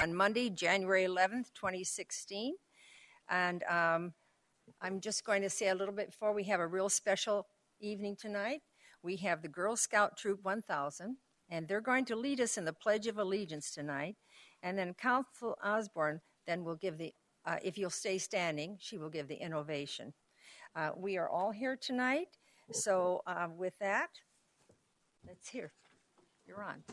on Monday, January 11th, 2016. And I'm just going to say a little bit before we have a real special evening tonight. We have the Girl Scout Troop 1000, and they're going to lead us in the Pledge of Allegiance tonight. And then Council Osborne then will give the, if you'll stay standing, she will give the innovation. We are all here tonight, so with that, let's hear. You're on.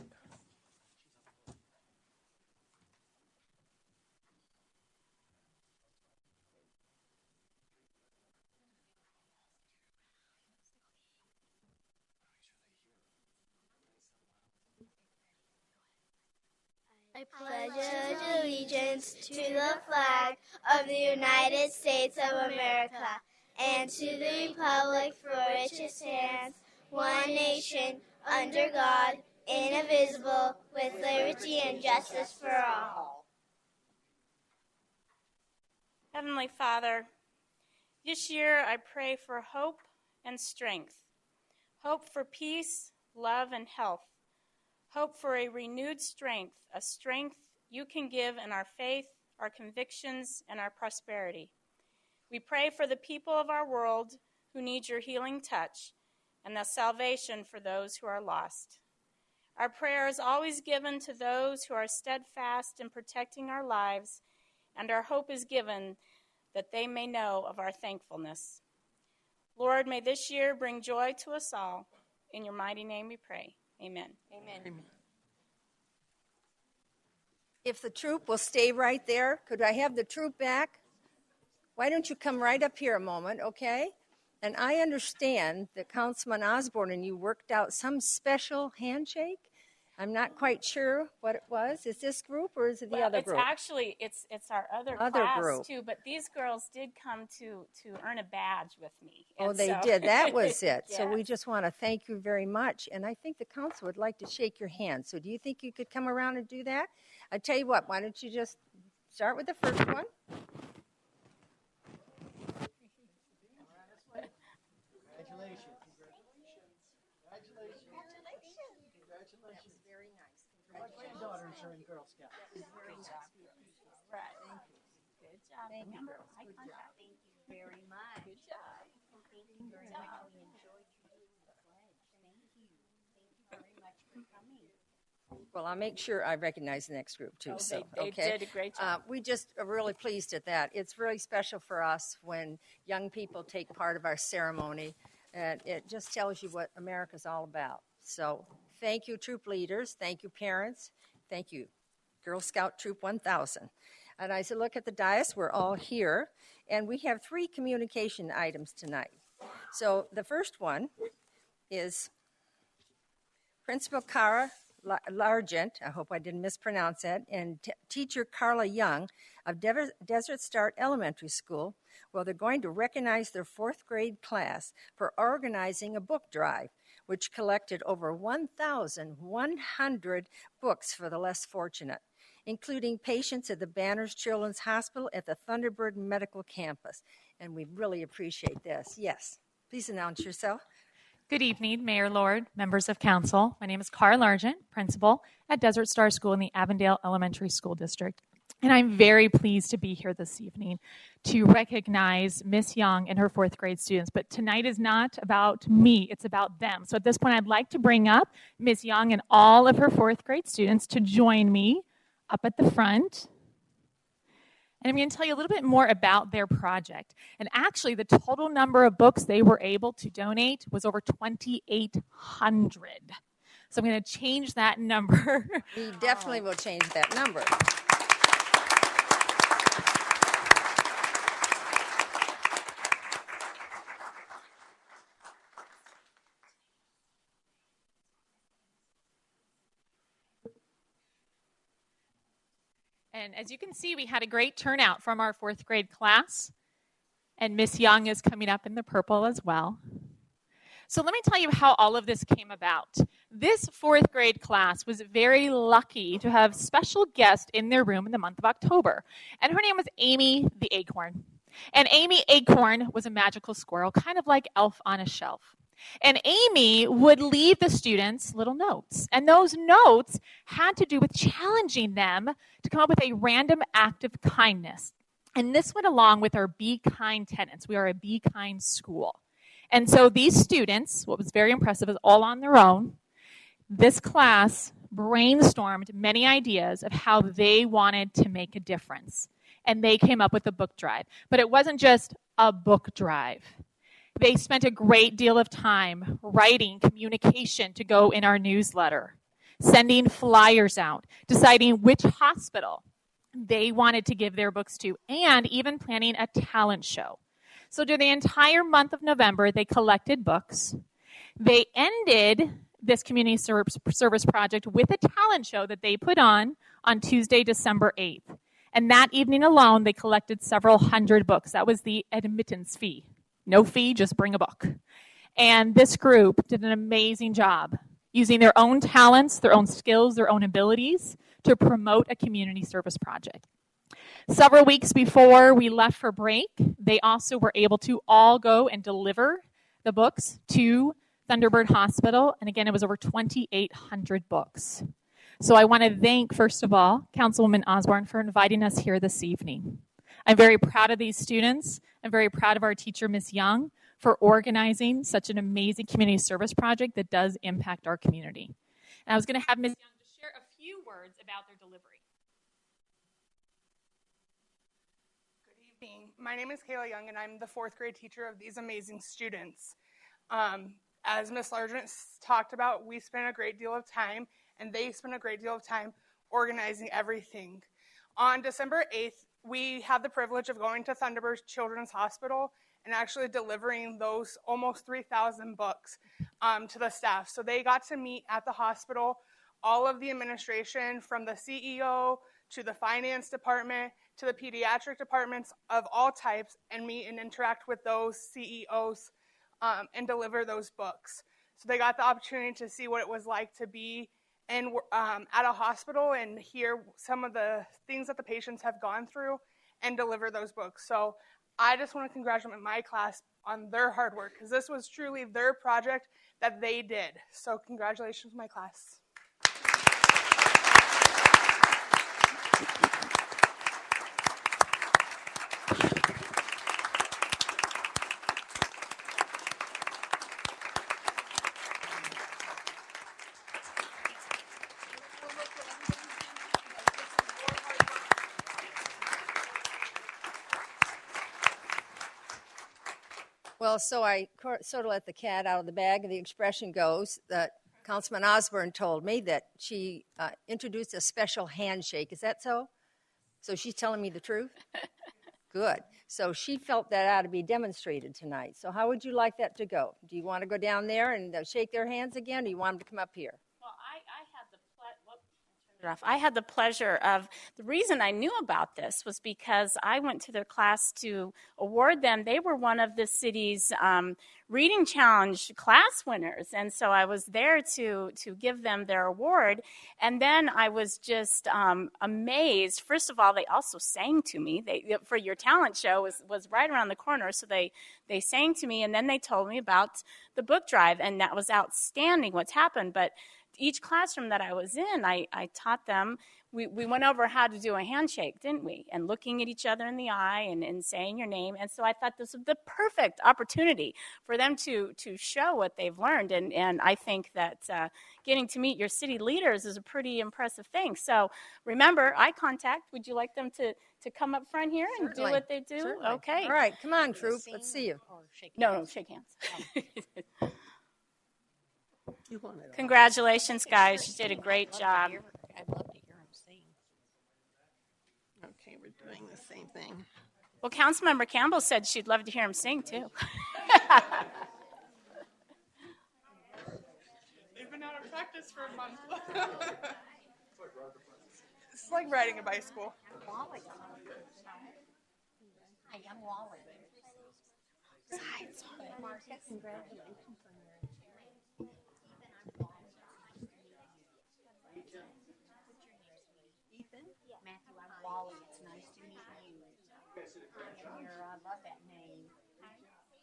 I pledge allegiance to the flag of the United States of America and to the republic for which it stands, one nation, under God, indivisible, with liberty and justice for all. Heavenly Father, this year I pray for hope and strength, hope for peace, love, and health. Hope for a renewed strength, a strength you can give in our faith, our convictions, and our prosperity. We pray for the people of our world who need your healing touch and the salvation for those who are lost. Our prayer is always given to those who are steadfast in protecting our lives, and our hope is given that they may know of our thankfulness. Lord, may this year bring joy to us all. In your mighty name we pray. Amen. Amen. Amen. If the troop will stay right there, could I have the troop back? Why don't you come right up here a moment, okay? And I understand that Councilman Osborne and you worked out some special handshake. I'm not quite sure what it was. Is this group or is it the other group? Actually, it's our other class group too. But these girls did come to earn a badge with me. Oh, they did. That was it. Yes. So we just want to thank you very much. And I think the council would like to shake your hand. So do you think you could come around and do that? I tell you what. Why don't you just start with the first one? Congratulations. Very nice. My granddaughters are in Girl Scouts. Great job. Right. Thank you. Good job. Thank you. Remember, Good job. Thank you very much. Good job. Thank you very much. We enjoyed you doing the pledge. Thank you. Thank you very much for coming. Well, I'll make sure I recognize the next group, too. They did a great job. We just are really pleased at that. It's really special for us when young people take part of our ceremony, and it just tells you what America's all about. So thank you, troop leaders. Thank you, parents. Thank you, Girl Scout Troop 1000. And as I look at the dais, we're all here, and we have 3 communication items tonight. So the first one is Principal Cara Largent, I hope I didn't mispronounce that, and teacher Carla Young of Desert Start Elementary School. Well, they're going to recognize their 4th grade class for organizing a book drive, which collected over 1,100 books for the less fortunate, including patients at the Banners Children's Hospital at the Thunderbird Medical Campus. And we really appreciate this. Yes, please announce yourself. Good evening, Mayor Lord, members of council. My name is Cara Largent, principal at Desert Star School in the Avondale Elementary School District. And I'm very pleased to be here this evening to recognize Miss Young and her 4th grade students. But tonight is not about me, it's about them. So at this point, I'd like to bring up Miss Young and all of her 4th grade students to join me up at the front. And I'm going to tell you a little bit more about their project. And actually, the total number of books they were able to donate was over 2,800. So I'm going to change that number. We definitely will change that number. And as you can see, we had a great turnout from our 4th grade class. And Miss Young is coming up in the purple as well. So let me tell you how all of this came about. This 4th grade class was very lucky to have special guests in their room in the month of October. And her name was Amy the Acorn. And Amy Acorn was a magical squirrel, kind of like Elf on a Shelf. And Amy would leave the students little notes. And those notes had to do with challenging them to come up with a random act of kindness. And this went along with our Be Kind tenets. We are a Be Kind school. And so these students, what was very impressive is all on their own, this class brainstormed many ideas of how they wanted to make a difference. And they came up with a book drive. But it wasn't just a book drive. They spent a great deal of time writing communication to go in our newsletter, sending flyers out, deciding which hospital they wanted to give their books to, and even planning a talent show. So during the entire month of November, they collected books. They ended this community service project with a talent show that they put on Tuesday, December 8th. And that evening alone, they collected several hundred books. That was the admittance fee. No fee, just bring a book. And this group did an amazing job using their own talents, their own skills, their own abilities to promote a community service project. Several weeks before we left for break, they also were able to all go and deliver the books to Thunderbird Hospital. And again, it was over 2,800 books. So I want to thank, first of all, Councilwoman Osborne for inviting us here this evening. I'm very proud of these students. I'm very proud of our teacher, Ms. Young, for organizing such an amazing community service project that does impact our community. And I was going to have Ms. Young to share a few words about their delivery. Good evening. My name is Kayla Young, and I'm the fourth grade teacher of these amazing students. As Ms. Largent talked about, we spent a great deal of time, and they spent a great deal of time organizing everything. On December 8th, we had the privilege of going to Thunderbird Children's Hospital and actually delivering those almost 3,000 books to the staff. So they got to meet at the hospital, all of the administration from the CEO to the finance department to the pediatric departments of all types, and meet and interact with those CEOs and deliver those books. So they got the opportunity to see what it was like to be and at a hospital and hear some of the things that the patients have gone through and deliver those books. So I just want to congratulate my class on their hard work, because this was truly their project that they did. So congratulations, my class. Well, so I sort of let the cat out of the bag, and the expression goes that Councilman Osborne told me that she introduced a special handshake. Is that so? So she's telling me the truth? Good. So she felt that ought to be demonstrated tonight. So how would you like that to go? Do you want to go down there and shake their hands again, or do you want them to come up here? Well, I had the pleasure of, the reason I knew about this was because I went to their class to award them. They were one of the city's reading challenge class winners, and so I was there to give them their award. And then I was just amazed. First of all, they also sang to me. For your talent show was right around the corner, so they sang to me, and then they told me about the book drive, and that was outstanding what's happened. But each classroom that I was in, I taught them, we went over how to do a handshake, didn't we? And looking at each other in the eye and saying your name. And so I thought this was the perfect opportunity for them to show what they've learned. And I think that getting to meet your city leaders is a pretty impressive thing. So remember, eye contact. Would you like them to come up front here and Certainly. do what they do? Certainly. Okay. All right, come on, troop. Let's see you. No, shake hands. Congratulations, guys. You did a great job. I'd love to hear him sing. Okay, we're doing the same thing. Well, Councilmember Campbell said she'd love to hear him sing, too. They've been out of practice for a month. It's like riding a bicycle. Wally. Hi, I'm Wally. Marcia, congratulations on your Ethan? Matthew, I'm Wally. It's nice to meet you. I love that name.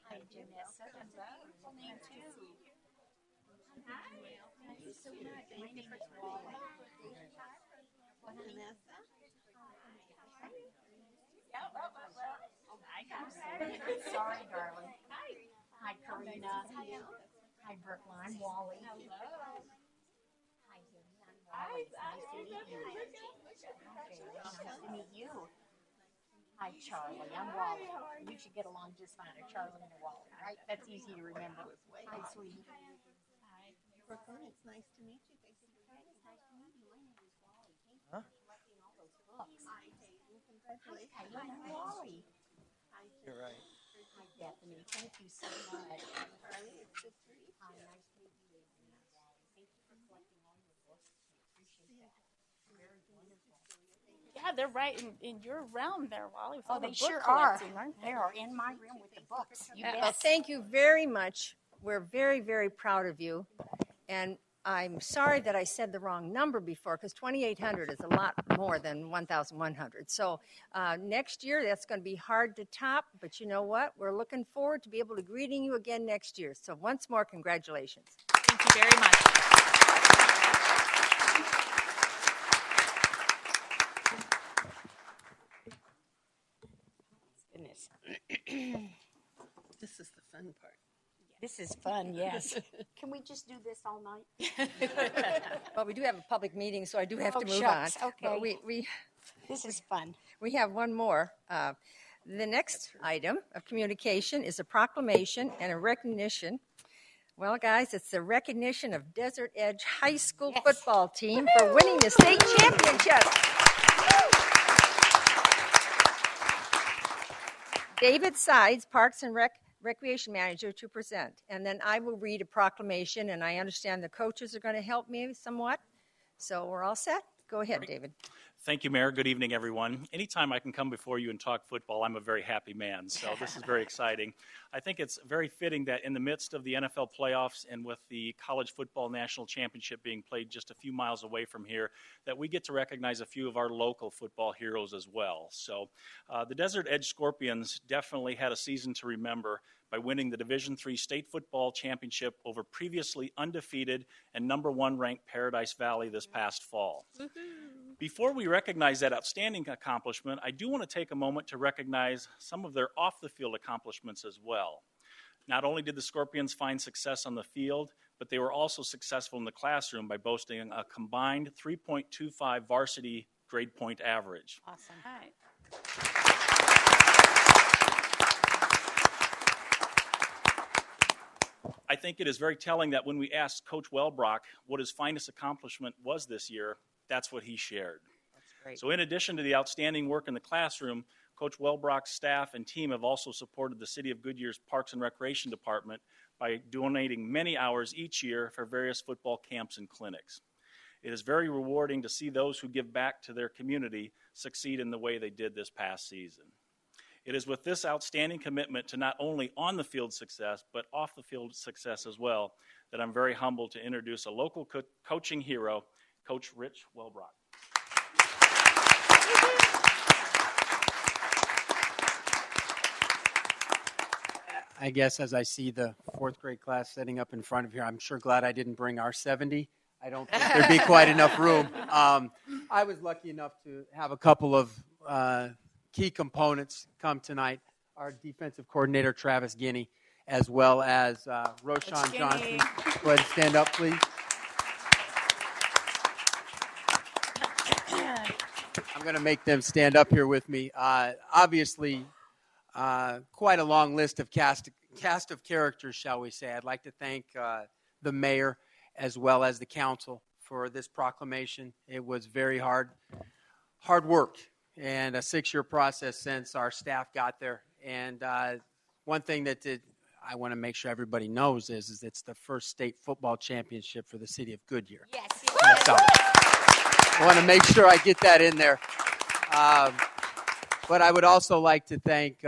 Hi, Janessa. That's a beautiful name, too. you so much. My name is Wally. Vanessa. Sorry, darling. Hi, Karina. Hi, Brookline. Wally. Hi, Jenny. I'm Wally. It's nice to meet you. Nice to meet you. Hi, Charlie. I'm Wally. You should get along just fine. A Charlie and a Wally, right? That's easy to remember. Hi, sweetie. Hi. Brooklyn, it's nice to meet you. Thank you for coming. It's nice to meet you. My name is Wally. Thank you for collecting all those books. Hi, Hayden. Congratulations. Hi, Hayden. I'm Wally. Hi, You're right. Hi, Bethany. Thank you so much. Charlie, it's good to meet you. Hi, nice to meet you. Thank you for collecting all your books. I appreciate that. Very wonderful. Yeah, they're right in your realm there, Wally. With all Oh, the they book sure are. collecting, aren't They are in my room with the books. You Well, bet. thank you very much. We're very, very proud of you. And I'm sorry that I said the wrong number before, because 2,800 is a lot more than 1,100. So next year, that's going to be hard to top. But you know what? We're looking forward to be able to greeting you again next year. So once more, congratulations. Thank you very much. Goodness. This is the fun part. This is fun, yes. Can we just do this all night? Well, we do have a public meeting, so I do have Oh, to move shucks. on. Okay. But This is fun. we have one more. The next item of communication is a proclamation and a recognition. Well, guys, it's the recognition of Desert Edge High School football team for winning the state championship. David Sides, Parks and Recreation Manager, to present. And then I will read a proclamation, and I understand the coaches are going to help me somewhat. So we're all set? Go ahead, David. Thank you, Mayor. Good evening, everyone. Anytime I can come before you and talk football, I'm a very happy man, so this is very exciting. I think it's very fitting that in the midst of the NFL playoffs and with the college football national championship being played just a few miles away from here, that we get to recognize a few of our local football heroes as well. So the Desert Edge Scorpions definitely had a season to remember by winning the Division III State Football Championship over previously undefeated and number one ranked Paradise Valley this past fall. Before we recognize that outstanding accomplishment, I do want to take a moment to recognize some of their off-the-field accomplishments as well. Not only did the Scorpions find success on the field, but they were also successful in the classroom by boasting a combined 3.25 varsity grade point average. Awesome. All right. I think it is very telling that when we asked Coach Wellbrock what his finest accomplishment was this year, that's what he shared. That's great. So in addition to the outstanding work in the classroom, Coach Wellbrock's staff and team have also supported the City of Goodyear's Parks and Recreation Department by donating many hours each year for various football camps and clinics. It is very rewarding to see those who give back to their community succeed in the way they did this past season. It is with this outstanding commitment to not only on-the-field success, but off-the-field success as well, that I'm very humbled to introduce a local coaching hero, Coach Rich Wellbrock. I guess as I see the fourth grade class setting up in front of here, I'm sure glad I didn't bring our 70. I don't think there'd be quite enough room. I was lucky enough to have a couple of key components come tonight. Our defensive coordinator, Travis Guinea, as well as Roshan Johnson. Go ahead and stand up, please. I'm going to make them stand up here with me. Obviously, quite a long list of cast of characters, shall we say. I'd like to thank the mayor as well as the council for this proclamation. It was very hard work and a 6-year process since our staff got there. And one thing that I want to make sure everybody knows is it's the first state football championship for the city of Goodyear. Yes. So I want to make sure I get that in there. But I would also like to thank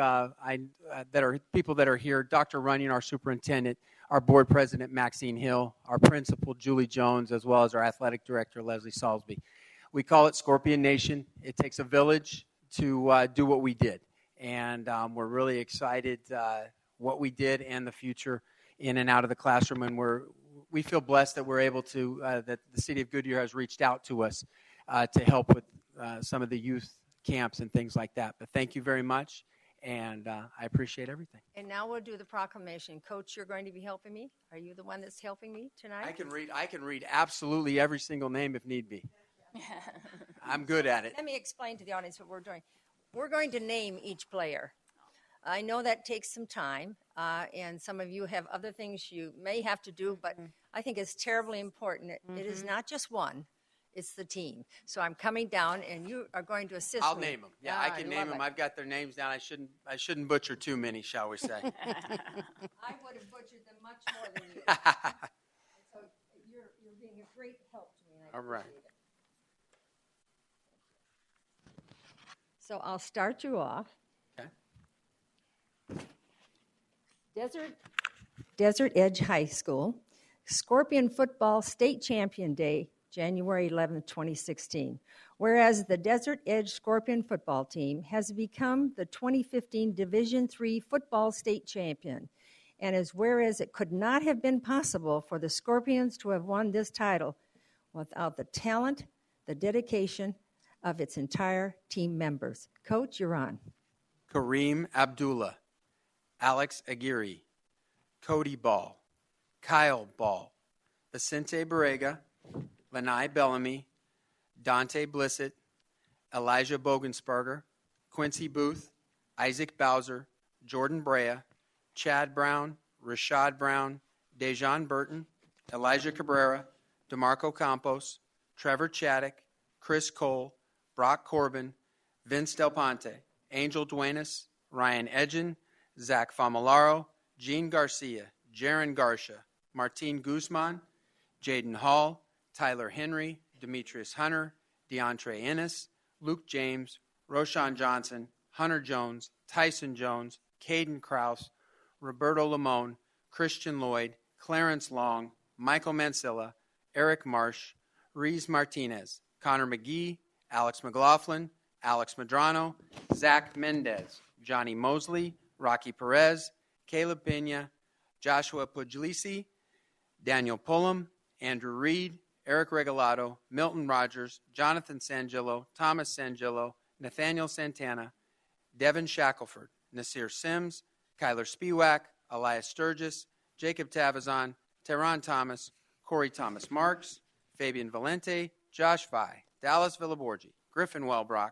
people that are here, Dr. Runyon, our superintendent, our board president, Maxine Hill, our principal, Julie Jones, as well as our athletic director, Leslie Salisbury. We call it Scorpion Nation. It takes a village to do what we did. And we're really excited what we did and the future in and out of the classroom. And we feel blessed that we're able to, that the city of Goodyear has reached out to us to help with some of the youth camps and things like that. But thank you very much, and I appreciate everything. And now we'll do the proclamation. Coach, you're going to be helping me? Are you the one that's helping me tonight? I can read absolutely every single name if need be. I'm good at it. Let me explain to the audience what we're doing. We're going to name each player. I know that takes some time, and some of you have other things you may have to do, but I think it's terribly important. It is not just one, it's the team. So I'm coming down, and you are going to assist I'll me. name them. Yeah, I can name them. I've got their names down. I shouldn't butcher too many, shall we say. I would have butchered them much more than you. So you're being a great help to me, and I All right. appreciate it. So I'll start you off. Okay. Desert Edge High School, Scorpion Football State Champion Day, January 11th, 2016. Whereas the Desert Edge Scorpion football team has become the 2015 Division III football state champion, and as whereas it could not have been possible for the Scorpions to have won this title without the talent, the dedication of its entire team members. Coach, you're on. Kareem Abdullah, Alex Aguirre, Cody Ball, Kyle Ball, Vicente Barrega, Lanai Bellamy, Dante Blissett, Elijah Bogensperger, Quincy Booth, Isaac Bowser, Jordan Brea, Chad Brown, Rashad Brown, Dejan Burton, Elijah Cabrera, DeMarco Campos, Trevor Chaddock, Chris Cole, Brock Corbin, Vince Del Ponte, Angel Duenas, Ryan Edgen, Zach Famolaro, Gene Garcia, Jaron Garcia, Martin Guzman, Jaden Hall, Tyler Henry, Demetrius Hunter, DeAndre Ennis, Luke James, Roshan Johnson, Hunter Jones, Tyson Jones, Caden Krause, Roberto Limon, Christian Lloyd, Clarence Long, Michael Mansilla, Eric Marsh, Reese Martinez, Connor McGee, Alex McLaughlin, Alex Medrano, Zach Mendez, Johnny Mosley, Rocky Perez, Caleb Pena, Joshua Puglisi, Daniel Pullum, Andrew Reed, Eric Regalado, Milton Rogers, Jonathan Sangillo, Thomas Sangillo, Nathaniel Santana, Devin Shackelford, Nasir Sims, Kyler Spiewak, Elias Sturgis, Jacob Tavazon, Tehran Thomas, Corey Thomas Marks, Fabian Valente, Josh Vai, Dallas Villaborgi, Griffin Wellbrock,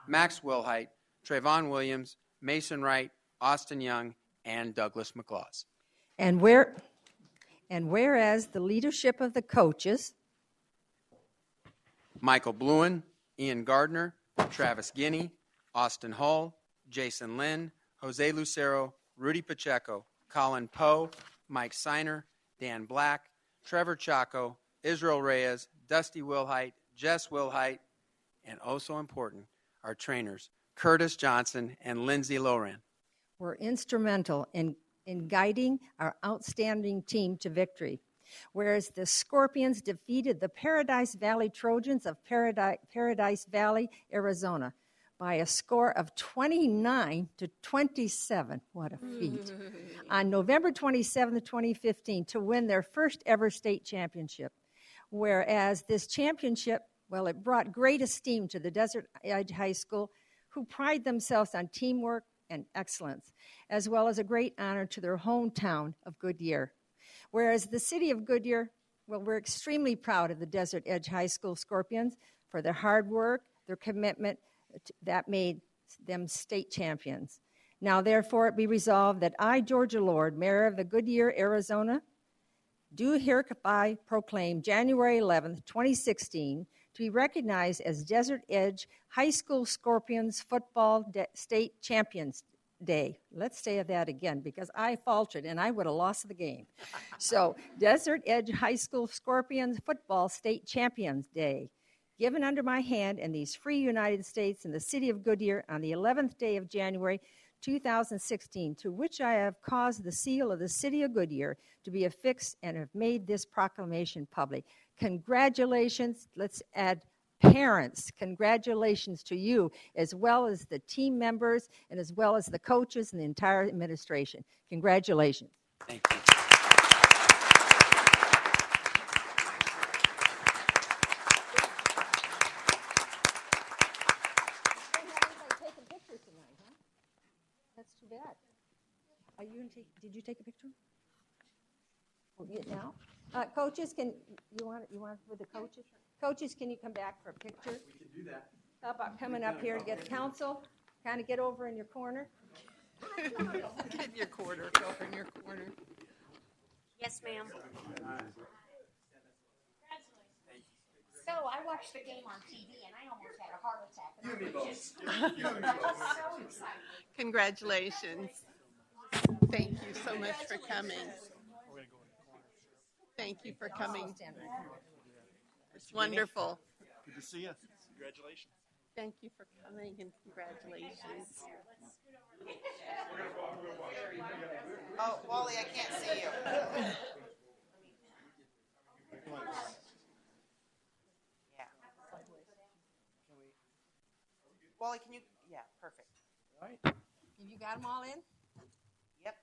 Max Wilhite, Trayvon Williams, Mason Wright, Austin Young, and Douglas McLaws. And whereas the leadership of the coaches, Michael Bluen, Ian Gardner, Travis Guinea, Austin Hull, Jason Lynn, Jose Lucero, Rudy Pacheco, Colin Poe, Mike Seiner, Dan Black, Trevor Chaco, Israel Reyes, Dusty Wilhite, Jess Wilhite, and also important, our trainers, Curtis Johnson and Lindsay Loran. were instrumental in guiding our outstanding team to victory. Whereas the Scorpions defeated the Paradise Valley Trojans of Paradise Valley, Arizona, by a score of 29-27. What a feat. On November 27, 2015, to win their first ever state championship. Whereas this championship, well, it brought great esteem to the Desert Edge High School, who pride themselves on teamwork and excellence, as well as a great honor to their hometown of Goodyear. Whereas the city of Goodyear, well, we're extremely proud of the Desert Edge High School Scorpions for their hard work, their commitment that made them state champions. Now, therefore, it be resolved that I, Georgia Lord, Mayor of the Goodyear, Arizona, do hereby proclaim January 11th, 2016, to be recognized as Desert Edge High School Scorpions Football State Champions Day. Let's say that again, because I faltered and I would have lost the game. So, Desert Edge High School Scorpions Football State Champions Day, given under my hand in these free United States in the city of Goodyear on the 11th day of January 2016, to which I have caused the seal of the city of Goodyear to be affixed and have made this proclamation public. Congratulations. Let's add parents. Congratulations to you, as well as the team members and as well as the coaches and the entire administration. Congratulations. Thank you. Did you take a picture? Oh, now? Coaches, you want with the coaches? Coaches, can you come back for a picture? We can do that. How about coming up here to get counsel? Kind of get over in your corner. Get in your corner. Go over in your corner. Yes, ma'am. So I watched the game on TV and I almost had a heart attack. And I was so excited. Congratulations. Thank you so much for coming. Thank you for coming. It's wonderful. Good to see you. Congratulations. Thank you for coming and congratulations. Oh, Wally, I can't see you. Yeah. Wally, can you? Yeah, perfect. All right. Have you got them all in? Yep.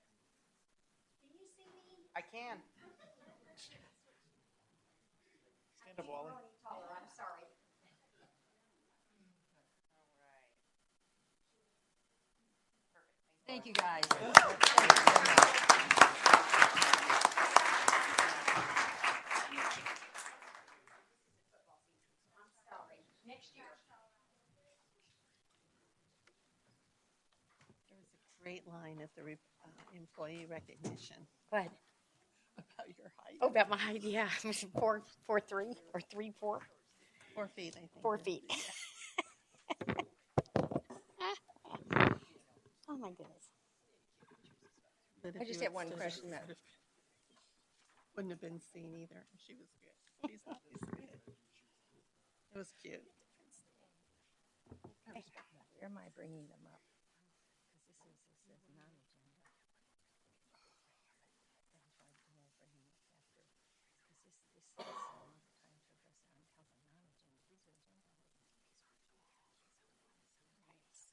Can you see me? I can. Stand up, Wally. I'm sorry. Thank you, guys. Next year. There was a great line at the employee recognition What? about your height. Oh, about my height, yeah. 4'3" or 3'4". 4 feet, I think. 4 feet. Oh my goodness. But if I just you had one stood up, question. Wouldn't have been seen either. She was good. She's always good. It was cute. Where am I bringing them up? Because this is non-agenda.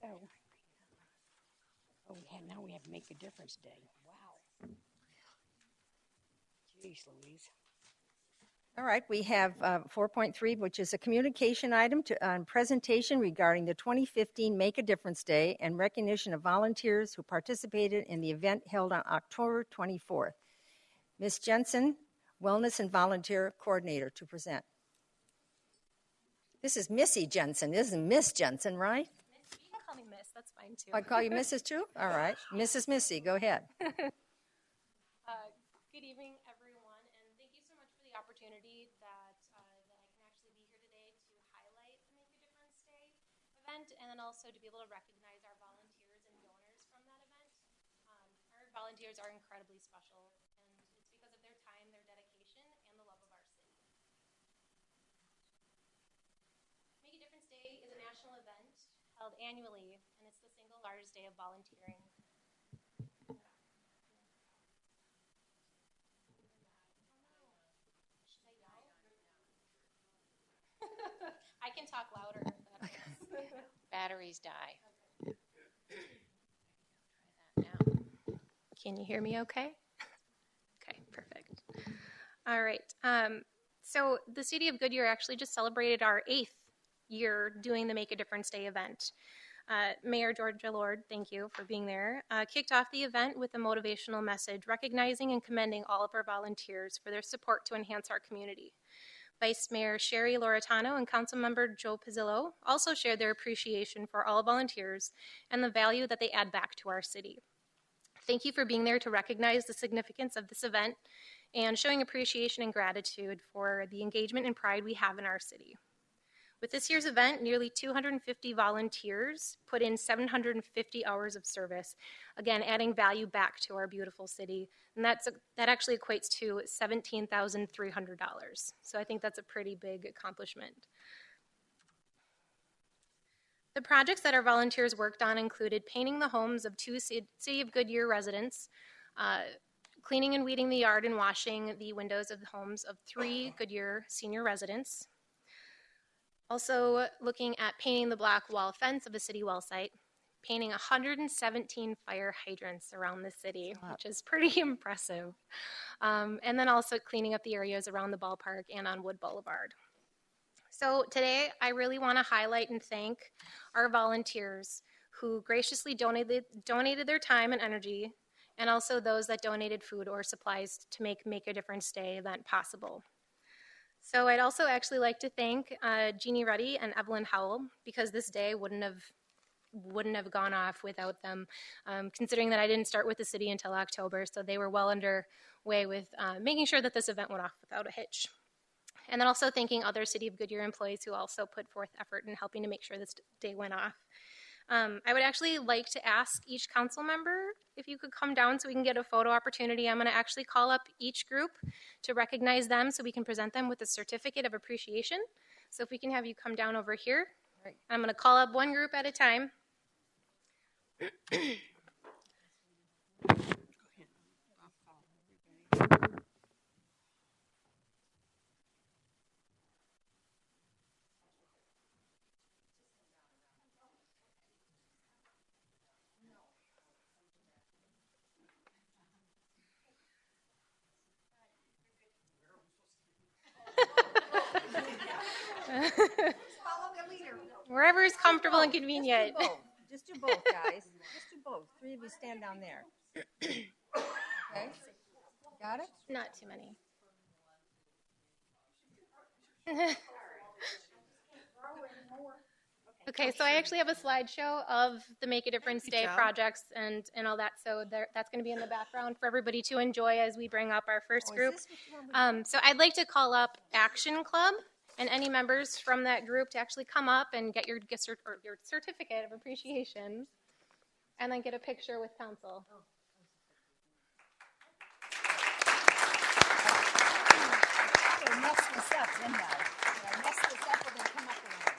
So, now we have to make a difference day. Wow. Jeez Louise. All right, we have 4.3, which is a communication item on presentation regarding the 2015 Make a Difference Day and recognition of volunteers who participated in the event held on October 24th. Ms. Jensen, Wellness and Volunteer Coordinator, to present. This is Missy Jensen, isn't Miss Jensen, right? You can call me Miss, that's fine too. I call you Mrs. too? All right. Mrs. Missy, go ahead. Good evening, everyone, and thank you so much for the opportunity that I can actually be here today to highlight the Make a Difference Day event, and then also to be able to recognize our volunteers and donors from that event. Our volunteers are incredibly special, and it's because of their time, their dedication, and the love of our city. Make a Difference Day is a national event held annually, and it's the single largest day of volunteering. I can talk louder. Batteries die. Try that now. Can you hear me okay? Okay, perfect. All right. So the city of Goodyear actually just celebrated our 8th year doing the Make a Difference Day event. Mayor Georgia Lord, thank you for being there, kicked off the event with a motivational message recognizing and commending all of our volunteers for their support to enhance our community. Vice Mayor Sherry Loretano and Councilmember Joe Pizzillo also shared their appreciation for all volunteers and the value that they add back to our city. Thank you for being there to recognize the significance of this event and showing appreciation and gratitude for the engagement and pride we have in our city. With this year's event, nearly 250 volunteers put in 750 hours of service, again, adding value back to our beautiful city. And that actually equates to $17,300. So I think that's a pretty big accomplishment. The projects that our volunteers worked on included painting the homes of 2 City of Goodyear residents, cleaning and weeding the yard and washing the windows of the homes of 3 Goodyear senior residents, also looking at painting the block wall fence of a city well site, painting 117 fire hydrants around the city, which is pretty impressive. And then also cleaning up the areas around the ballpark and on Wood Boulevard. So today, I really want to highlight and thank our volunteers who graciously donated their time and energy and also those that donated food or supplies to make a Difference Day event possible. So I'd also actually like to thank Jeannie Ruddy and Evelyn Howell, because this day wouldn't have gone off without them, considering that I didn't start with the city until October, so they were well underway with making sure that this event went off without a hitch. And then also thanking other City of Goodyear employees who also put forth effort in helping to make sure this day went off. I would actually like to ask each council member if you could come down so we can get a photo opportunity. I'm going to actually call up each group to recognize them so we can present them with a certificate of appreciation. So if we can have you come down over here. Right. I'm going to call up one group at a time. Wherever is comfortable and convenient. Just do both, guys. Just do both. Three of you stand down there. Okay? Got it? Not too many. Okay, so I actually have a slideshow of the Make a Difference Day projects and all that, so that's going to be in the background for everybody to enjoy as we bring up our first group. So I'd like to call up Action Club and any members from that group to actually come up and get your certificate of appreciation and then get a picture with council. I messed this up, didn't I? Did I mess this up or did I come up with it?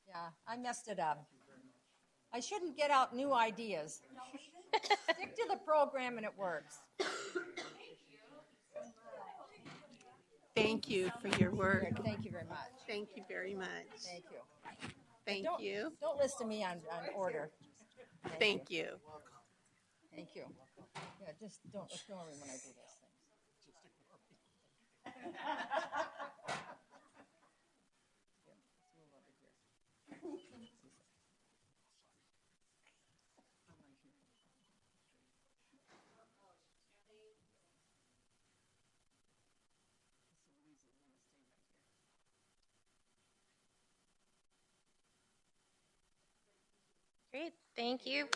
Yeah, I messed it up. I shouldn't get out new ideas. Stick to the program and it works. Thank you for your work. Thank you very much. Thank you very much. Thank you. Thank you. Don't listen to me on order. Thank you. Thank you. Yeah, just don't ignore me when I do those things. Great, thank you.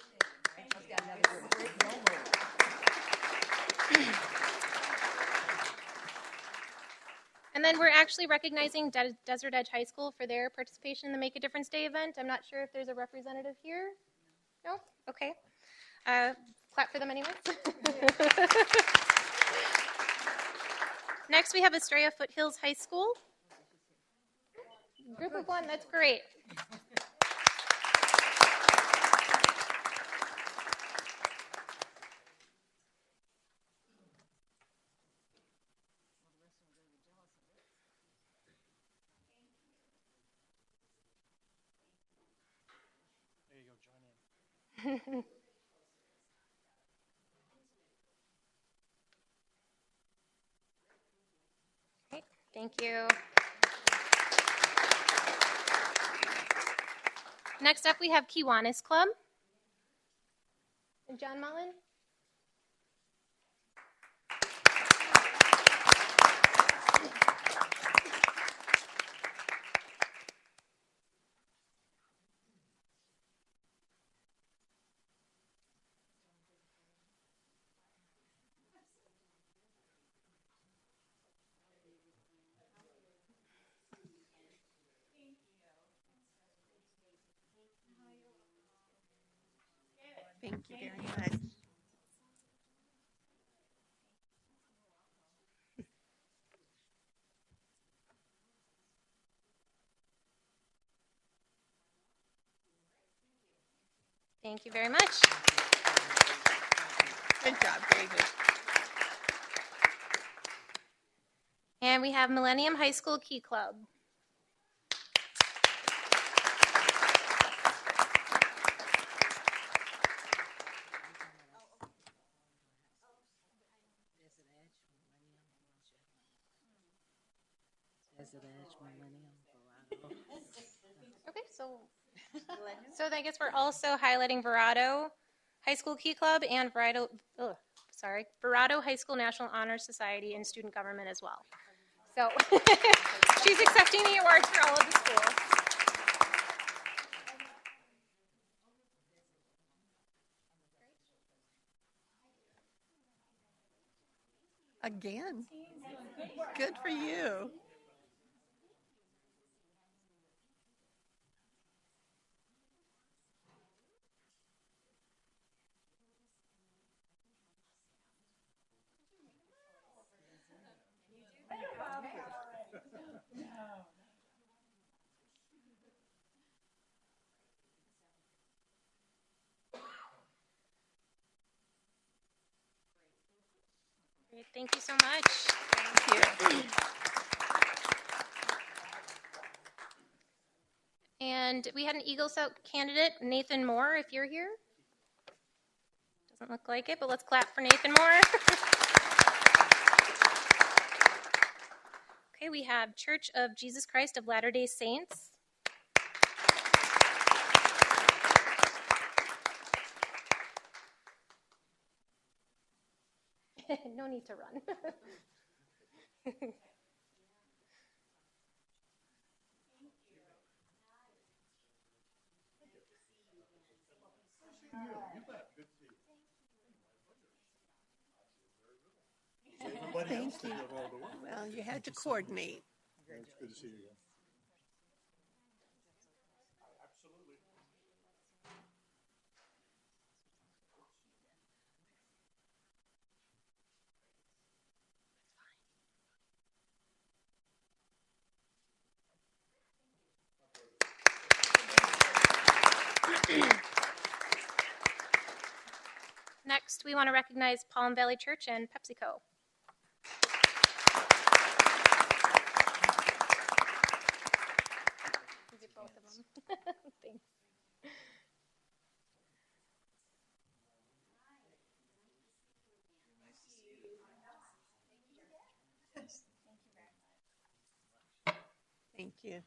And then we're actually recognizing Desert Edge High School for their participation in the Make a Difference Day event. I'm not sure if there's a representative here. No? Okay. Clap for them anyway. Next, we have Estrella Foothills High School. Group of one, that's great. There you go, join in. Great, thank you. Next up, we have Kiwanis Club. And John Mullen. Thank you very much. Thank you very much. Good job, David. And we have Millennium High School Key Club. Okay, so I guess we're also highlighting Verado High School Key Club, and Verado High School National Honor Society and Student Government as well. So she's accepting the awards for all of the schools. Again. Good for you. Great, thank you so much. Thank you. And we had an Eagle Scout candidate, Nathan Moore, if you're here. Doesn't look like it, but let's clap for Nathan Moore. Okay, we have Church of Jesus Christ of Latter-day Saints. No need to run. Thank you. Well, you had to coordinate. It's good to see you again. Next, we want to recognize Palm Valley Church and PepsiCo. These are both of them. Thanks. Thank you.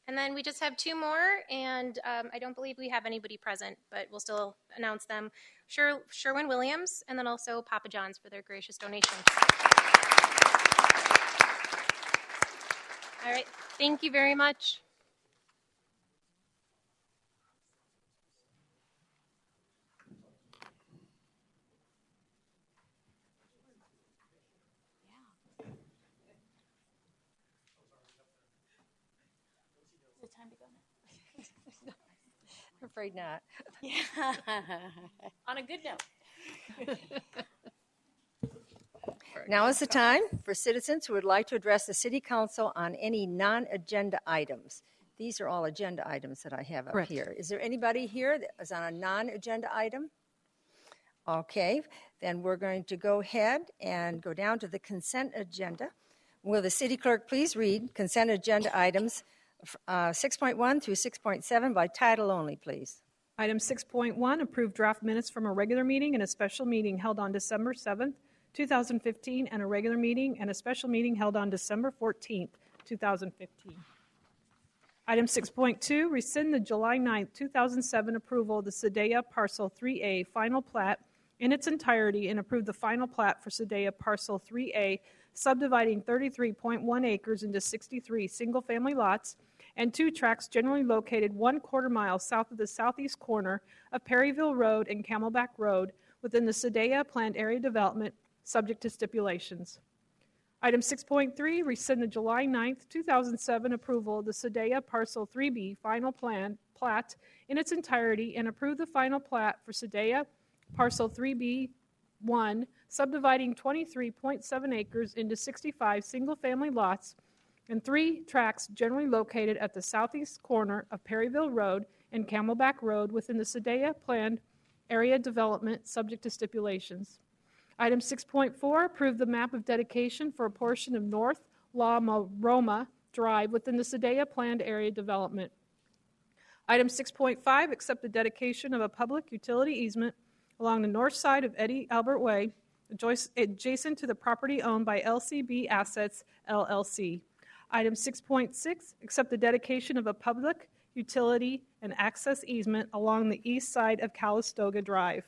And then we just have two more, and I don't believe we have anybody present, but we'll still announce them. Sherwin Williams, and then also Papa John's for their gracious donation. All right, thank you very much. Is it time to go now? I'm afraid not. Yeah. On a good note. Now is the time for citizens who would like to address the City Council on any non-agenda items. These are all agenda items that I have up Correct. here. Is there anybody here that is on a non-agenda item? Okay, then we're going to go ahead and go down to the consent agenda. Will the city clerk please read consent agenda items 6.1 through 6.7 by title only, please? Item 6.1, approve draft minutes from a regular meeting and a special meeting held on December 7th, 2015, and a regular meeting and a special meeting held on December 14th, 2015. Item 6.2, rescind the July 9th, 2007 approval of the Sadea Parcel 3A final plat in its entirety and approve the final plat for Sadea Parcel 3A, subdividing 33.1 acres into 63 single-family lots and 2 tracts generally located 1/4 mile south of the southeast corner of Perryville Road and Camelback Road within the Sadea planned area development, subject to stipulations. Item 6.3, rescind the July 9th, 2007 approval of the Sadea Parcel 3B final plat in its entirety and approve the final plat for Sadea Parcel 3B1, subdividing 23.7 acres into 65 single-family lots and 3 tracts generally located at the southeast corner of Perryville Road and Camelback Road within the Sadea planned area development, subject to stipulations. Item 6.4, approve the map of dedication for a portion of North La Maroma Drive within the Sadea planned area development. Item 6.5, accept the dedication of a public utility easement along the north side of Eddie Albert Way, adjacent to the property owned by LCB Assets, LLC. Item 6.6, accept the dedication of a public utility and access easement along the east side of Calistoga Drive.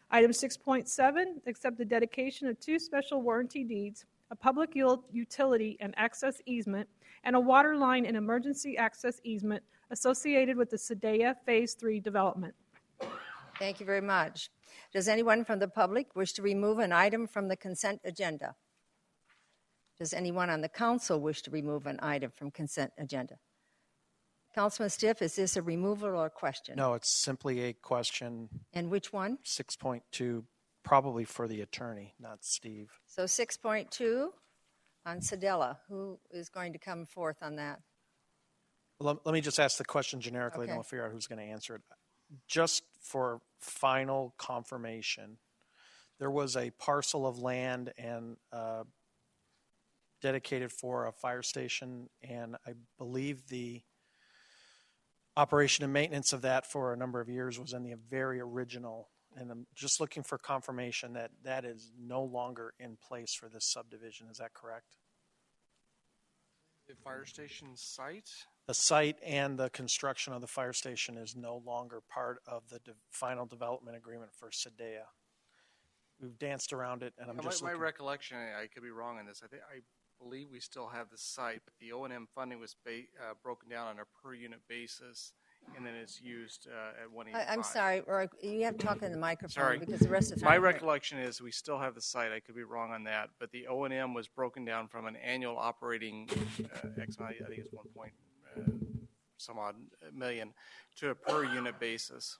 Item 6.7, accept the dedication of 2 special warranty deeds, a public utility and access easement, and a water line and emergency access easement associated with the Sadea Phase 3 development. Thank you very much. Does anyone from the public wish to remove an item from the consent agenda? Does anyone on the council wish to remove an item from consent agenda? Councilman Stiff, is this a removal or a question? No, it's simply a question. And which one? 6.2, probably for the attorney, not Steve. So 6.2 on Sedella. Who is going to come forth on that? Let me just ask the question generically, Okay. and we'll figure out who's going to answer it. Just for final confirmation, there was a parcel of land and dedicated for a fire station, and I believe the operation and maintenance of that for a number of years was in the very original, and I'm just looking for confirmation that that is no longer in place for this subdivision. Is that correct? The fire station site? The site and the construction of the fire station is no longer part of the final development agreement for Sadea. We've danced around it, and I'm just my looking. recollection, I could be wrong on this. I believe we still have the site, but the O&M funding was broken down on a per unit basis, and then it's used at 185. I'm sorry, Roy, you have to talk in the microphone. Sorry. Because the rest of the My time. recollection is we still have the site. I could be wrong on that, but the O&M was broken down from an annual operating X amount, I think it's 1 point some odd million, to a per unit basis.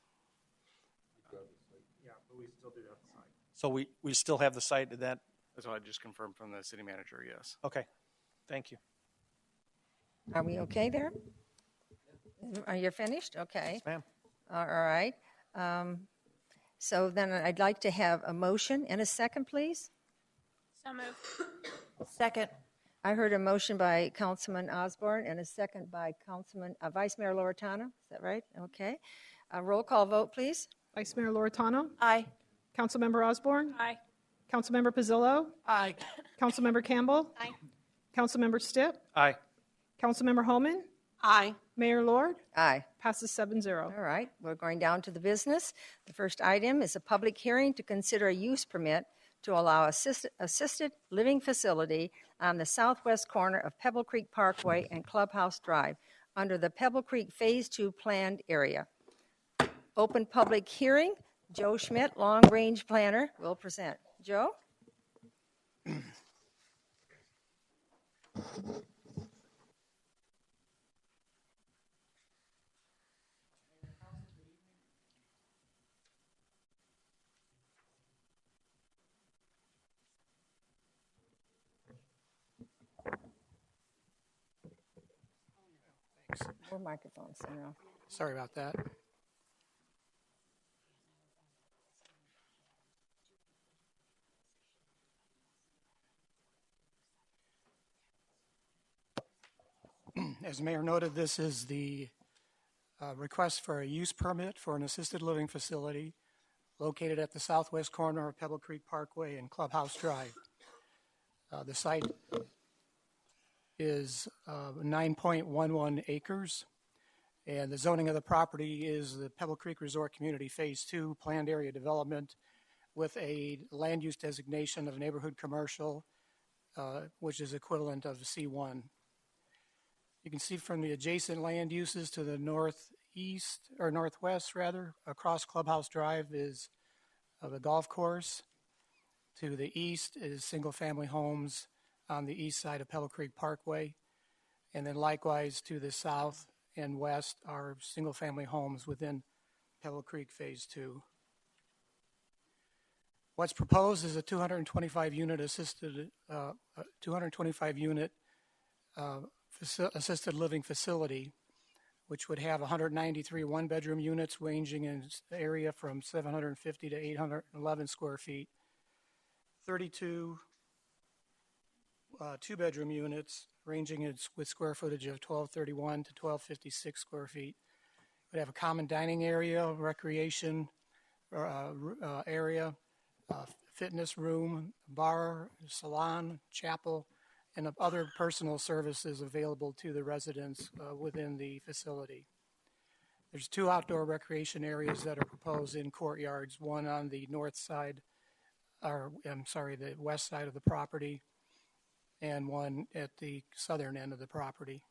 Yeah, but we still do have the site. So we still have the site. That's what I just confirmed from the city manager, yes. Okay. Thank you. Are we okay there? Are you finished? Okay. Yes, ma'am. All right. So then I'd like to have a motion and a second, please. So moved. Second. I heard a motion by Councilman Osborne and a second by Vice Mayor Loretano. Is that right? Okay. Roll call vote, please. Vice Mayor Loretano? Aye. Councilmember Osborne? Aye. Councilmember Pizzillo? Aye. Councilmember Campbell? Aye. Councilmember Stipp? Aye. Councilmember Holman? Aye. Mayor Lord? Aye. Passes 7-0. All right. We're going down to the business. The first item is a public hearing to consider a use permit to allow assisted living facility on the southwest corner of Pebble Creek Parkway and Clubhouse Drive under the Pebble Creek Phase 2 planned area. Open public hearing. Joe Schmidt, Long Range Planner, will present. Joe? More microphones, Sarah. Sorry about that. As the mayor noted, this is the request for a use permit for an assisted living facility located at the southwest corner of Pebble Creek Parkway and Clubhouse Drive. The site is 9.11 acres, and the zoning of the property is the Pebble Creek Resort Community Phase 2 planned area development with a land use designation of neighborhood commercial, which is equivalent of C1. You can see from the adjacent land uses to the northeast, or northwest rather, across Clubhouse Drive is the golf course. To the east is single-family homes on the east side of Pebble Creek Parkway. And then likewise to the south and west are single-family homes within Pebble Creek Phase 2. What's proposed is a 225-unit assisted living facility, which would have 193 one-bedroom units ranging in area from 750 to 811 square feet, 32 two-bedroom units ranging with square footage of 1231 to 1256 square feet, Would have a common dining area, recreation area, fitness room, bar, salon, chapel, and other personal services available to the residents within the facility. There's 2 outdoor recreation areas that are proposed in courtyards, one on the north side, the west side of the property, and one at the southern end of the property.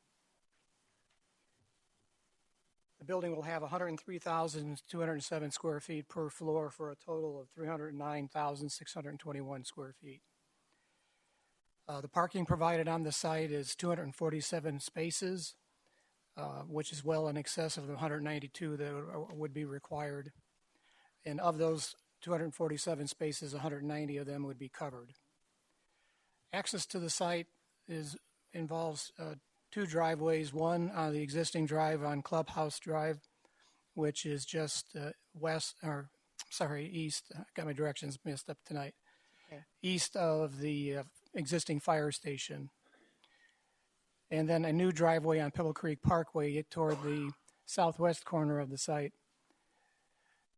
The building will have 103,207 square feet per floor for a total of 309,621 square feet. The parking provided on the site is 247 spaces, which is well in excess of the 192 that would be required. And of those 247 spaces, 190 of them would be covered. Access to the site involves 2 driveways, one on the existing drive on Clubhouse Drive, which is just east, I got my directions messed up tonight, okay. East of the existing fire station. And then a new driveway on Pebble Creek Parkway toward the southwest corner of the site.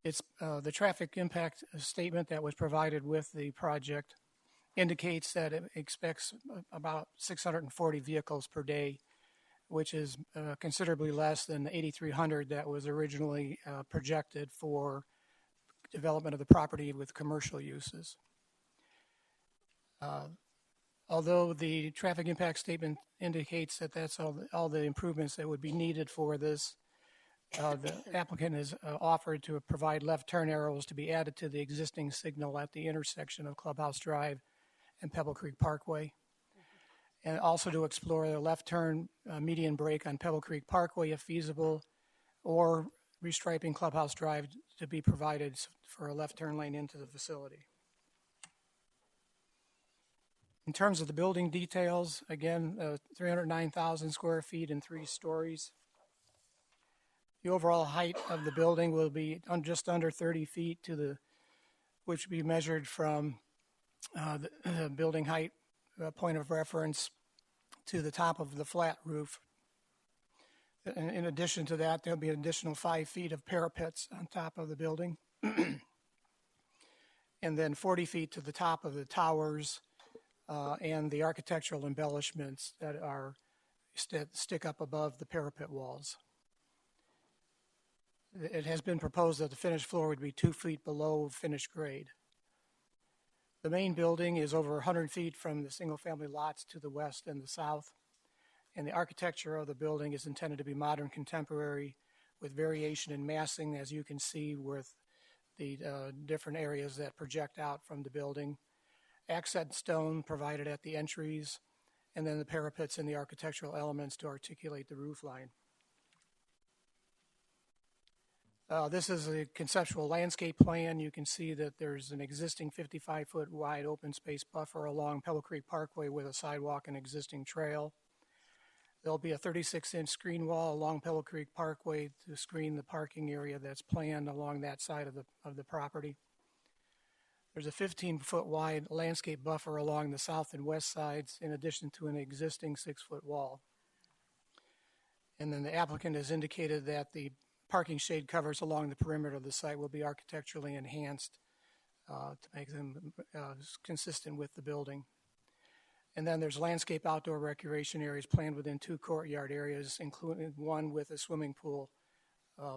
It's the traffic impact statement that was provided with the project indicates that it expects about 640 vehicles per day, which is considerably less than the 8,300 that was originally projected for development of the property with commercial uses. Although the traffic impact statement indicates that that's all the improvements that would be needed for this, the applicant has offered to provide left turn arrows to be added to the existing signal at the intersection of Clubhouse Drive and Pebble Creek Parkway, and also to explore the left turn median break on Pebble Creek Parkway if feasible, or restriping Clubhouse Drive to be provided for a left turn lane into the facility. In terms of the building details, again, 309,000 square feet and 3 stories. The overall height of the building will be just under 30 feet which will be measured from the building height point of reference to the top of the flat roof. In addition to that, there'll be an additional 5 feet of parapets on top of the building. And then 40 feet to the top of the towers and the architectural embellishments that stick up above the parapet walls. It has been proposed that the finished floor would be 2 feet below finished grade. The main building is over 100 feet from the single-family lots to the west and the south, and the architecture of the building is intended to be modern contemporary with variation in massing, as you can see with the different areas that project out from the building. Accent stone provided at the entries, and then the parapets and the architectural elements to articulate the roof line. This is a conceptual landscape plan. You can see that there's an existing 55-foot wide open space buffer along Pebble Creek Parkway with a sidewalk and existing trail. There'll be a 36-inch screen wall along Pebble Creek Parkway to screen the parking area that's planned along that side of the property. There's a 15-foot wide landscape buffer along the south and west sides in addition to an existing 6-foot wall. And then the applicant has indicated that the parking shade covers along the perimeter of the site will be architecturally enhanced to make them consistent with the building. And then there's landscape outdoor recreation areas planned within 2 courtyard areas, including one with a swimming pool,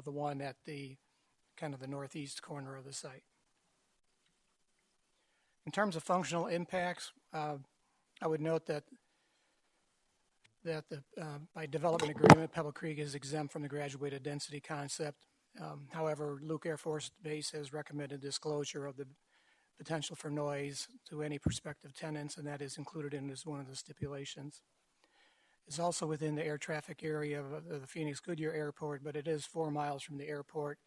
the one at the kind of the northeast corner of the site. In terms of functional impacts, I would note that by development agreement, Pebble Creek is exempt from the graduated density concept. However, Luke Air Force Base has recommended disclosure of the potential for noise to any prospective tenants, and that is included in as one of the stipulations. It's also within the air traffic area of the Phoenix Goodyear Airport, but it is 4 miles from the airport,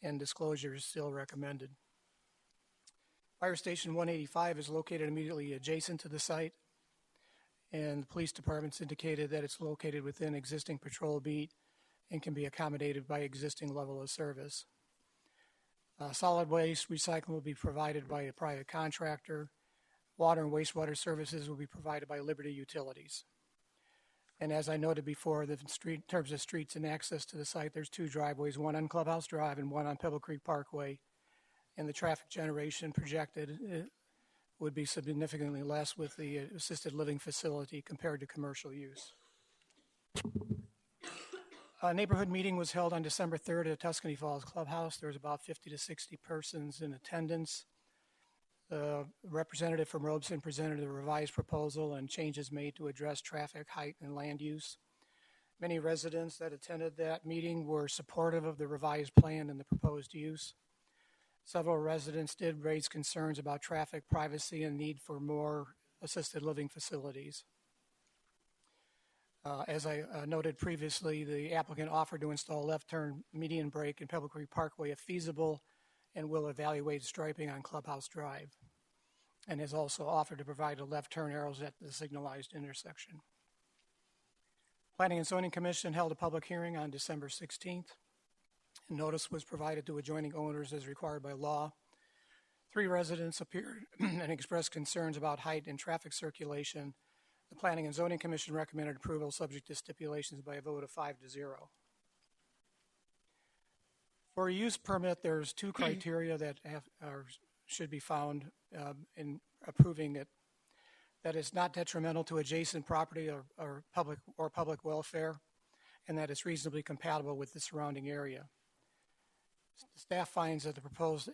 and disclosure is still recommended. Fire Station 185 is located immediately adjacent to the site, and the police department's indicated that it's located within existing patrol beat and can be accommodated by existing level of service. Solid waste recycling will be provided by a private contractor. Water and wastewater services will be provided by Liberty Utilities. And as I noted before, in terms of streets and access to the site, there's 2 driveways, one on Clubhouse Drive and one on Pebble Creek Parkway. And the traffic generation projected would be significantly less with the assisted living facility compared to commercial use. A neighborhood meeting was held on December 3rd at Tuscany Falls Clubhouse. There was about 50 to 60 persons in attendance. The representative from Robeson presented a revised proposal and changes made to address traffic, height, and land use. Many residents that attended that meeting were supportive of the revised plan and the proposed use. Several residents did raise concerns about traffic, privacy, and need for more assisted living facilities. As I noted previously, the applicant offered to install left-turn median brake in Pebble Creek Parkway if feasible, and will evaluate striping on Clubhouse Drive, and has also offered to provide left turn arrows at the signalized intersection. Planning and Zoning Commission held a public hearing on December 16th. Notice was provided to adjoining owners as required by law. 3 residents appeared and expressed concerns about height and traffic circulation. The Planning and Zoning Commission recommended approval subject to stipulations by a vote of 5-0. For a use permit, there's 2 criteria that should be found in approving it. That is not detrimental to adjacent property or public welfare, and that it's reasonably compatible with the surrounding area. Staff finds that the proposed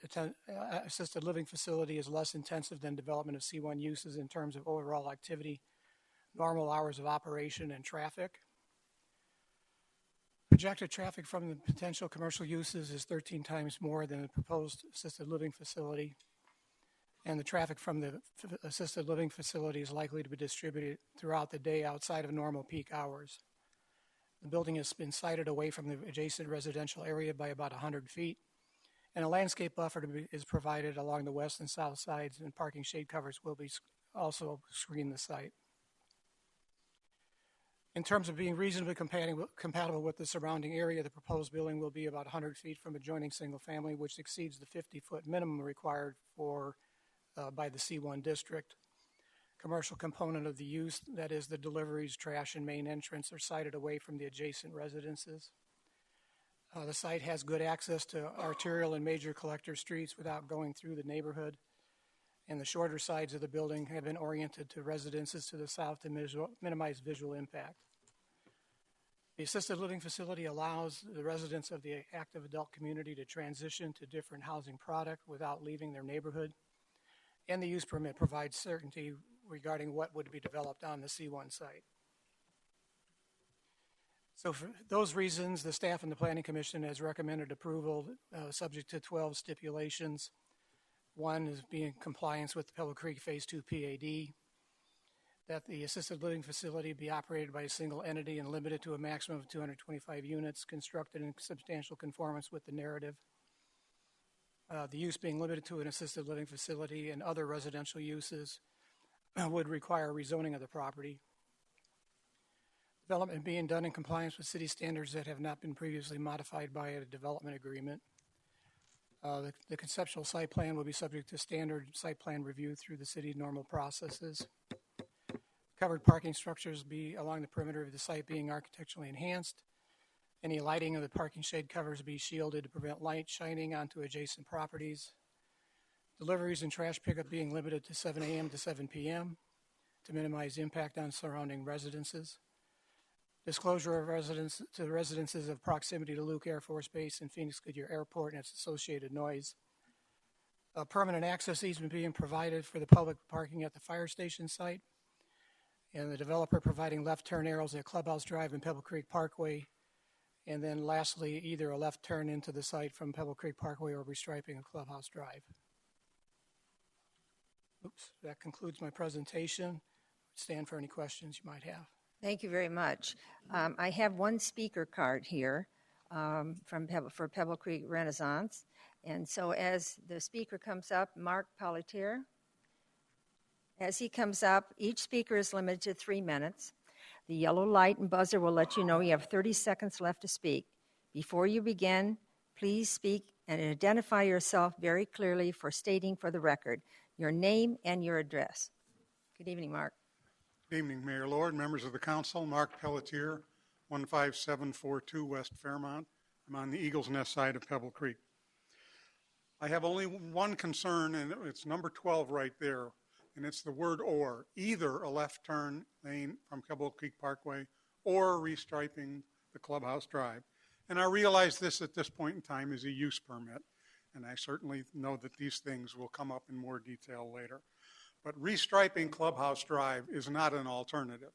assisted living facility is less intensive than development of C1 uses in terms of overall activity, normal hours of operation, and traffic. Projected traffic from the potential commercial uses is 13 times more than the proposed assisted living facility, and the traffic from the assisted living facility is likely to be distributed throughout the day outside of normal peak hours. The building has been sited away from the adjacent residential area by about 100 feet, and a landscape buffer is provided along the west and south sides, and parking shade covers will be also screen the site. In terms of being reasonably compatible with the surrounding area, the proposed building will be about 100 feet from adjoining single family, which exceeds the 50-foot minimum required by the C1 district. Commercial component of the use, that is the deliveries, trash, and main entrance, are sited away from the adjacent residences. The site has good access to arterial and major collector streets without going through the neighborhood, and the shorter sides of the building have been oriented to residences to the south to minimize visual impact. The assisted living facility allows the residents of the active adult community to transition to different housing product without leaving their neighborhood, and the use permit provides certainty regarding what would be developed on the C1 site. So for those reasons, the staff and the Planning Commission has recommended approval subject to 12 stipulations. One is being in compliance with the Pebble Creek Phase 2 PAD, that the assisted living facility be operated by a single entity and limited to a maximum of 225 units, constructed in substantial conformance with the narrative. The use being limited to an assisted living facility and other residential uses would require rezoning of the property. Development being done in compliance with city standards that have not been previously modified by a development agreement. The conceptual site plan will be subject to standard site plan review through the city's normal processes. Covered parking structures be along the perimeter of the site being architecturally enhanced. Any lighting of the parking shade covers be shielded to prevent light shining onto adjacent properties. Deliveries and trash pickup being limited to 7 a.m. to 7 p.m. to minimize impact on surrounding residences. Disclosure of residences of proximity to Luke Air Force Base and Phoenix Goodyear Airport and its associated noise. A permanent access easement being provided for the public parking at the fire station site, and the developer providing left turn arrows at Clubhouse Drive and Pebble Creek Parkway, and then lastly, either a left turn into the site from Pebble Creek Parkway or restriping of Clubhouse Drive. Oops, that concludes my presentation. Stand for any questions you might have. Thank you very much. I have one speaker card here for Pebble Creek Renaissance. And so as the speaker comes up, Mark Pelletier, as he comes up, each speaker is limited to 3 minutes. The yellow light and buzzer will let you know you have 30 seconds left to speak. Before you begin, please speak and identify yourself very clearly for stating for the record your name and your address. Good evening, Mark. Good evening, Mayor Lord, members of the council. Mark Pelletier, 15742 West Fairmont. I'm on the Eagles Nest side of Pebble Creek. I have only one concern, and it's number 12 right there, and it's the word or. Either a left turn lane from Pebble Creek Parkway or restriping the Clubhouse Drive. And I realize this at this point in time is a use permit, and I certainly know that these things will come up in more detail later. But restriping Clubhouse Drive is not an alternative.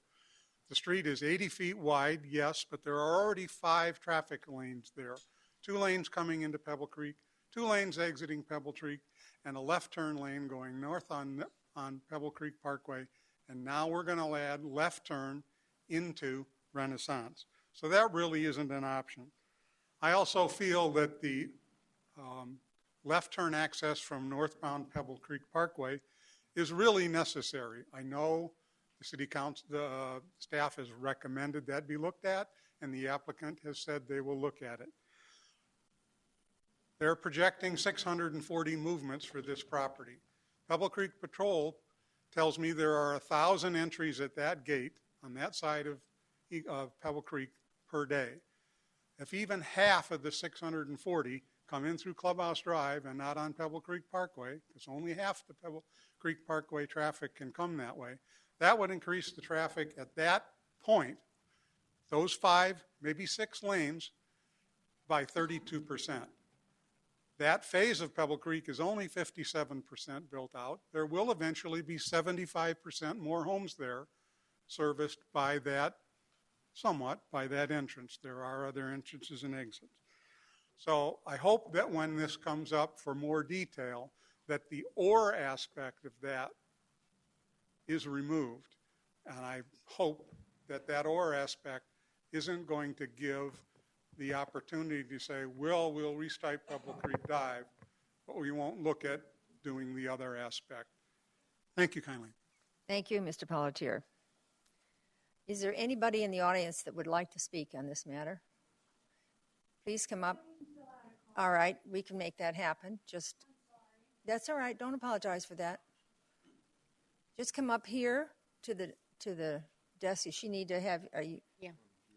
The street is 80 feet wide, yes, but there are already 5 traffic lanes there. 2 lanes coming into Pebble Creek, 2 lanes exiting Pebble Creek, and a left turn lane going north on Pebble Creek Parkway. And now we're going to add left turn into Renaissance. So that really isn't an option. I also feel that the left turn access from northbound Pebble Creek Parkway is really necessary. I know the city council, the staff has recommended that be looked at, and the applicant has said they will look at it. They're projecting 640 movements for this property. Pebble Creek Patrol tells me there are 1,000 entries at that gate on that side of Pebble Creek per day. If even half of the 640 come in through Clubhouse Drive and not on Pebble Creek Parkway, because only half the Pebble Creek Parkway traffic can come that way, that would increase the traffic at that point, those 5, maybe 6 lanes, by 32%. That phase of Pebble Creek is only 57% built out. There will eventually be 75% more homes there serviced by that, somewhat by that entrance. There are other entrances and exits. So I hope that when this comes up for more detail, that the or aspect of that is removed. And I hope that that or aspect isn't going to give the opportunity to say, well, we'll restripe Pebble Creek Drive, but we won't look at doing the other aspect. Thank you kindly. Thank you, Mr. Pelletier. Is there anybody in the audience that would like to speak on this matter? Please come up. All right, we can make that happen. That's all right. Don't apologize for that. Just come up here to the desk. She need to have. Are you? Yeah.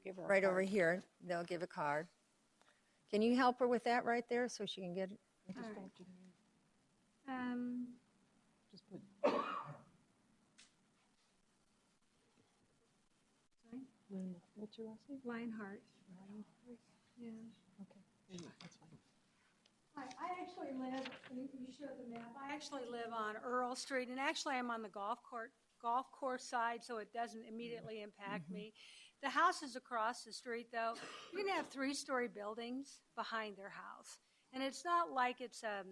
Give her a right card. over here. They'll give a card. Can you help her with that right there so she can get it? Just put. What's your last name? Lionheart. Yeah. Okay. That's fine. Hi, I actually live, you show the map, I actually live on Earl Street, and actually I'm on the golf course side, so it doesn't immediately impact me. The houses across the street, though, you're going to have 3-story buildings behind their house. And it's not like it's a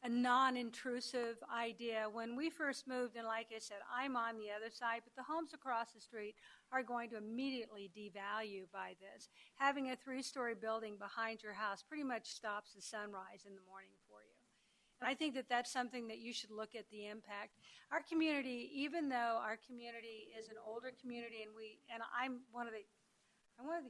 non-intrusive idea. When we first moved, and like I said, I'm on the other side, but the homes across the street are going to immediately devalue by this. Having a 3-story building behind your house pretty much stops the sunrise in the morning for you. And I think that that's something that you should look at the impact. Our community, even though our community is an older community, and I'm one of the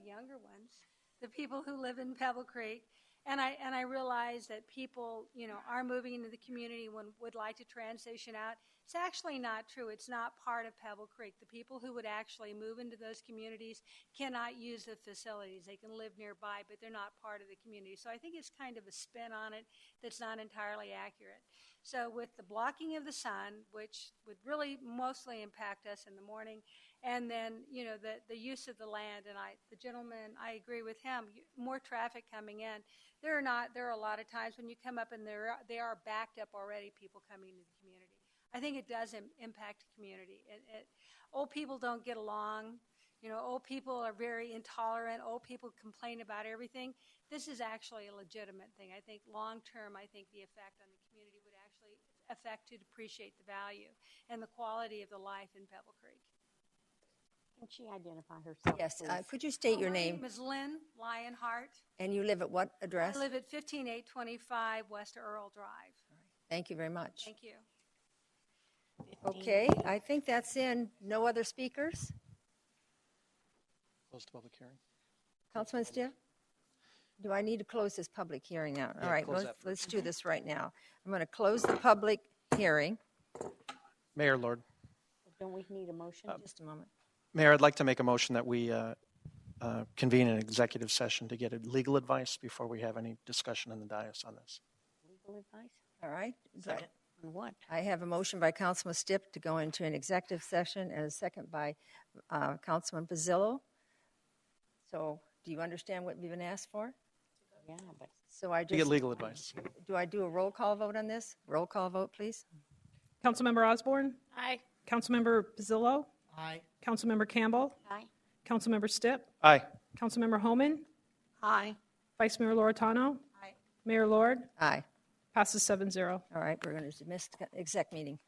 younger ones, the people who live in Pebble Creek, and I realize that people, are moving into the community and would like to transition out. It's actually not true. It's not part of Pebble Creek. The people who would actually move into those communities cannot use the facilities. They can live nearby, but they're not part of the community. So I think it's kind of a spin on it that's not entirely accurate. So with the blocking of the sun, which would really mostly impact us in the morning, and then, the use of the land, and the gentleman, I agree with him, more traffic coming in. There are a lot of times when you come up and they are backed up already, people coming into the community. I think it does impact the community. Old people don't get along. Old people are very intolerant. Old people complain about everything. This is actually a legitimate thing. I think long term, I think the effect on the community would actually affect to appreciate the value and the quality of the life in Pebble Creek. Can she identify herself? Yes. Could you state your name? My name is Lynn Lionheart. And you live at what address? I live at 15825 West Earl Drive. Thank you very much. Thank you. Okay, I think that's in. No other speakers? Close the public hearing. Councilman Stiff? Do I need to close this public hearing now? Yeah, All right, close that let's do this right now. I'm going to close the public hearing. Mayor Lord. Don't we need a motion? Just a moment. Mayor, I'd like to make a motion that we convene an executive session to get legal advice before we have any discussion in the dais on this. Legal advice? All right. Second. On what? I have a motion by Councilman Stipp to go into an executive session and a second by Councilman Pizzillo. So do you understand what we've been asked for? Yeah, but So I To get just, legal advice. do I do a roll call vote on this? Roll call vote, please. Councilmember Osborne? Aye. Councilmember Pizzillo? Aye. Councilmember Campbell? aye. Councilmember Stipp? Aye. Councilmember Homan? Aye. Vice Mayor Loretano? Aye. Mayor Lord? Aye. Passes 7-0. All right, we're going to dismiss the exec meeting.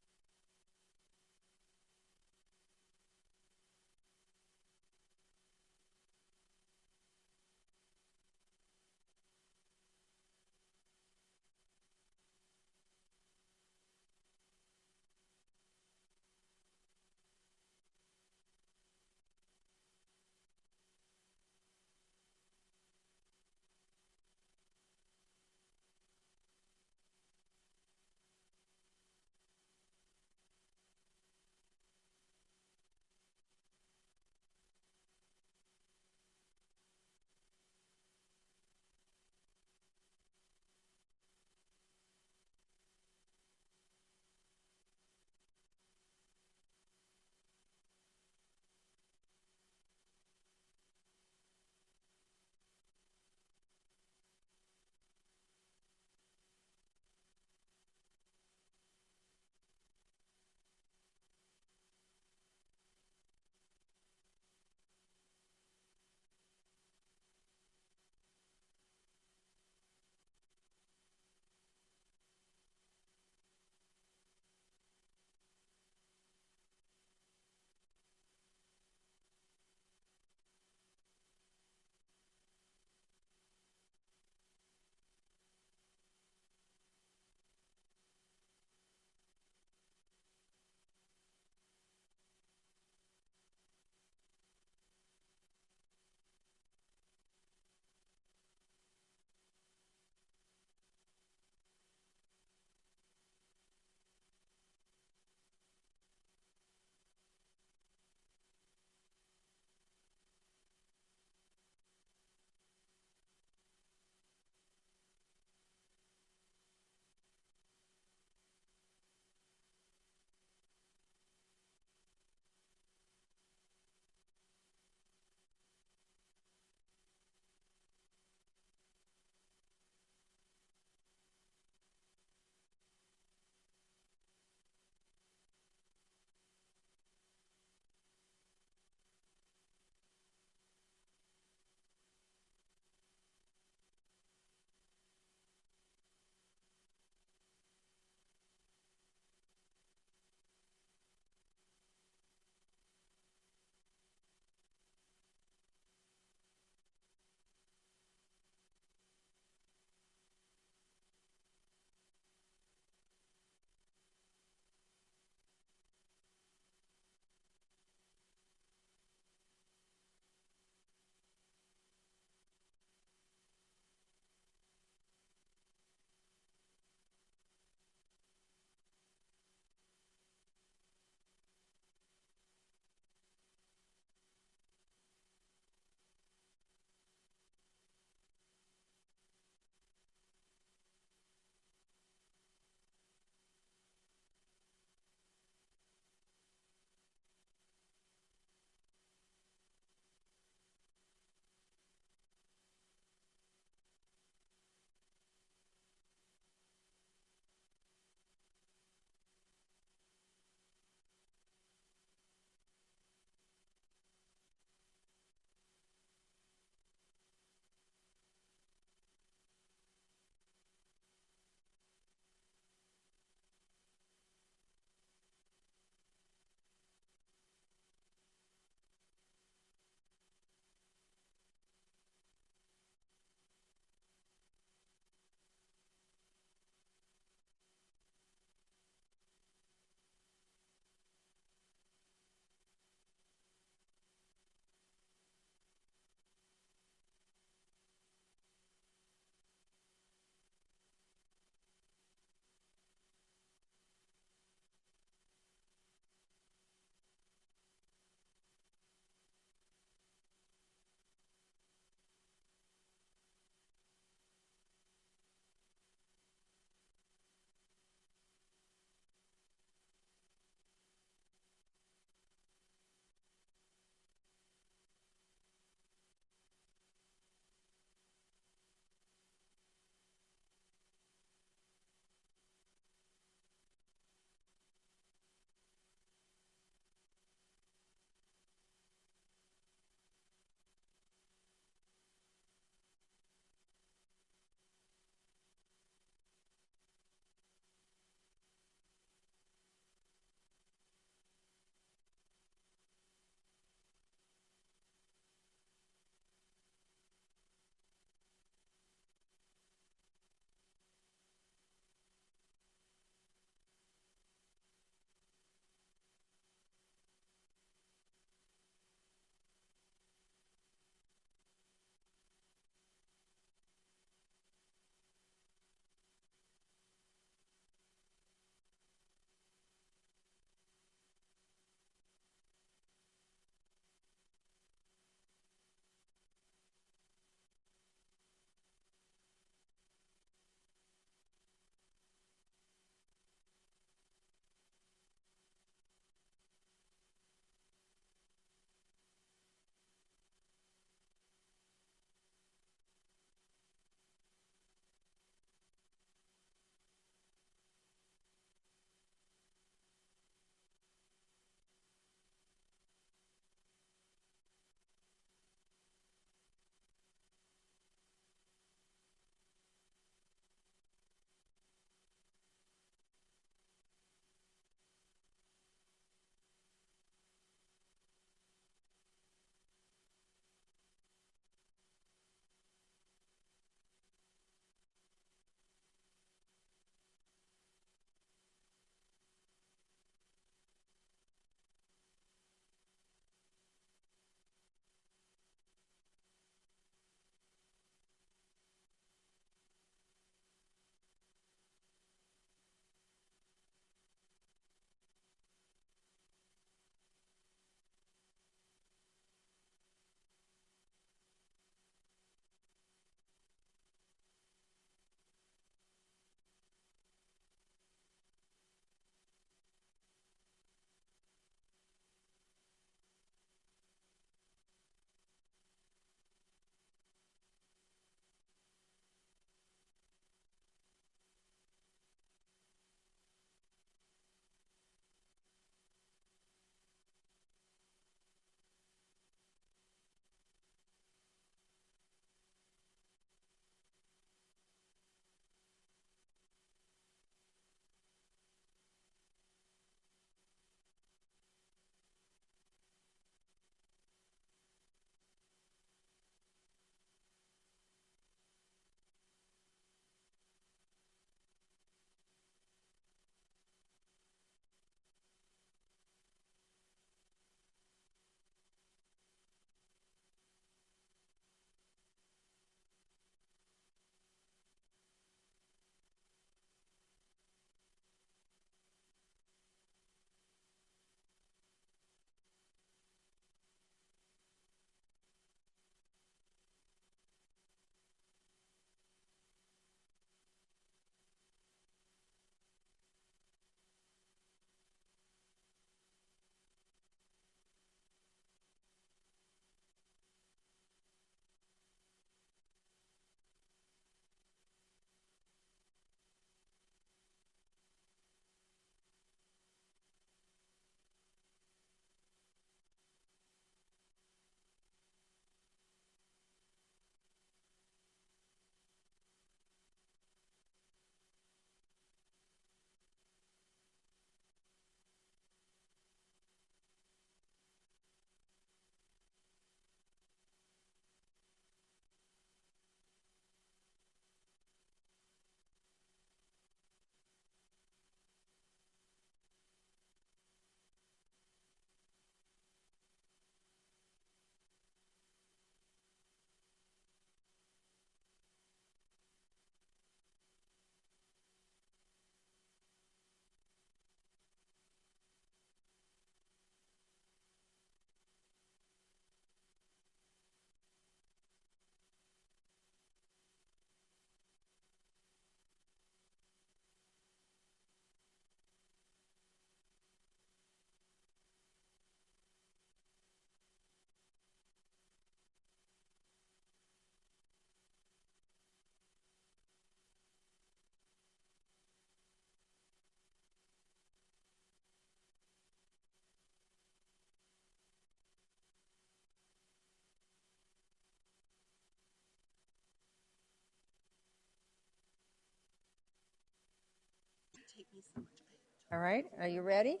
All right, are you ready?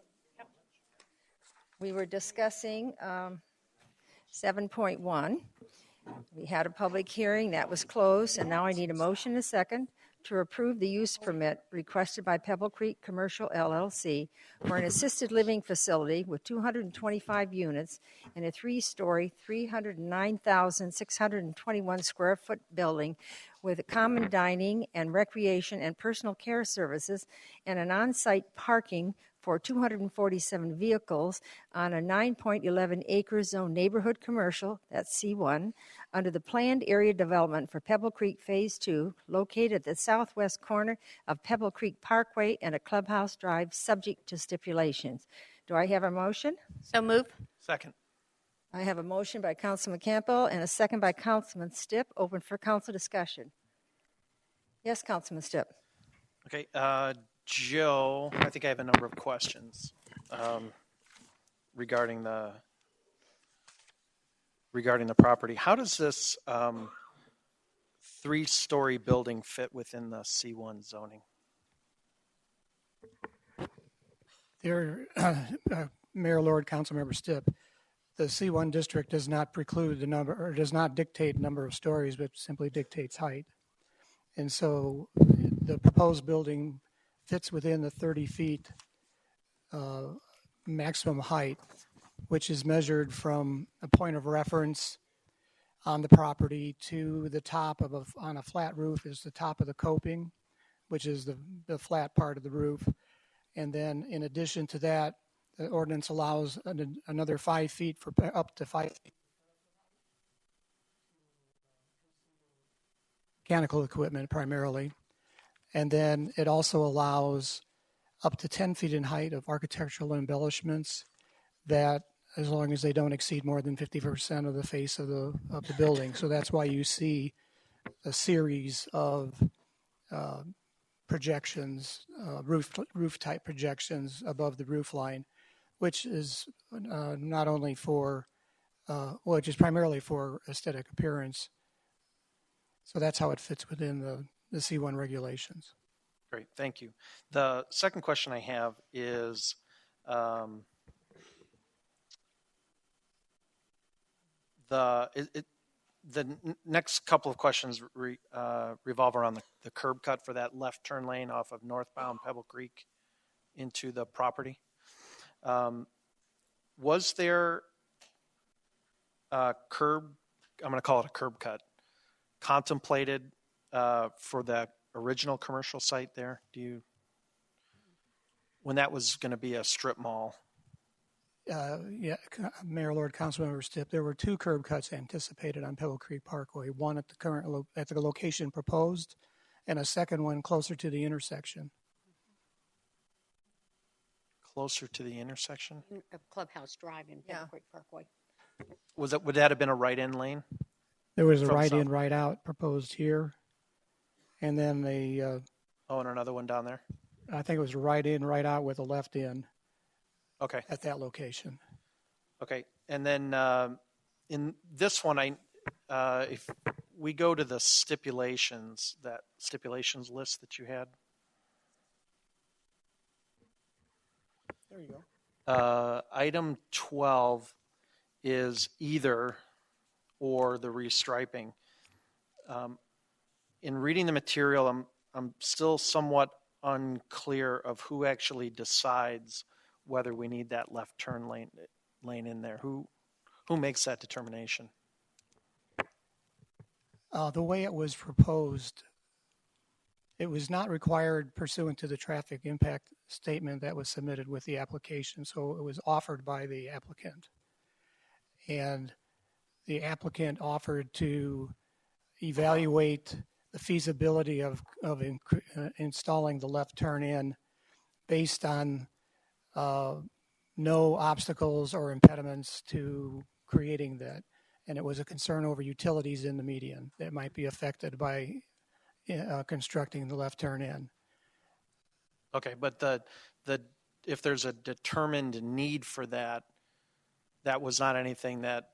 We were discussing 7.1. We had a public hearing that was closed, and now I need a motion and a second to approve the use permit requested by Pebble Creek Commercial LLC for an assisted living facility with 225 units in a three-story, 309,621 square foot building with common dining and recreation and personal care services and an on-site parking for 247 vehicles on a 9.11 acre zone neighborhood commercial, that's C1, under the planned area development for Pebble Creek Phase 2, located at the southwest corner of Pebble Creek Parkway and a Clubhouse Drive, subject to stipulations. Do I have a motion? So move. Second. I have a motion by Councilman Campbell and a second by Councilman Stipp. Open for council discussion. Yes, Councilman Stipp. Okay, Joe, I think I have a number of questions regarding the property. How does this three-story building fit within the C1 zoning? There, Mayor, Lord, Councilmember Stipp, the C1 district does not preclude the number, or does not dictate number of stories, but simply dictates height. And so the proposed building fits within the 30 feet maximum height, which is measured from a point of reference on the property to the top of on a flat roof is the top of the coping, which is the flat part of the roof. And then in addition to that, the ordinance allows another 5 feet for up to 5 feet. Mechanical equipment primarily. And then it also allows up to 10 feet in height of architectural embellishments that, as long as they don't exceed more than 50% of the face of the building. So that's why you see a series of projections, roof type projections above the roof line, which is not only for, which is primarily for aesthetic appearance. So that's how it fits within the C1 regulations. Great, thank you. The second question I have is the next couple of questions revolve around the curb cut for that left turn lane off of northbound Pebble Creek into the property. Was there a curb, I'm going to call it a curb cut, contemplated for that original commercial site there? When that was going to be a strip mall? Yeah, Mayor, Lord, Councilmember Stipp, there were two curb cuts anticipated on Pebble Creek Parkway, one at the location proposed, and a second one closer to the intersection. Closer to the intersection? Clubhouse Drive in Pebble Creek Parkway. Would that have been a right-in lane? There was a right-in, right-out proposed here, and then and another one down there? I think it was right-in, right-out with a left-in. Okay. At that location. Okay, and then in this one, if we go to the stipulations, that stipulations list that you had. There you go. Item 12 is either or the restriping. In reading the material, I'm still somewhat unclear of who actually decides whether we need that left turn lane in there. Who makes that determination? The way it was proposed, it was not required pursuant to the traffic impact statement that was submitted with the application. So it was offered by the applicant. And the applicant offered to evaluate the feasibility of installing the left turn in based on no obstacles or impediments to creating that. And it was a concern over utilities in the median that might be affected by constructing the left turn in. Okay, but if there's a determined need for that, that was not anything that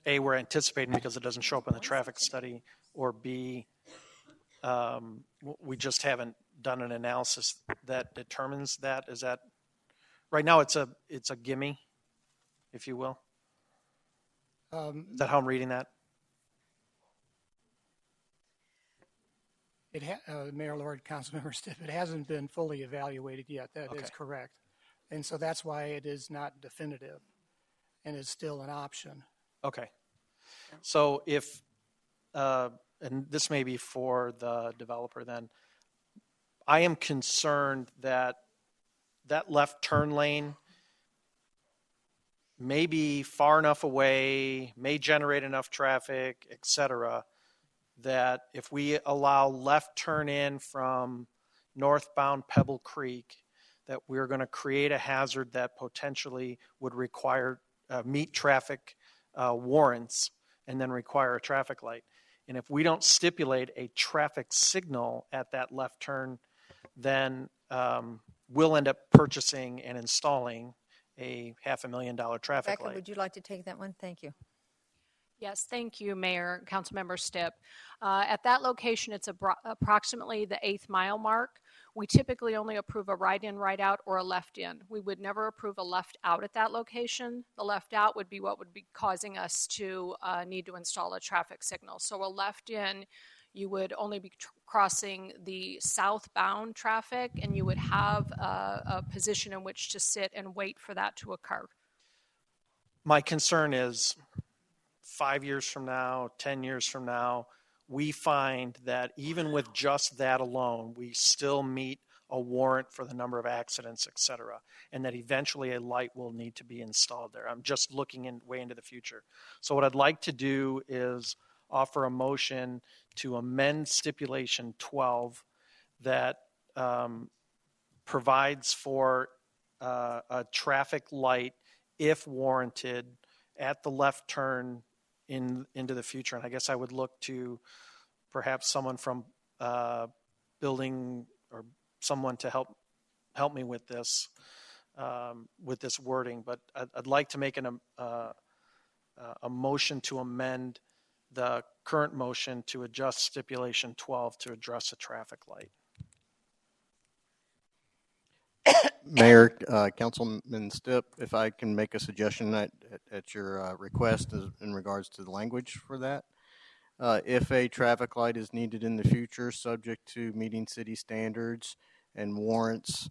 A, we're anticipating because it doesn't show up in the traffic study, or B, we just haven't done an analysis that determines that? Is that right now? It's a gimme, if you will. Is that how I'm reading that? Mayor, Lord, Councilmember Stipp, it hasn't been fully evaluated yet. That is correct. And so that's why it is not definitive and is still an option. Okay. So if, and this may be for the developer then, I am concerned that that left turn lane may be far enough away, may generate enough traffic, et cetera, that if we allow left turn in from northbound Pebble Creek, that we're going to create a hazard that potentially would require meet traffic warrants and then require a traffic light. And if we don't stipulate a traffic signal at that left turn, then we'll end up purchasing and installing a $500,000 traffic Rebecca, light. would you like to take that one? Thank you. Yes, thank you, Mayor, Councilmember Stipp. At that location, it's approximately the 8th mile mark. We typically only approve a right-in, right-out, or a left-in. We would never approve a left-out at that location. The left-out would be what would be causing us to need to install a traffic signal. So a left-in, you would only be crossing the southbound traffic, and you would have a position in which to sit and wait for that to occur. My concern is 5 years from now, 10 years from now, we find that even with just that alone, we still meet a warrant for the number of accidents, et cetera, and that eventually a light will need to be installed there. I'm just looking way into the future. So what I'd like to do is offer a motion to amend stipulation 12 that provides for a traffic light, if warranted, at the left turn into the future. And I guess I would look to perhaps someone from building or someone to help me with this wording. But I'd like to make a motion to amend the current motion to adjust stipulation 12 to address a traffic light. Mayor, Councilman Stipp, if I can make a suggestion at your request in regards to the language for that. If a traffic light is needed in the future, subject to meeting city standards and warrants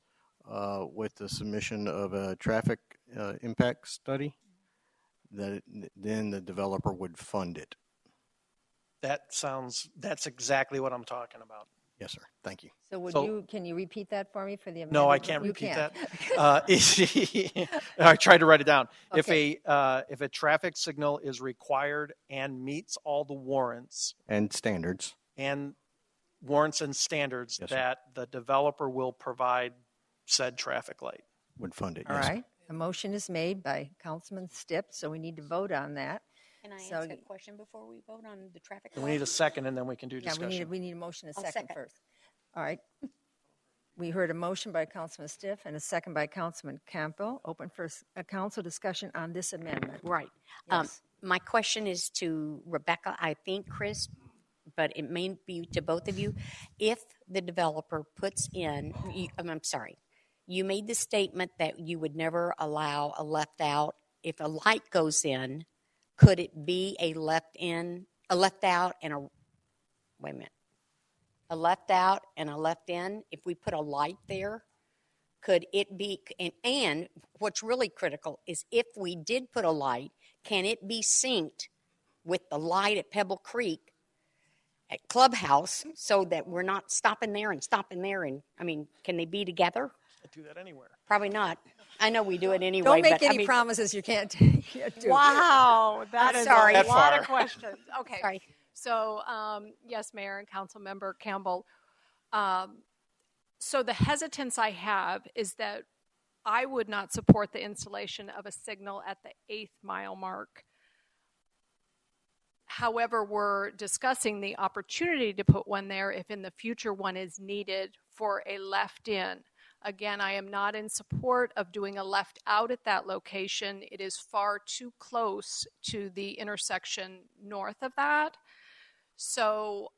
with the submission of a traffic impact study, then the developer would fund it. That's exactly what I'm talking about. Yes, sir. Thank you. So can you repeat that for me for the amendment? No, I can't repeat that. I tried to write it down. Okay. If a traffic signal is required and meets all the warrants and standards, yes, that the developer will provide said traffic light. Would fund it. All yes, right. A motion is made by Councilman Stipp, so we need to vote on that. Can I ask a question before we vote on the traffic light? We need a second, and then we can do discussion. Yeah, we need a motion, a second first. All right. We heard a motion by Councilman Stiff and a second by Councilman Campbell. Open for a council discussion on this amendment. Right. Yes. My question is to Rebecca, I think, Chris, but it may be to both of you. If the developer puts in, you made the statement that you would never allow a left out. If a light goes in, could it be a left out and a left out and a left in? If we put a light there, could it be, and what's really critical is if we did put a light, can it be synced with the light at Pebble Creek at Clubhouse so that we're not stopping there? And, can they be together? I do that anywhere. Probably not. I know we do it anyway. Don't make any promises you can't do. Wow, that is sorry. a lot of questions. Okay. Sorry. So, yes, Mayor and Councilmember Campbell. So the hesitance I have is that I would not support the installation of a signal at the 8th mile mark. However, we're discussing the opportunity to put one there if in the future one is needed for a left in. Again, I am not in support of doing a left out at that location. It is far too close to the intersection north of that. So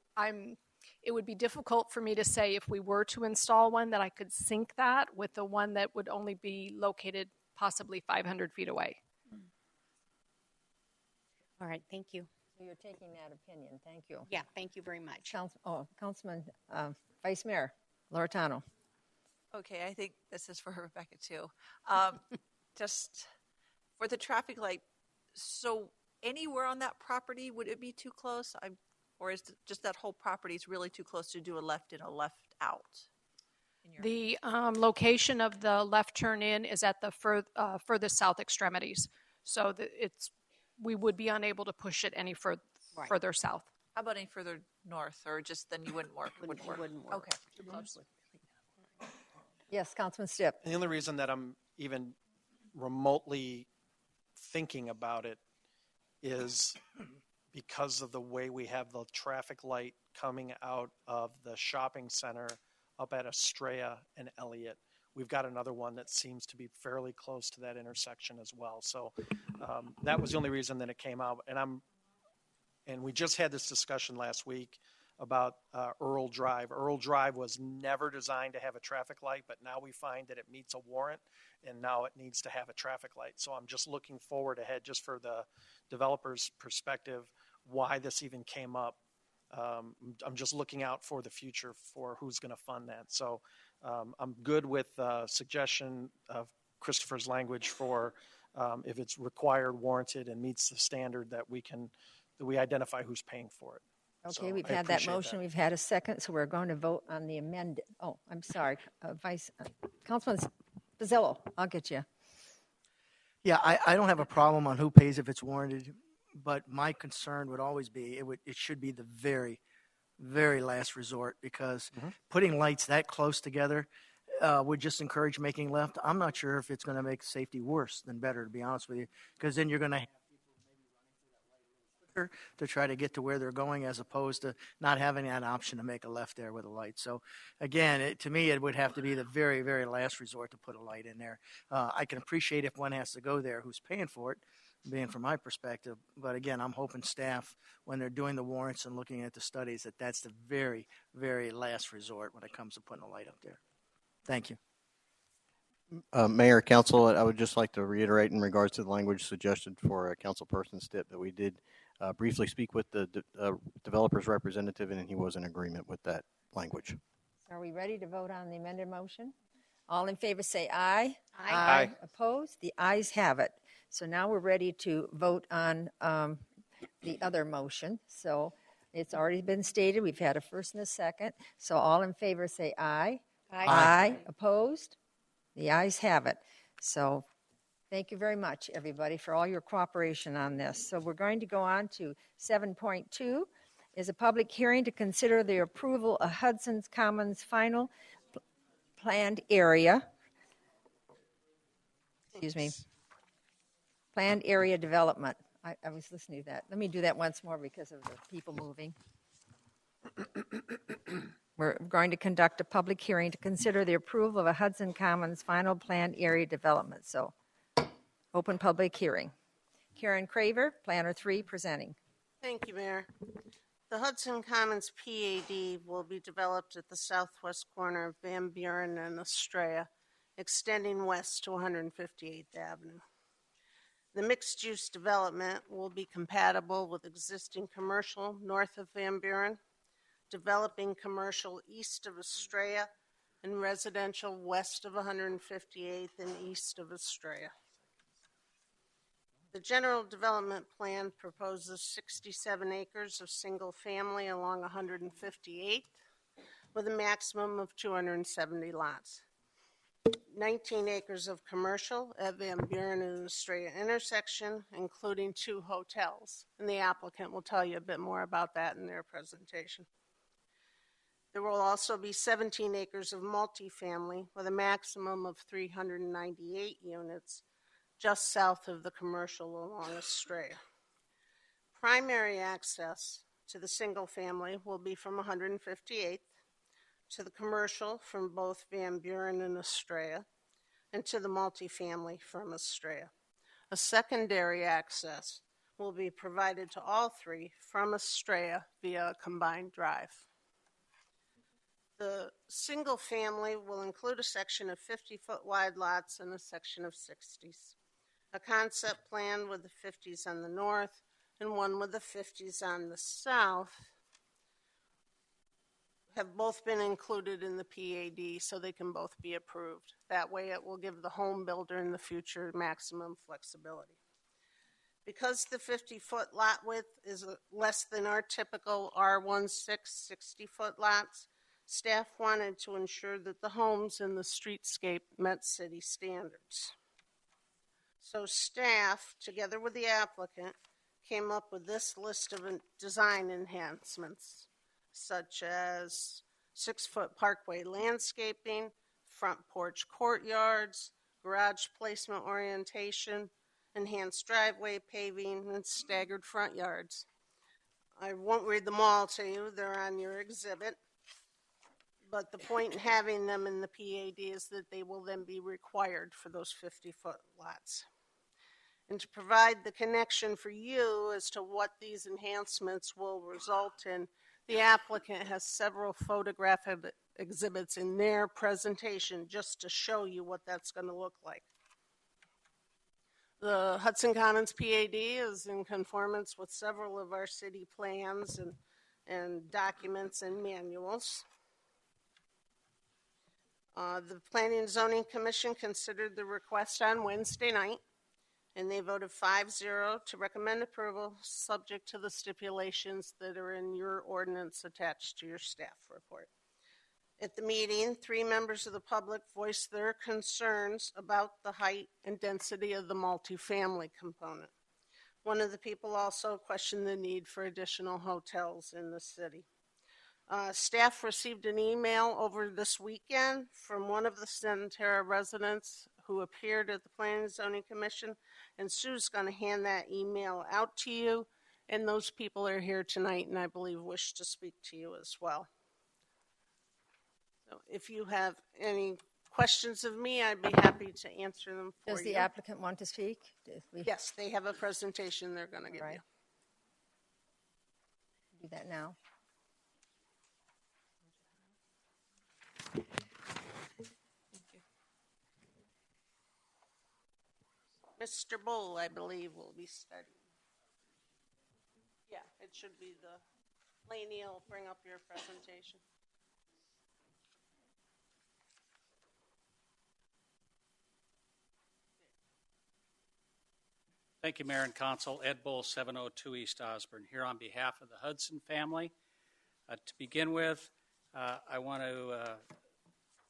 it would be difficult for me to say if we were to install one that I could sync that with the one that would only be located possibly 500 feet away. All right, thank you. So you're taking that opinion. Thank you. Yeah, thank you very much. Councilman, Vice Mayor Loretano. Okay, I think this is for Rebecca too. Just for the traffic light, so anywhere on that property, would it be too close? Or is just that whole property is really too close to do a left in, a left out? The location of the left turn in is at the furthest south extremities. So we would be unable to push it any further south. How about any further north, or just then you wouldn't work? Wouldn't work. Okay. Too close. Yes, Councilman Stipp. And the only reason that I'm even remotely thinking about it is because of the way we have the traffic light coming out of the shopping center up at Estrella and Elliott. We've got another one that seems to be fairly close to that intersection as well. So that was the only reason that it came out. And we just had this discussion last week about Earl Drive. Earl Drive was never designed to have a traffic light, but now we find that it meets a warrant, and now it needs to have a traffic light. So I'm just looking forward ahead, just for the developer's perspective, why this even came up. I'm just looking out for the future for who's going to fund that. So I'm good with suggestion of Christopher's language for if it's required, warranted, and meets the standard that we identify who's paying for it. Okay, So we've I had that appreciate motion. We've had a second, so we're going to vote on the amended. Oh, I'm sorry, Councilman Pizzillo, I'll get you. Yeah, I don't have a problem on who pays if it's warranted, but my concern would always be it should be the very, very last resort, because putting lights that close together would just encourage making left. I'm not sure if it's going to make safety worse than better, to be honest with you, because then you're going to have to try to get to where they're going, as opposed to not having that option to make a left there with a light. So again, to me, it would have to be the very, very last resort to put a light in there. I can appreciate if one has to go there who's paying for it, being from my perspective. But again, I'm hoping staff, when they're doing the warrants and looking at the studies, that's the very, very last resort when it comes to putting a light up there. Thank you. Mayor, Council, I would just like to reiterate in regards to the language suggested for Councilperson Stipp that we did briefly speak with the developer's representative, and he was in agreement with that language. Are we ready to vote on the amended motion? All in favor say aye. Aye. Aye. Opposed? The ayes have it. So now we're ready to vote on the other motion. So it's already been stated. We've had a first and a second. So all in favor say aye. Aye. Aye. Opposed? The ayes have it. So thank you very much, everybody, for all your cooperation on this. So we're going to go on to 7.2 is a public hearing to consider the approval of Hudson's Commons final planned area. Excuse me. Planned area development. I was listening to that. Let me do that once more because of the people moving. We're going to conduct a public hearing to consider the approval of a Hudson Commons final planned area development. So, open public hearing. Karen Craver, Planner 3, presenting. Thank you, Mayor. The Hudson Commons PAD will be developed at the southwest corner of Van Buren and Estrella, extending west to 158th Avenue. The mixed-use development will be compatible with existing commercial north of Van Buren, developing commercial east of Estrella, and residential west of 158th and east of Estrella. The general development plan proposes 67 acres of single family along 158th with a maximum of 270 lots. 19 acres of commercial at Van Buren and Estrella intersection, including 2 hotels. And the applicant will tell you a bit more about that in their presentation. There will also be 17 acres of multifamily with a maximum of 398 units just south of the commercial along Estrella. Primary access to the single family will be from 158th, to the commercial from both Van Buren and Estrella, and to the multifamily from Estrella. A secondary access will be provided to all 3 from Estrella via a combined drive. The single family will include a section of 50-foot wide lots and a section of 60s. A concept plan with the 50s on the north and one with the 50s on the south have both been included in the PAD so they can both be approved. That way it will give the home builder in the future maximum flexibility. Because the 50-foot lot width is less than our typical R16 60-foot lots, staff wanted to ensure that the homes in the streetscape met city standards. So staff, together with the applicant, came up with this list of design enhancements, such as 6-foot parkway landscaping, front porch courtyards, garage placement orientation, enhanced driveway paving, and staggered front yards. I won't read them all to you. They're on your exhibit. But the point in having them in the PAD is that they will then be required for those 50-foot lots. And to provide the connection for you as to what these enhancements will result in, the applicant has several photographic exhibits in their presentation just to show you what that's going to look like. The Hudson Commons PAD is in conformance with several of our city plans and documents and manuals. The Planning and Zoning Commission considered the request on Wednesday night, and they voted 5-0 to recommend approval, subject to the stipulations that are in your ordinance attached to your staff report. At the meeting, 3 members of the public voiced their concerns about the height and density of the multifamily component. One of the people also questioned the need for additional hotels in the city. Staff received an email over this weekend from one of the Centerra residents who appeared at the Planning and Zoning Commission, and Sue's going to hand that email out to you, and those people are here tonight and I believe wish to speak to you as well. So if you have any questions of me, I'd be happy to answer them for you. Does the applicant want to speak? Yes, they have a presentation they're going to give you. Do that now. Mr. Bull, I believe, will be starting. Yeah, it should be the Laney will bring up your presentation. Thank you, Mayor and Council. Ed Bull, 702 East Osborne, here on behalf of the Hudson family. To begin with, I want to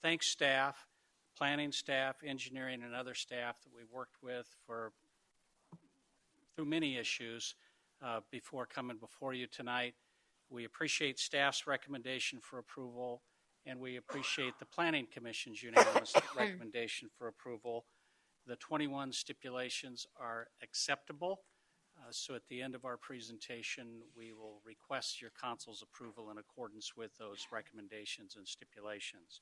thank staff, planning staff, engineering, and other staff that we've worked with through many issues before coming before you tonight. We appreciate staff's recommendation for approval, and we appreciate the Planning Commission's unanimous recommendation for approval. The 21 stipulations are acceptable, so at the end of our presentation, we will request your council's approval in accordance with those recommendations and stipulations.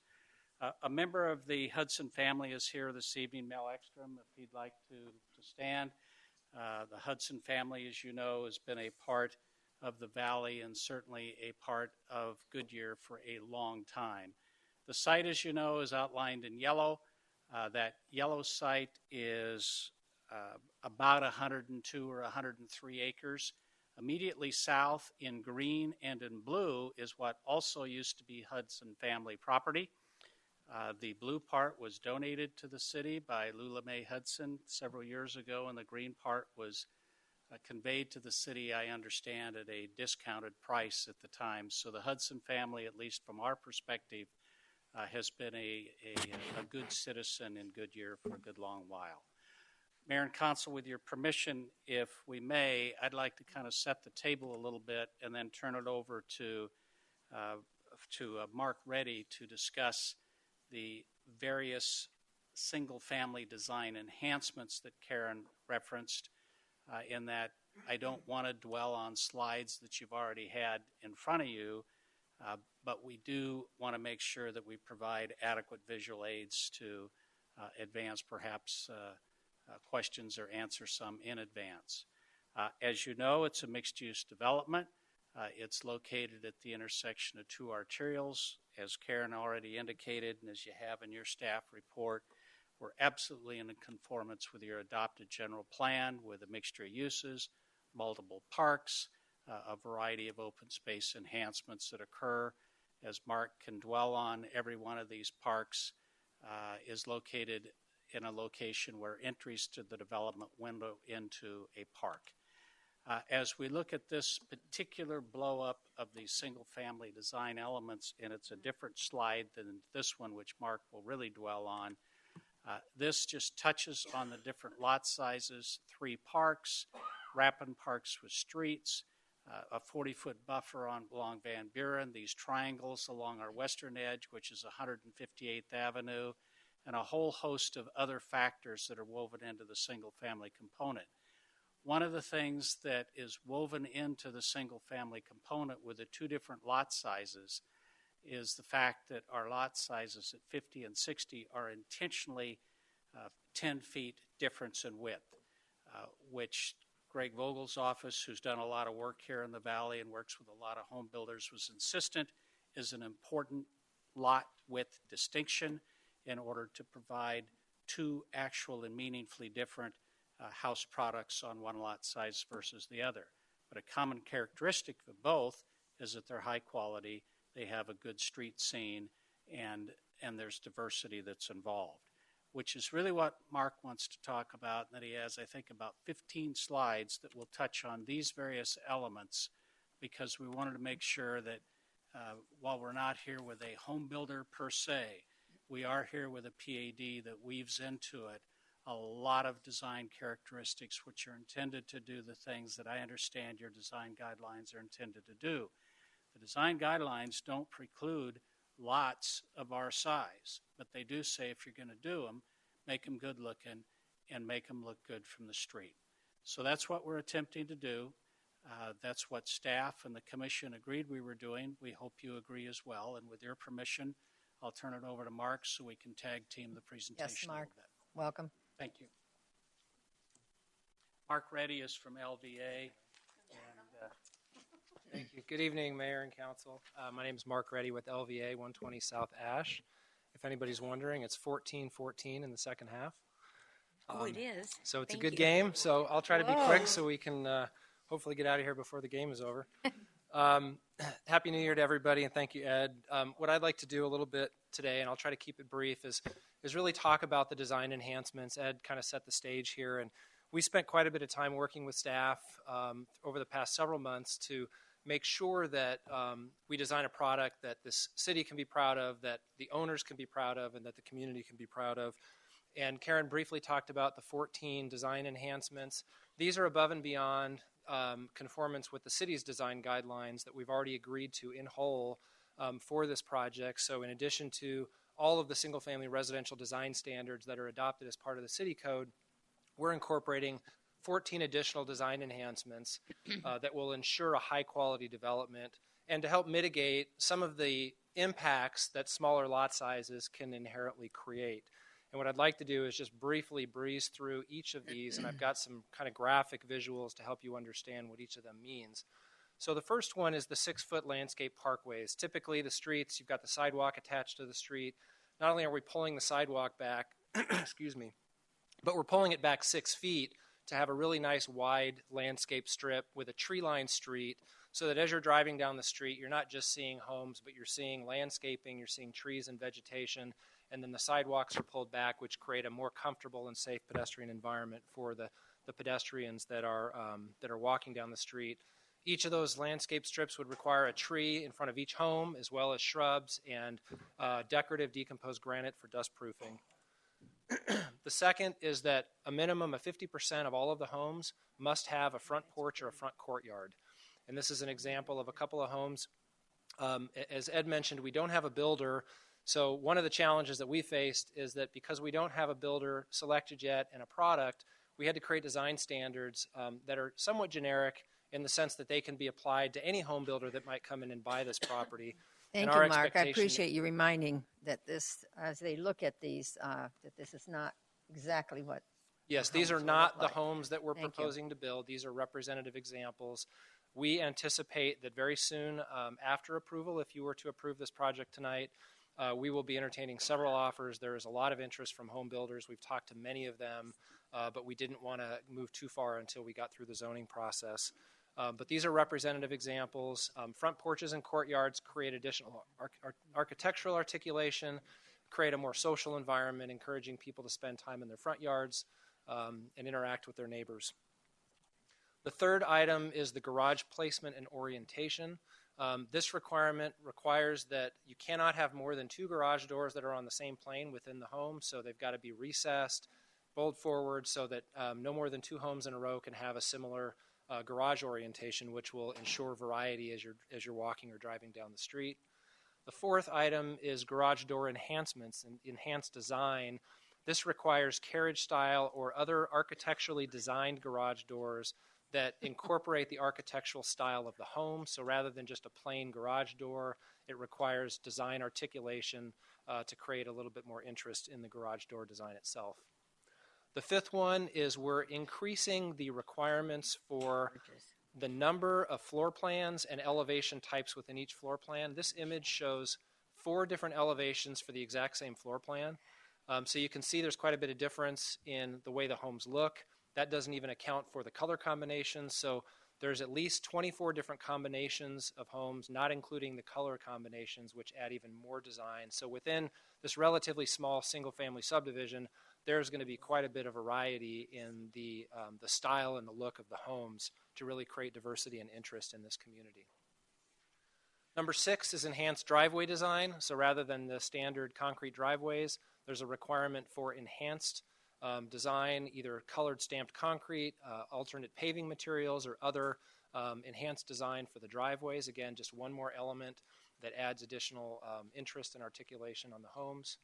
A member of the Hudson family is here this evening, Mel Ekstrom, if he'd like to stand. The Hudson family, as you know, has been a part of the Valley and certainly a part of Goodyear for a long time. The site, as you know, is outlined in yellow. That yellow site is about 102 or 103 acres. Immediately south in green and in blue is what also used to be Hudson family property. The blue part was donated to the city by Lula Mae Hudson several years ago, and the green part was conveyed to the city, I understand, at a discounted price at the time. So the Hudson family, at least from our perspective, has been a good citizen in Goodyear for a good long while. Mayor and Council, with your permission, if we may, I'd like to kind of set the table a little bit and then turn it over to Mark Reddy to discuss the various single-family design enhancements that Karen referenced, in that I don't want to dwell on slides that you've already had in front of you, but we do want to make sure that we provide adequate visual aids to advance perhaps questions or answer some in advance. As you know, it's a mixed-use development. It's located at the intersection of 2 arterials as Karen already indicated, and as you have in your staff report, we're absolutely in conformance with your adopted general plan with a mixture of uses, multiple parks, a variety of open space enhancements that occur. As Mark can dwell on, every one of these parks is located in a location where entries to the development window into a park. As we look at this particular blow up of these single family design elements, and it's a different slide than this one, which Mark will really dwell on, this just touches on the different lot sizes, 3 parks, wrapping parks with streets, a 40-foot buffer along Van Buren, these triangles along our western edge, which is 158th Avenue, and a whole host of other factors that are woven into the single-family component. One of the things that is woven into the single-family component with the 2 different lot sizes is the fact that our lot sizes at 50 and 60 are intentionally 10 feet difference in width, which Greg Vogel's office, who's done a lot of work here in the Valley and works with a lot of home builders, was insistent is an important lot width distinction in order to provide 2 actual and meaningfully different house products on one lot size versus the other. But a common characteristic of both is that they're high quality, they have a good street scene, and there's diversity that's involved, which is really what Mark wants to talk about, and that he has, I think, about 15 slides that will touch on these various elements, because we wanted to make sure that while we're not here with a home builder per se, we are here with a PAD that weaves into it a lot of design characteristics which are intended to do the things that I understand your design guidelines are intended to do. The design guidelines don't preclude lots of our size, but they do say if you're going to do them, make them good looking and make them look good from the street. So that's what we're attempting to do. That's what staff and the commission agreed we were doing. We hope you agree as well. And with your permission, I'll turn it over to Mark so we can tag team the presentation. Yes, Mark. A little bit. Welcome. Thank you. Mark Reddy is from LVA. Thank you. Good evening, Mayor and Council. My name is Mark Reddy with LVA 120 South Ash. If anybody's wondering, it's 14-14 in the second half. Oh, it is. So it's Thank a good you. game. So I'll try to be quick so we can hopefully get out of here before the game is over. Happy New Year to everybody, and thank you, Ed. What I'd like to do a little bit today, and I'll try to keep it brief, is really talk about the design enhancements. Ed kind of set the stage here, and we spent quite a bit of time working with staff over the past several months to make sure that we design a product that this city can be proud of, that the owners can be proud of, and that the community can be proud of. And Karen briefly talked about the 14 design enhancements. These are above and beyond conformance with the city's design guidelines that we've already agreed to in whole for this project. So in addition to all of the single-family residential design standards that are adopted as part of the city code, we're incorporating 14 additional design enhancements that will ensure a high-quality development and to help mitigate some of the impacts that smaller lot sizes can inherently create. And what I'd like to do is just briefly breeze through each of these, and I've got some kind of graphic visuals to help you understand what each of them means. So the first one is the 6-foot landscape parkways. Typically, the streets, you've got the sidewalk attached to the street. Not only are we pulling the sidewalk back, excuse me, but we're pulling it back 6 feet to have a really nice wide landscape strip with a tree-lined street so that as you're driving down the street, you're not just seeing homes, but you're seeing landscaping, you're seeing trees and vegetation, and then the sidewalks are pulled back, which create a more comfortable and safe pedestrian environment for the pedestrians that are walking down the street. Each of those landscape strips would require a tree in front of each home, as well as shrubs and decorative decomposed granite for dust proofing. The second is that a minimum of 50% of all of the homes must have a front porch or a front courtyard. And this is an example of a couple of homes. As Ed mentioned, we don't have a builder. So one of the challenges that we faced is that because we don't have a builder selected yet and a product, we had to create design standards that are somewhat generic in the sense that they can be applied to any home builder that might come in and buy this property. Thank you, Mark. I appreciate you reminding that this, as they look at these, that this is not exactly what. Yes, these are not the homes that we're proposing to build. These are representative examples. We anticipate that very soon after approval, if you were to approve this project tonight, we will be entertaining several offers. There is a lot of interest from home builders. We've talked to many of them, but we didn't want to move too far until we got through the zoning process. But these are representative examples. Front porches and courtyards create additional architectural articulation, create a more social environment, encouraging people to spend time in their front yards and interact with their neighbors. The third item is the garage placement and orientation. This requirement requires that you cannot have more than 2 garage doors that are on the same plane within the home, so they've got to be recessed, bolt forward, so that no more than 2 homes in a row can have a similar garage orientation, which will ensure variety as you're walking or driving down the street. The fourth item is garage door enhancements and enhanced design. This requires carriage style or other architecturally designed garage doors that incorporate the architectural style of the home. So rather than just a plain garage door, it requires design articulation to create a little bit more interest in the garage door design itself. The fifth one is we're increasing the requirements for the number of floor plans and elevation types within each floor plan. This image shows 4 different elevations for the exact same floor plan. So you can see there's quite a bit of difference in the way the homes look. That doesn't even account for the color combinations. So there's at least 24 different combinations of homes, not including the color combinations, which add even more design. So within this relatively small single-family subdivision, there's going to be quite a bit of variety in the style and the look of the homes to really create diversity and interest in this community. Number 6 is enhanced driveway design. So rather than the standard concrete driveways, there's a requirement for enhanced design, either colored stamped concrete, alternate paving materials, or other enhanced design for the driveways. Again, just one more element that adds additional interest and articulation on the homes.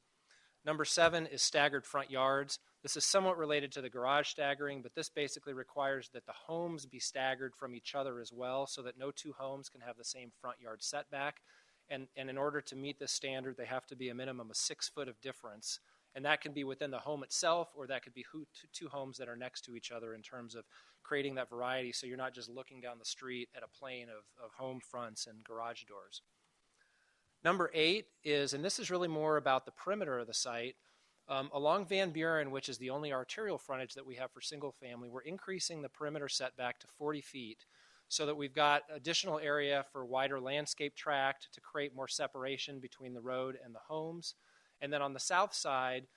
Number 7 is staggered front yards. This is somewhat related to the garage staggering, but this basically requires that the homes be staggered from each other as well, so that no 2 homes can have the same front yard setback. And in order to meet this standard, they have to be a minimum of 6 foot of difference. And that can be within the home itself, or that could be 2 homes that are next to each other in terms of creating that variety, so you're not just looking down the street at a plane of home fronts and garage doors. Number 8 is, and this is really more about the perimeter of the site, along Van Buren, which is the only arterial frontage that we have for single family, we're increasing the perimeter setback to 40 feet so that we've got additional area for wider landscape tract to create more separation between the road and the homes. And then on the south side,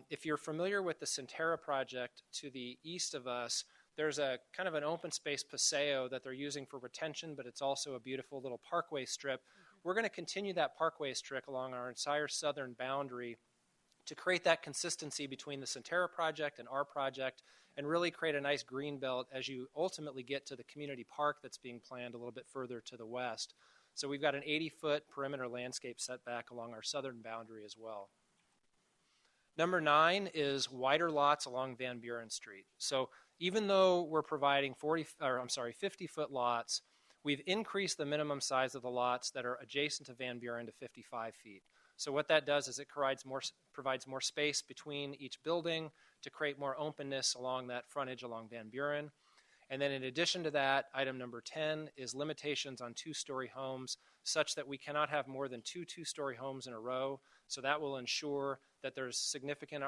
if you're familiar with the Centera project to the east of us, there's a kind of an open space paseo that they're using for retention, but it's also a beautiful little parkway strip. We're going to continue that parkway strip along our entire southern boundary to create that consistency between the Centera project and our project, and really create a nice green belt as you ultimately get to the community park that's being planned a little bit further to the west. So we've got an 80-foot perimeter landscape setback along our southern boundary as well. Number 9 is wider lots along Van Buren Street. So even though we're providing 50-foot lots, we've increased the minimum size of the lots that are adjacent to Van Buren to 55 feet. So what that does is it provides more space between each building to create more openness along that frontage along Van Buren. And then in addition to that, item number 10 is limitations on 2-story homes, such that we cannot have more than 2 2-story homes in a row. So that will ensure that there's significant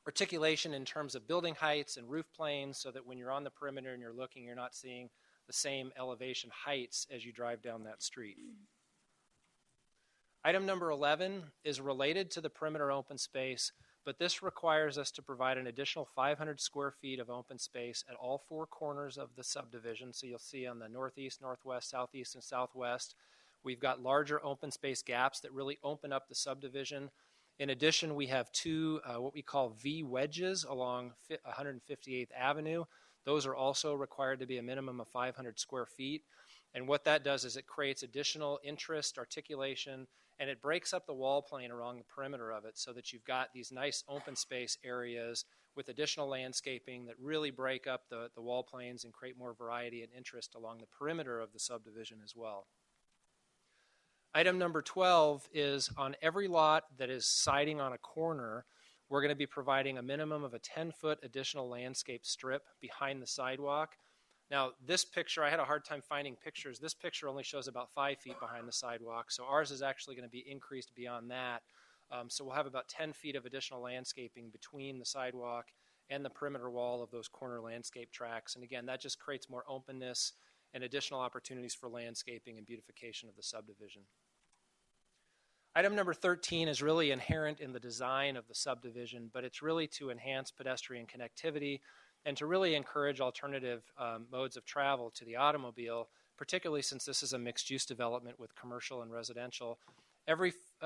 articulation in terms of building heights and roof planes, so that when you're on the perimeter and you're looking, you're not seeing the same elevation heights as you drive down that street. Item number 11 is related to the perimeter open space, but this requires us to provide an additional 500 square feet of open space at all 4 corners of the subdivision. So you'll see on the northeast, northwest, southeast, and southwest, we've got larger open space gaps that really open up the subdivision. In addition, we have 2 what we call V wedges along 158th Avenue. Those are also required to be a minimum of 500 square feet. And what that does is it creates additional interest, articulation, and it breaks up the wall plane along the perimeter of it, so that you've got these nice open space areas with additional landscaping that really break up the wall planes and create more variety and interest along the perimeter of the subdivision as well. Item number 12 is on every lot that is siding on a corner, we're going to be providing a minimum of a 10-foot additional landscape strip behind the sidewalk. Now, this picture, I had a hard time finding pictures. This picture only shows about 5 feet behind the sidewalk, so ours is actually going to be increased beyond that. So we'll have about 10 feet of additional landscaping between the sidewalk and the perimeter wall of those corner landscape tracks. And again, that just creates more openness and additional opportunities for landscaping and beautification of the subdivision. Item number 13 is really inherent in the design of the subdivision, but it's really to enhance pedestrian connectivity and to really encourage alternative modes of travel to the automobile, particularly since this is a mixed-use development with commercial and residential.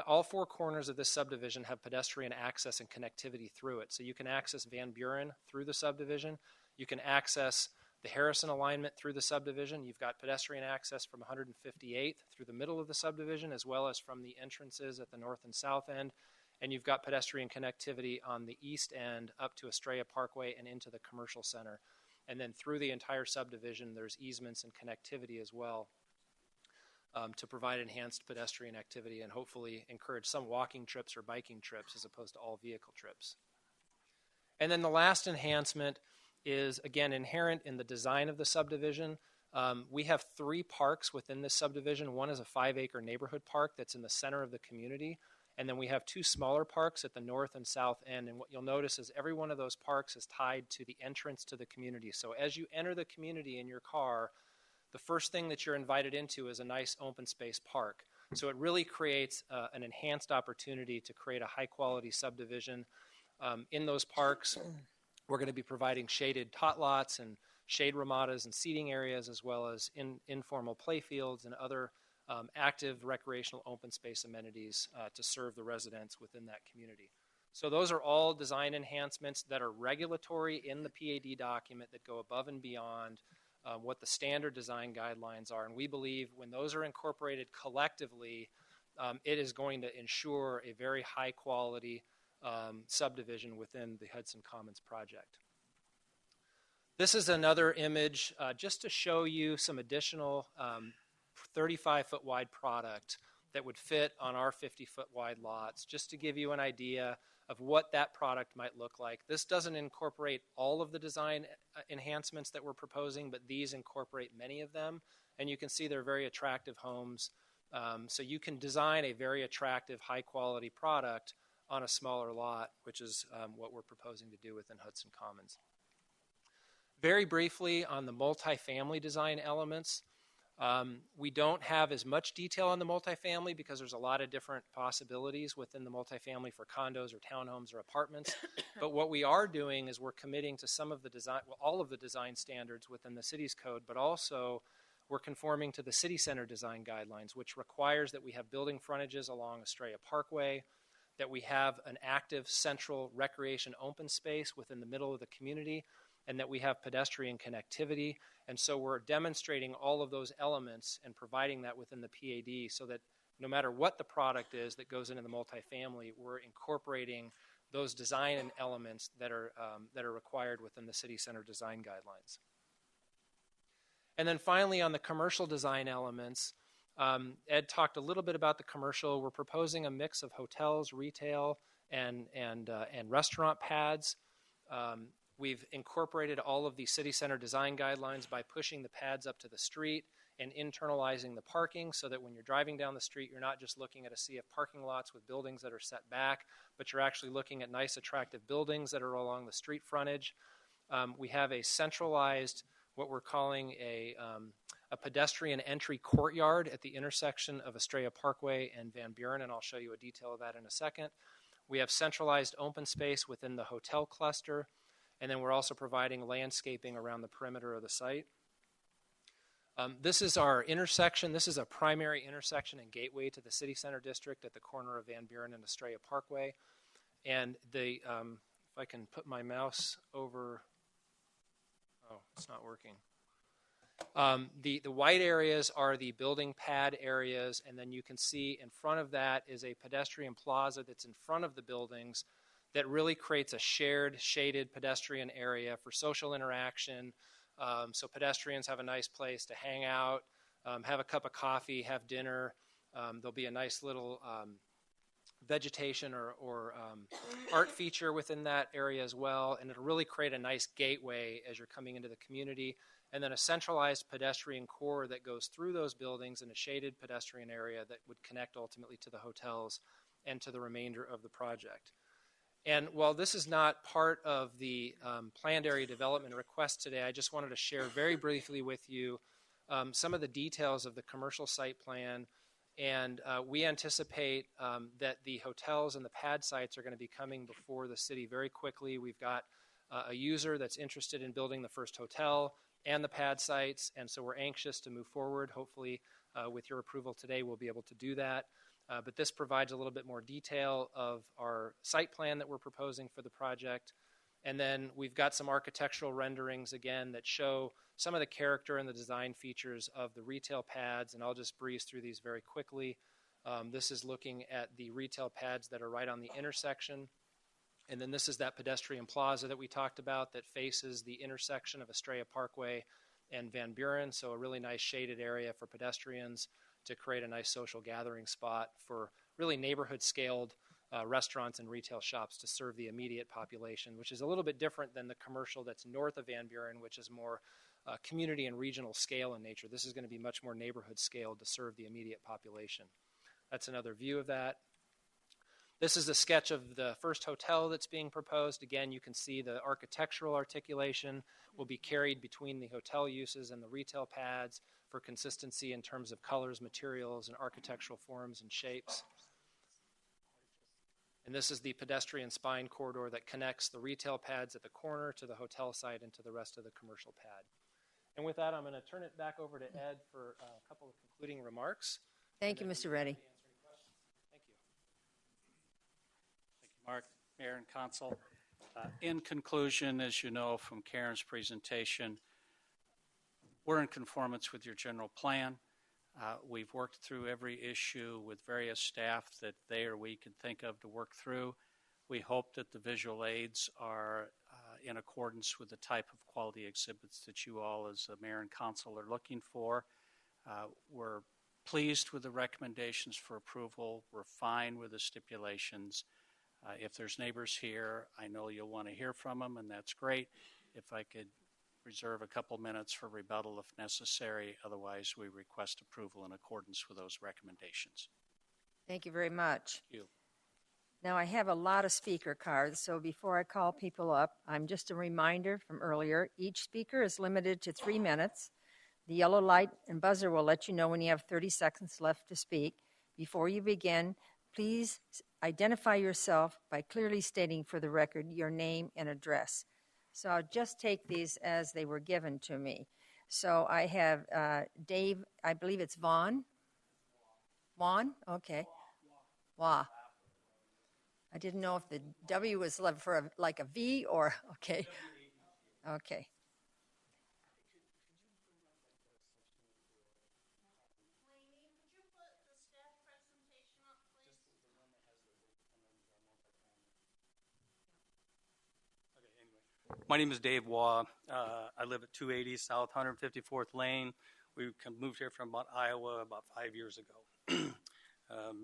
All 4 corners of this subdivision have pedestrian access and connectivity through it. So you can access Van Buren through the subdivision. You can access the Harrison alignment through the subdivision. You've got pedestrian access from 158th through the middle of the subdivision, as well as from the entrances at the north and south end. And you've got pedestrian connectivity on the east end up to Estrella Parkway and into the commercial center. And then through the entire subdivision, there's easements and connectivity as well to provide enhanced pedestrian activity and hopefully encourage some walking trips or biking trips as opposed to all vehicle trips. And then the last enhancement is, again, inherent in the design of the subdivision. We have 3 parks within this subdivision. One is a 5-acre neighborhood park that's in the center of the community. And then we have 2 smaller parks at the north and south end. And what you'll notice is every one of those parks is tied to the entrance to the community. So as you enter the community in your car, the first thing that you're invited into is a nice open space park. So it really creates an enhanced opportunity to create a high-quality subdivision. In those parks, we're going to be providing shaded tot lots and shade ramadas and seating areas, as well as informal play fields and other active recreational open space amenities to serve the residents within that community. So those are all design enhancements that are regulatory in the PAD document that go above and beyond what the standard design guidelines are. And we believe when those are incorporated collectively, it is going to ensure a very high quality subdivision within the Hudson Commons project. This is another image just to show you some additional 35-foot wide product that would fit on our 50-foot wide lots, just to give you an idea of what that product might look like. This doesn't incorporate all of the design enhancements that we're proposing, but these incorporate many of them. And you can see they're very attractive homes. So you can design a very attractive, high-quality product on a smaller lot, which is what we're proposing to do within Hudson Commons. Very briefly on the multifamily design elements, we don't have as much detail on the multifamily because there's a lot of different possibilities within the multifamily for condos or townhomes or apartments. But what we are doing is we're committing to some of the design, well, all of the design standards within the city's code, but also we're conforming to the city center design guidelines, which requires that we have building frontages along Estrella Parkway, that we have an active central recreation open space within the middle of the community, and that we have pedestrian connectivity. And so we're demonstrating all of those elements and providing that within the PAD so that no matter what the product is that goes into the multifamily, we're incorporating those design elements that are required within the city center design guidelines. And then finally on the commercial design elements, Ed talked a little bit about the commercial. We're proposing a mix of hotels, retail, and restaurant pads. We've incorporated all of the city center design guidelines by pushing the pads up to the street and internalizing the parking so that when you're driving down the street, you're not just looking at a sea of parking lots with buildings that are set back, but you're actually looking at nice, attractive buildings that are along the street frontage. We have a centralized, what we're calling a pedestrian entry courtyard at the intersection of Estrella Parkway and Van Buren, and I'll show you a detail of that in a second. We have centralized open space within the hotel cluster. And then we're also providing landscaping around the perimeter of the site. This is our intersection. This is a primary intersection and gateway to the city center district at the corner of Van Buren and Estrella Parkway. And if I can put my mouse over, oh, it's not working. The white areas are the building pad areas, and then you can see in front of that is a pedestrian plaza that's in front of the buildings that really creates a shared, shaded pedestrian area for social interaction. So pedestrians have a nice place to hang out, have a cup of coffee, have dinner. There'll be a nice little vegetation or art feature within that area as well, and it'll really create a nice gateway as you're coming into the community, and then a centralized pedestrian core that goes through those buildings in a shaded pedestrian area that would connect ultimately to the hotels and to the remainder of the project. And while this is not part of the planned area development request today, I just wanted to share very briefly with you some of the details of the commercial site plan. And we anticipate that the hotels and the pad sites are going to be coming before the city very quickly. We've got a user that's interested in building the first hotel and the pad sites, and so we're anxious to move forward. Hopefully, with your approval today, we'll be able to do that. But this provides a little bit more detail of our site plan that we're proposing for the project. And then we've got some architectural renderings, again, that show some of the character and the design features of the retail pads, and I'll just breeze through these very quickly. This is looking at the retail pads that are right on the intersection. And then this is that pedestrian plaza that we talked about that faces the intersection of Estrella Parkway and Van Buren, so a really nice shaded area for pedestrians to create a nice social gathering spot for really neighborhood-scaled restaurants and retail shops to serve the immediate population, which is a little bit different than the commercial that's north of Van Buren, which is more community and regional scale in nature. This is going to be much more neighborhood scale to serve the immediate population. That's another view of that. This is a sketch of the first hotel that's being proposed. Again, you can see the architectural articulation will be carried between the hotel uses and the retail pads for consistency in terms of colors, materials, and architectural forms and shapes. And this is the pedestrian spine corridor that connects the retail pads at the corner to the hotel site and to the rest of the commercial pad. And with that, I'm going to turn it back over to Ed for a couple of concluding remarks. Thank you, Mr. Reddy. Thank you. Thank you, Mark, Mayor, and Council. In conclusion, as you know from Karen's presentation, we're in conformance with your general plan. We've worked through every issue with various staff that they or we can think of to work through. We hope that the visual aids are in accordance with the type of quality exhibits that you all as the mayor and council are looking for. We're pleased with the recommendations for approval. We're fine with the stipulations. If there's neighbors here, I know you'll want to hear from them, and that's great. If I could reserve a couple minutes for rebuttal if necessary. Otherwise, we request approval in accordance with those recommendations. Thank you very much. Thank you. Now, I have a lot of speaker cards, so before I call people up, I'm just a reminder from earlier, each speaker is limited to 3 minutes. The yellow light and buzzer will let you know when you have 30 seconds left to speak. Before you begin, please identify yourself by clearly stating for the record your name and address. So I'll just take these as they were given to me. So I have Dave, I believe it's Vaughn. Vaughn? Okay. Wah. I didn't know if the W was for like a V or, okay. Okay. My name is Dave Waugh. I live at 280 South 154th Lane. We moved here from Iowa about 5 years ago.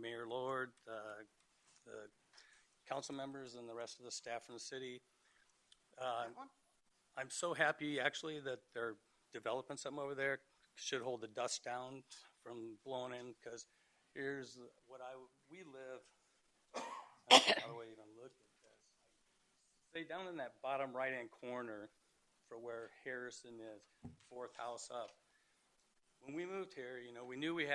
Mayor Lord, the council members, and the rest of the staff from the city. I'm so happy, actually, that they're developing something over there. Should hold the dust down from blowing in, because here's what we live. How do I even look at this? Say down in that bottom right-hand corner for where Harrison is, fourth house up. When we moved here, we knew we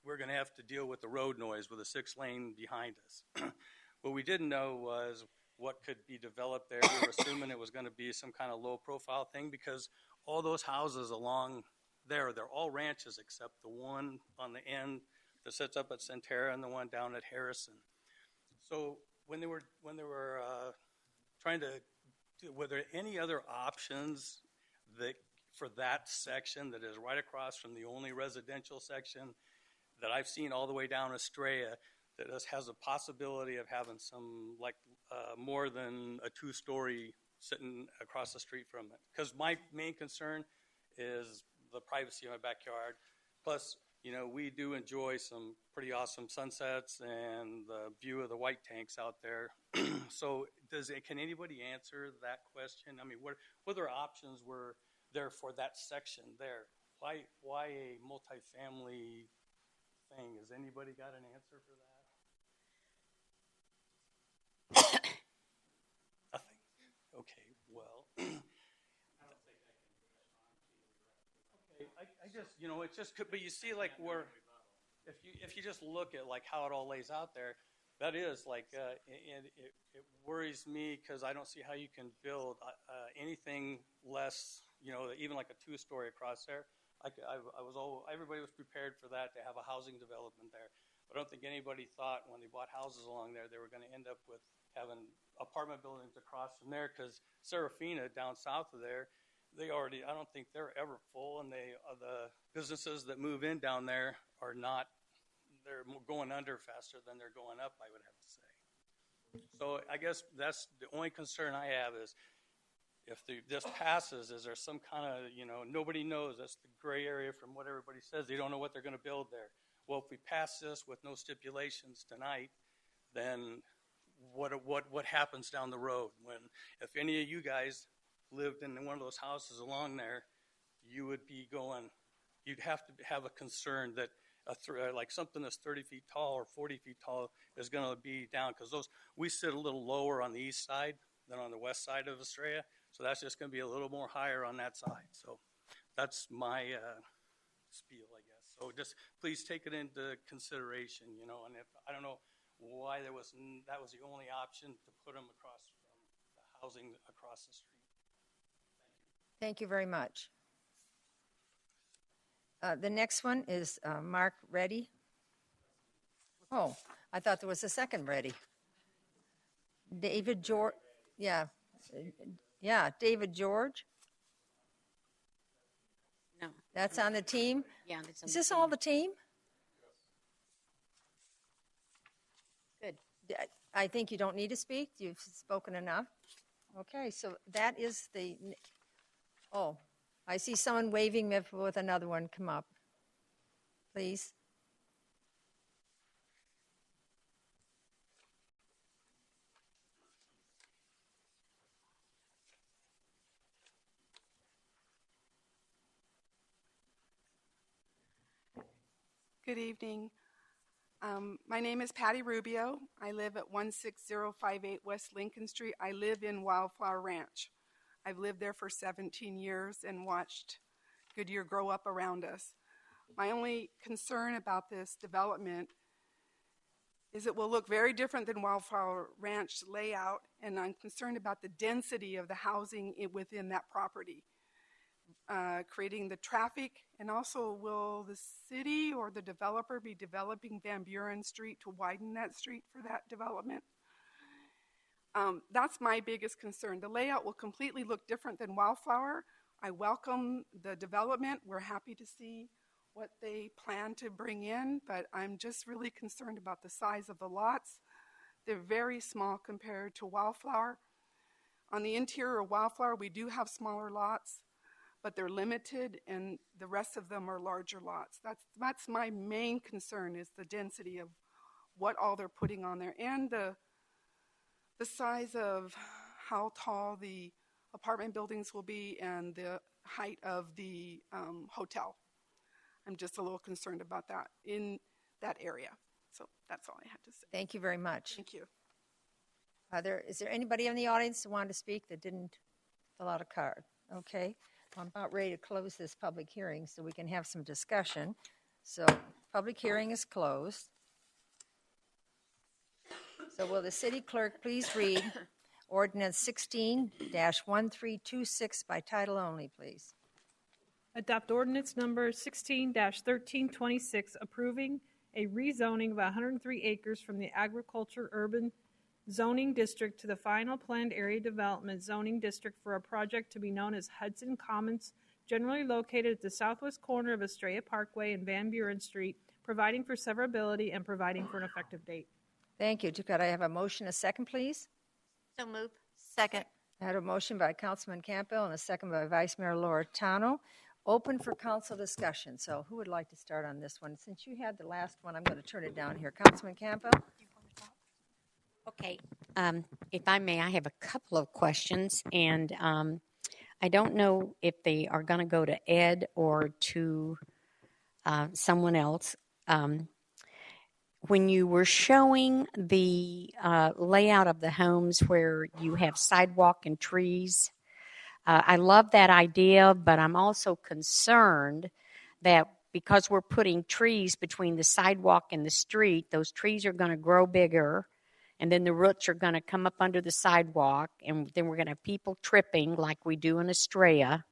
were going to have to deal with the road noise with a 6-lane behind us. What we didn't know was what could be developed there. We were assuming it was going to be some kind of low-profile thing, because all those houses along there, they're all ranches except the one on the end that sits up at Centera and the one down at Harrison. So when they were trying to do, were there any other options for that section that is right across from the only residential section that I've seen all the way down Estrella that has a possibility of having some more than a 2-story sitting across the street from it? Because my main concern is the privacy of my backyard. Plus, you know, we do enjoy some pretty awesome sunsets and the view of the white tanks out there. So can anybody answer that question? I mean, what other options were there for that section there? Why a multifamily thing? Has anybody got an answer for that? Nothing. Okay, well. I just, you know, it just could, but you see, like, where, if you just look at, like, how it all lays out there, that is, like, and it worries me because I don't see how you can build anything less, you know, even like a 2-story across there. Everybody was prepared for that, to have a housing development there. But I don't think anybody thought when they bought houses along there, they were going to end up with having apartment buildings across from there, because Serafina down south of there, I don't think they're ever full, and the businesses that move in down there they're going under faster than they're going up, I would have to say. So I guess that's the only concern I have is if this passes, is there some kind of, you know, nobody knows. That's the gray area from what everybody says. They don't know what they're going to build there. Well, if we pass this with no stipulations tonight, then what happens down the road? If any of you guys lived in one of those houses along there, you'd have to have a concern that like something that's 30 feet tall or 40 feet tall is going to be down, because we sit a little lower on the east side than on the west side of Australia, so that's just going to be a little more higher on that side. So that's my spiel, I guess. So just please take it into consideration, you know. And if I don't know why that was the only option to put them across from the housing across the street. Thank you very much. The next one is Mark Reddy. Oh, I thought there was a second Reddy. David George. Yeah. David George. No. That's on the team? Yeah. That's on Is the this team. all the team? Good. I think you don't need to speak. You've spoken enough. Okay, so that is the... Oh, I see someone waving with another one. Come up, please. Good evening. My name is Patty Rubio. I live at 16058 West Lincoln Street. I live in Wildflower Ranch. I've lived there for 17 years and watched Goodyear grow up around us. My only concern about this development is it will look very different than Wildflower Ranch layout, and I'm concerned about the density of the housing within that property, creating the traffic, and also will the city or the developer be developing Van Buren Street to widen that street for that development? That's my biggest concern. The layout will completely look different than Wildflower. I welcome the development. We're happy to see what they plan to bring in, but I'm just really concerned about the size of the lots. They're very small compared to Wildflower. On the interior of Wildflower, we do have smaller lots, but they're limited, and the rest of them are larger lots. That's my main concern, is the density of what all they're putting on there, and the size of how tall the apartment buildings will be and the height of the hotel. I'm just a little concerned about that in that area. So that's all I had to say. Thank you very much. Thank you. Is there anybody in the audience who wanted to speak that didn't fill out a card? Okay. I'm about ready to close this public hearing so we can have some discussion. So public hearing is closed. So will the city clerk please read ordinance 16-1326 by title only, please? Adopt ordinance number 16-1326 approving a rezoning of 103 acres from the agriculture urban zoning district to the final planned area development zoning district for a project to be known as Hudson Commons, generally located at the southwest corner of Estrella Parkway and Van Buren Street, providing for severability and providing for an effective date. Thank you. Could I have a motion, a second, please? So moved. Second. I had a motion by Councilman Campbell and a second by Vice Mayor Loretano open for council discussion. So who would like to start on this one? Since you had the last one, I'm going to turn it down here. Councilman Campbell? Okay. If I may, I have a couple of questions, and I don't know if they are going to go to Ed or to someone else. When you were showing the layout of the homes where you have sidewalk and trees, I love that idea, but I'm also concerned that because we're putting trees between the sidewalk and the street, those trees are going to grow bigger, and then the roots are going to come up under the sidewalk, and then we're going to have people tripping like we do in Estrella.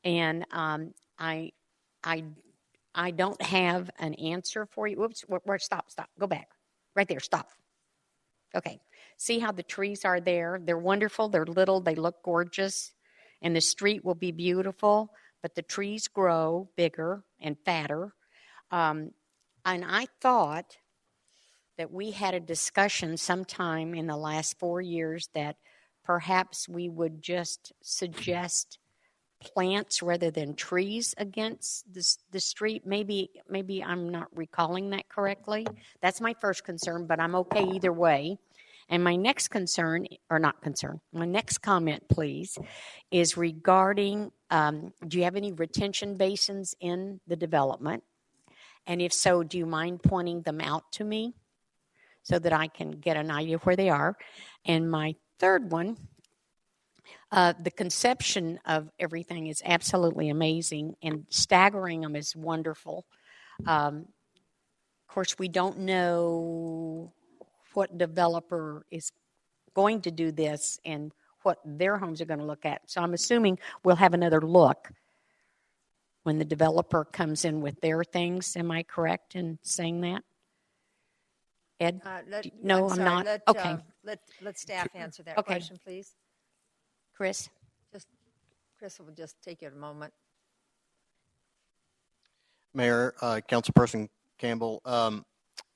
And I don't have an answer for you. Whoops, stop, go back. Right there, stop. Okay, see how the trees are there? They're wonderful, they're little, they look gorgeous, and the street will be beautiful, but the trees grow bigger and fatter. And I thought that we had a discussion sometime in the last 4 years that perhaps we would just suggest plants rather than trees against the street. Maybe I'm not recalling that correctly. That's my first concern, but I'm okay either way. And my next concern, or not concern, my next comment, please, is regarding, do you have any retention basins in the development? And if so, do you mind pointing them out to me so that I can get an idea of where they are? And my third one, the conception of everything is absolutely amazing, and staggering them is wonderful. Of course, we don't know what developer is going to do this and what their homes are going to look at. So I'm assuming we'll have another look when the developer comes in with their things. Am I correct in saying that? Ed? No, I'm not. Okay. Let staff answer that Okay. question, please. Chris? Chris will just take you a moment. Mayor, Councilperson Campbell,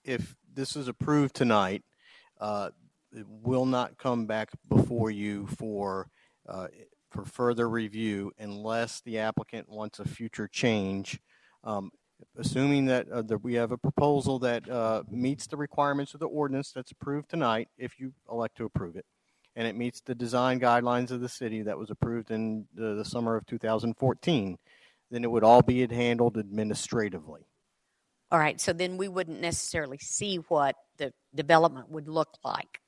if this is approved tonight, it will not come back before you for further review unless the applicant wants a future change. Assuming that we have a proposal that meets the requirements of the ordinance that's approved tonight, if you elect to approve it, and it meets the design guidelines of the city that was approved in the summer of 2014, then it would all be handled administratively. All right, so then we wouldn't necessarily see what the development would look like.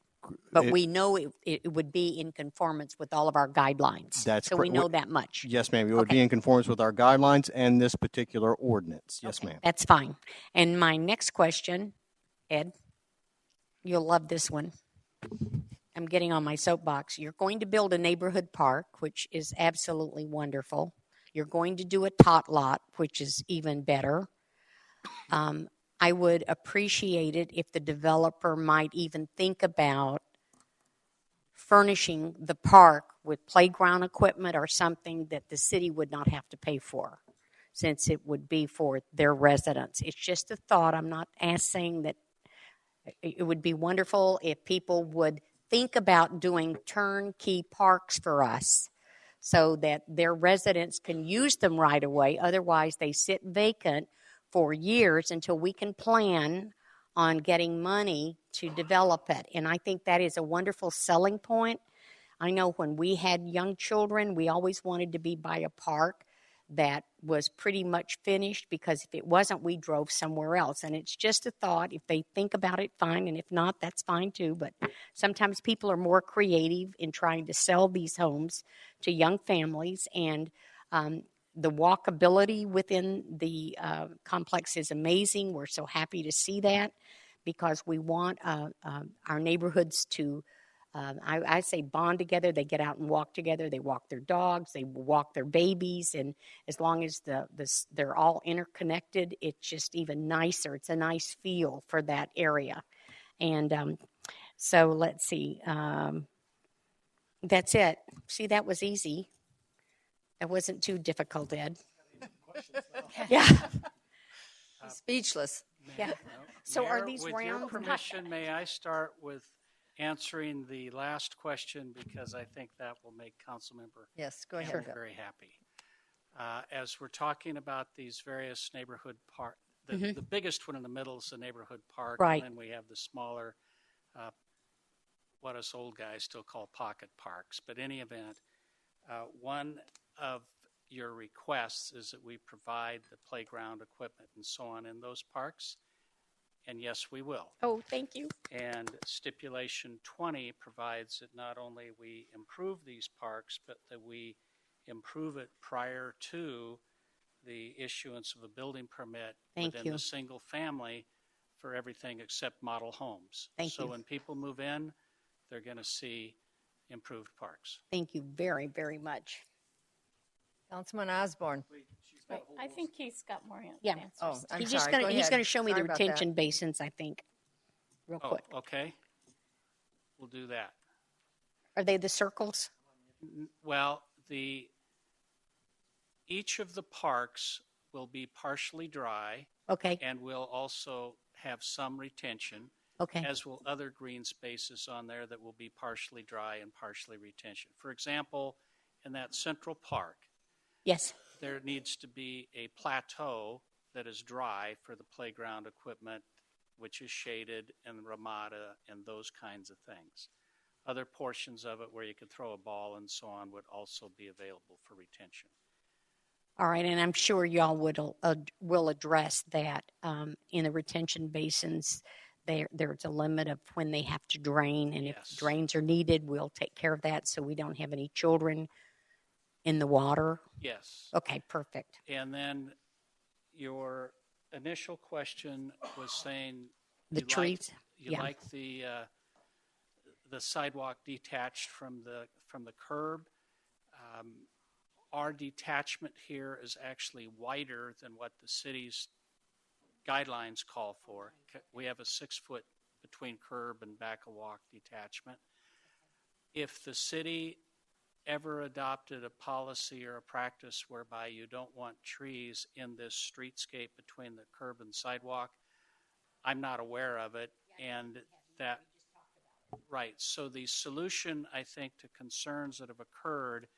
But we know it would be in conformance with all of our guidelines. That's so we know that much. Yes, ma'am. It would be in conformance with our guidelines and this particular ordinance. Yes, ma'am. That's fine. And my next question, Ed, you'll love this one. I'm getting on my soapbox. You're going to build a neighborhood park, which is absolutely wonderful. You're going to do a tot lot, which is even better. I would appreciate it if the developer might even think about furnishing the park with playground equipment or something that the city would not have to pay for, since it would be for their residents. It's just a thought. I'm not saying that it would be wonderful if people would think about doing turnkey parks for us so that their residents can use them right away. Otherwise, they sit vacant for years until we can plan on getting money to develop it. And I think that is a wonderful selling point. I know when we had young children, we always wanted to be by a park that was pretty much finished, because if it wasn't, we drove somewhere else. And it's just a thought. If they think about it, fine. And if not, that's fine too. But sometimes people are more creative in trying to sell these homes to young families. And the walkability within the complex is amazing. We're so happy to see that, because we want our neighborhoods to, I say, bond together. They get out and walk together. They walk their dogs. They walk their babies. And as long as they're all interconnected, it's just even nicer. It's a nice feel for that area. And so let's see. That's it. See, that was easy. It wasn't too difficult, Ed. Yeah. Speechless. Yeah. So Mayor, are these with round? your permission, may I start with answering the last question, because I think that will make Councilmember Yes, go ahead. Campbell very happy. As we're talking about these various neighborhood park, Mhm. the biggest one in the middle is the neighborhood park, Right. and then we have the smaller, what us old guys still call pocket parks. But in any event, one of your requests is that we provide the playground equipment and so on in those parks, and yes, we will. Oh, thank you. And stipulation 20 provides that not only we improve these parks, but that we improve it prior to the issuance of a building permit Thank within you. the single family for everything except model homes. Thank so you. when people move in, they're going to see improved parks. Thank you very, very much. Councilman Osborne. I think he's got more Yeah. answers. Oh, I'm He's sorry. just Go he's ahead. going to show me Sorry the about that. retention basins, I think, real quick. Okay. We'll do that. Are they the circles? Well, each of the parks will be partially dry. Okay. And will also have some retention. Okay. As will other green spaces on there that will be partially dry and partially retention. For example, in that central park, yes, there needs to be a plateau that is dry for the playground equipment, which is shaded and ramada and those kinds of things. Other portions of it where you could throw a ball and so on would also be available for retention. All right, and I'm sure y'all will address that in the retention basins. There's a limit of when they have to drain, and Yes. if drains are needed, we'll take care of that so we don't have any children in the water. Yes. Okay, perfect. And then your initial question was saying The trees. You Yeah. like the sidewalk detached from the curb. Our detachment here is actually wider than what the city's guidelines call for. We have a 6 foot between curb and back a walk detachment. If the city ever adopted a policy or a practice whereby you don't want trees in this streetscape between the curb and sidewalk, I'm not aware of it. And that, right. So the solution, I think, to concerns that have occurred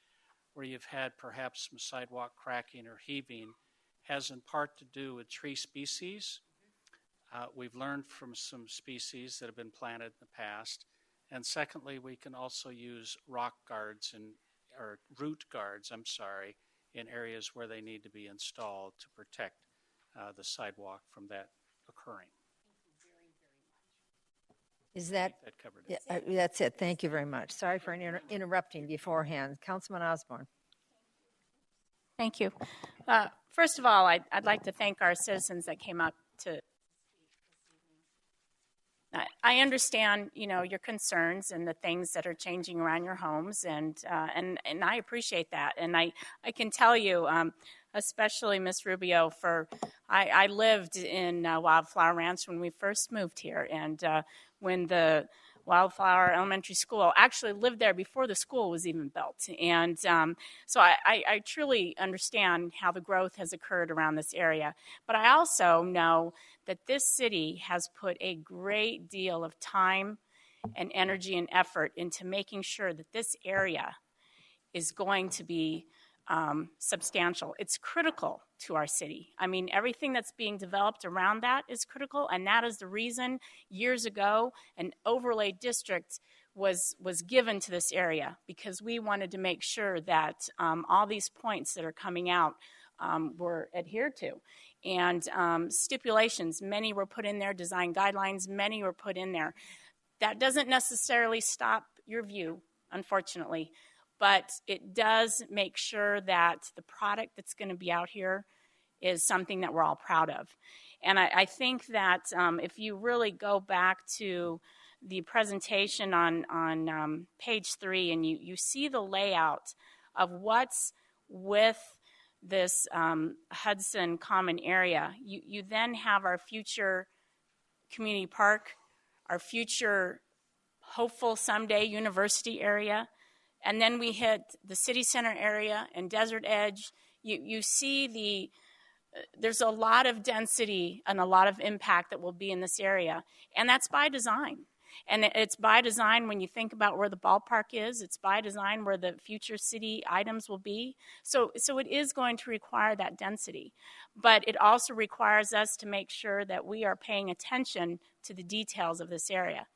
where you've had perhaps some sidewalk cracking or heaving has in part to do with tree species. We've learned from some species that have been planted in the past. And secondly, we can also use rock guards or root guards, in areas where they need to be installed to protect the sidewalk from that occurring. Is that, that covered it. that's it. Thank you very much. Sorry for interrupting beforehand. Councilman Osborne. Thank you. First of all, I'd like to thank our citizens that came up to. I understand, your concerns and the things that are changing around your homes, and I appreciate that. And I can tell you, especially Miss Rubio, I lived in Wildflower Ranch when we first moved here, and when the Wildflower Elementary School actually lived there before the school was even built. And so I truly understand how the growth has occurred around this area. But I also know that this city has put a great deal of time and energy and effort into making sure that this area is going to be substantial. It's critical to our city. I mean, everything that's being developed around that is critical, and that is the reason years ago an overlay district was given to this area, because we wanted to make sure that all these points that are coming out were adhered to. And stipulations, many were put in there, design guidelines, many were put in there. That doesn't necessarily stop your view, unfortunately, but it does make sure that the product that's going to be out here is something that we're all proud of. And I think that if you really go back to the presentation on page 3 and you see the layout of what's with this Hudson common area, you then have our future community park, our future hopeful someday university area, and then we hit the city center area and Desert Edge. You see there's a lot of density and a lot of impact that will be in this area, and that's by design. And it's by design when you think about where the ballpark is. It's by design where the future city items will be. So it is going to require that density. But it also requires us to make sure that we are paying attention to the details of this area.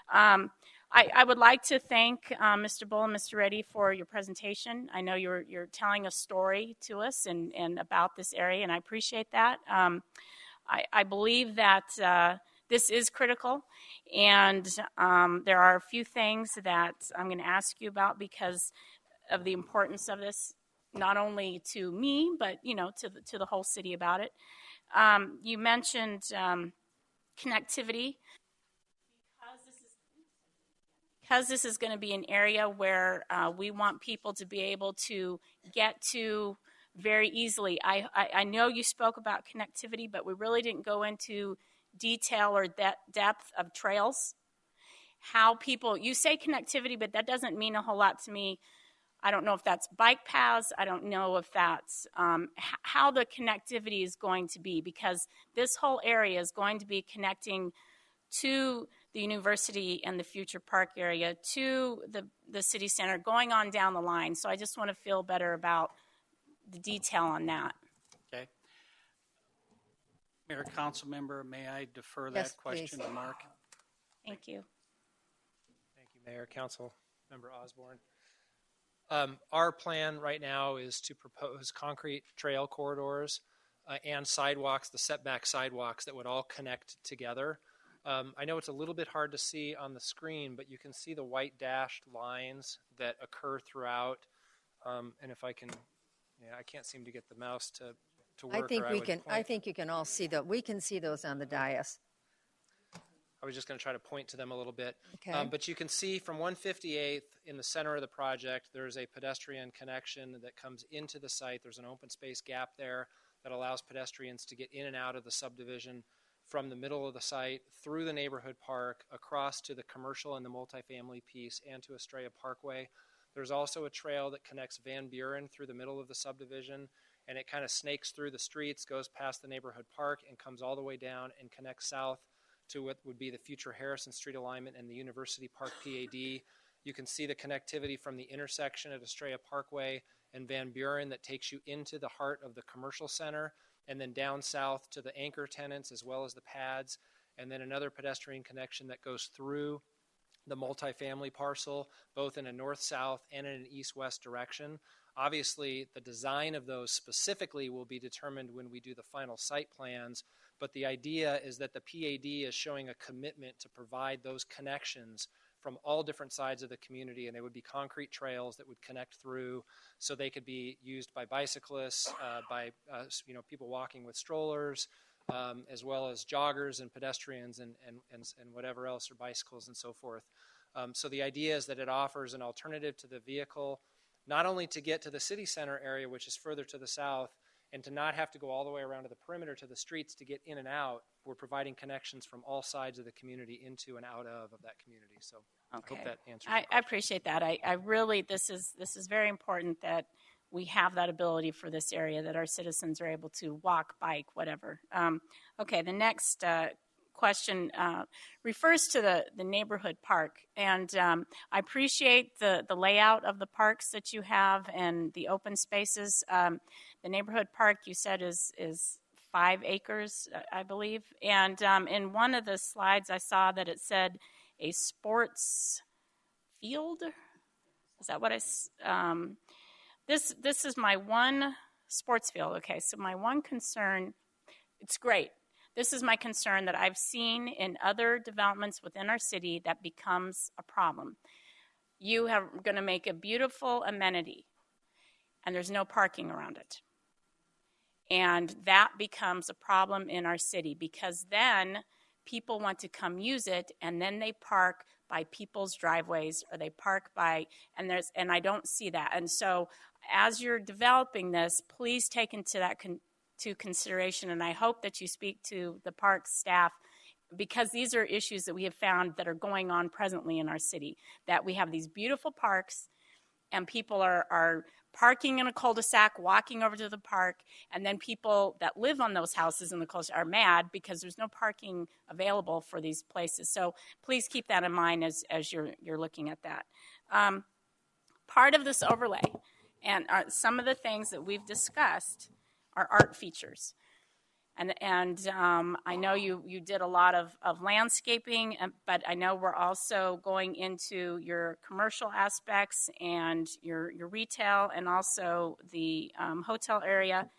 I would like to thank Mr. Bull and Mr. Reddy for your presentation. I know you're telling a story to us and about this area, and I appreciate that. I believe that this is critical, and there are a few things that I'm going to ask you about because of the importance of this, not only to me, but to the whole city about it. You mentioned connectivity. Because this is going to be an area where we want people to be able to get to very easily. I know you spoke about connectivity, but we really didn't go into detail or depth of trails. How people, you say connectivity, but that doesn't mean a whole lot to me. I don't know if that's bike paths. I don't know if that's how the connectivity is going to be, because this whole area is going to be connecting to the university and the future park area, to the city center, going on down the line. So I just want to feel better about the detail on that. Okay. Mayor, council member, may I defer Yes, that question please. to Mark? Thank you. Thank you, Mayor. Council Member Osborne. Our plan right now is to propose concrete trail corridors and sidewalks, the setback sidewalks that would all connect together. I know it's a little bit hard to see on the screen, but you can see the white dashed lines that occur throughout. And if I can, I can't seem to get the mouse to work. I think you can all see that. We can see those on the dais. I was just going to try to point to them a little bit. Okay. But you can see from 158th in the center of the project, there's a pedestrian connection that comes into the site. There's an open space gap there that allows pedestrians to get in and out of the subdivision from the middle of the site, through the neighborhood park, across to the commercial and the multifamily piece, and to Estrella Parkway. There's also a trail that connects Van Buren through the middle of the subdivision, and it kind of snakes through the streets, goes past the neighborhood park, and comes all the way down and connects south to what would be the future Harrison Street alignment and the University Park PAD. You can see the connectivity from the intersection at Estrella Parkway and Van Buren that takes you into the heart of the commercial center, and then down south to the anchor tenants as well as the pads, and then another pedestrian connection that goes through the multifamily parcel, both in a north-south and in an east-west direction. Obviously, the design of those specifically will be determined when we do the final site plans, but the idea is that the PAD is showing a commitment to provide those connections from all different sides of the community, and they would be concrete trails that would connect through, so they could be used by bicyclists, by people walking with strollers, as well as joggers and pedestrians and whatever else, or bicycles and so forth. So the idea is that it offers an alternative to the vehicle, not only to get to the city center area, which is further to the south, and to not have to go all the way around to the perimeter to the streets to get in and out. We're providing connections from all sides of the community into and out of that community. So Okay. I hope that answers. I appreciate that. I really, this is very important that we have that ability for this area, that our citizens are able to walk, bike, whatever. Okay, the next question refers to the neighborhood park, and I appreciate the layout of the parks that you have and the open spaces. The neighborhood park, you said, is 5 acres, I believe, and in one of the slides I saw that it said a sports field. Is that what this is my one sports field. Okay, so my one concern, it's great. This is my concern that I've seen in other developments within our city that becomes a problem. You are going to make a beautiful amenity, and there's no parking around it. And that becomes a problem in our city, because then people want to come use it, and then they park by people's driveways, or they park by, and I don't see that. And so as you're developing this, please take into that to consideration, and I hope that you speak to the park staff, because these are issues that we have found that are going on presently in our city, that we have these beautiful parks and people are parking in a cul-de-sac, walking over to the park, and then people that live on those houses in the cul-de-sac are mad because there's no parking available for these places. So please keep that in mind as you're looking at that. Part of this overlay and some of the things that we've discussed are art features. And I know you did a lot of landscaping, but I know we're also going into your commercial aspects and your retail and also the hotel area.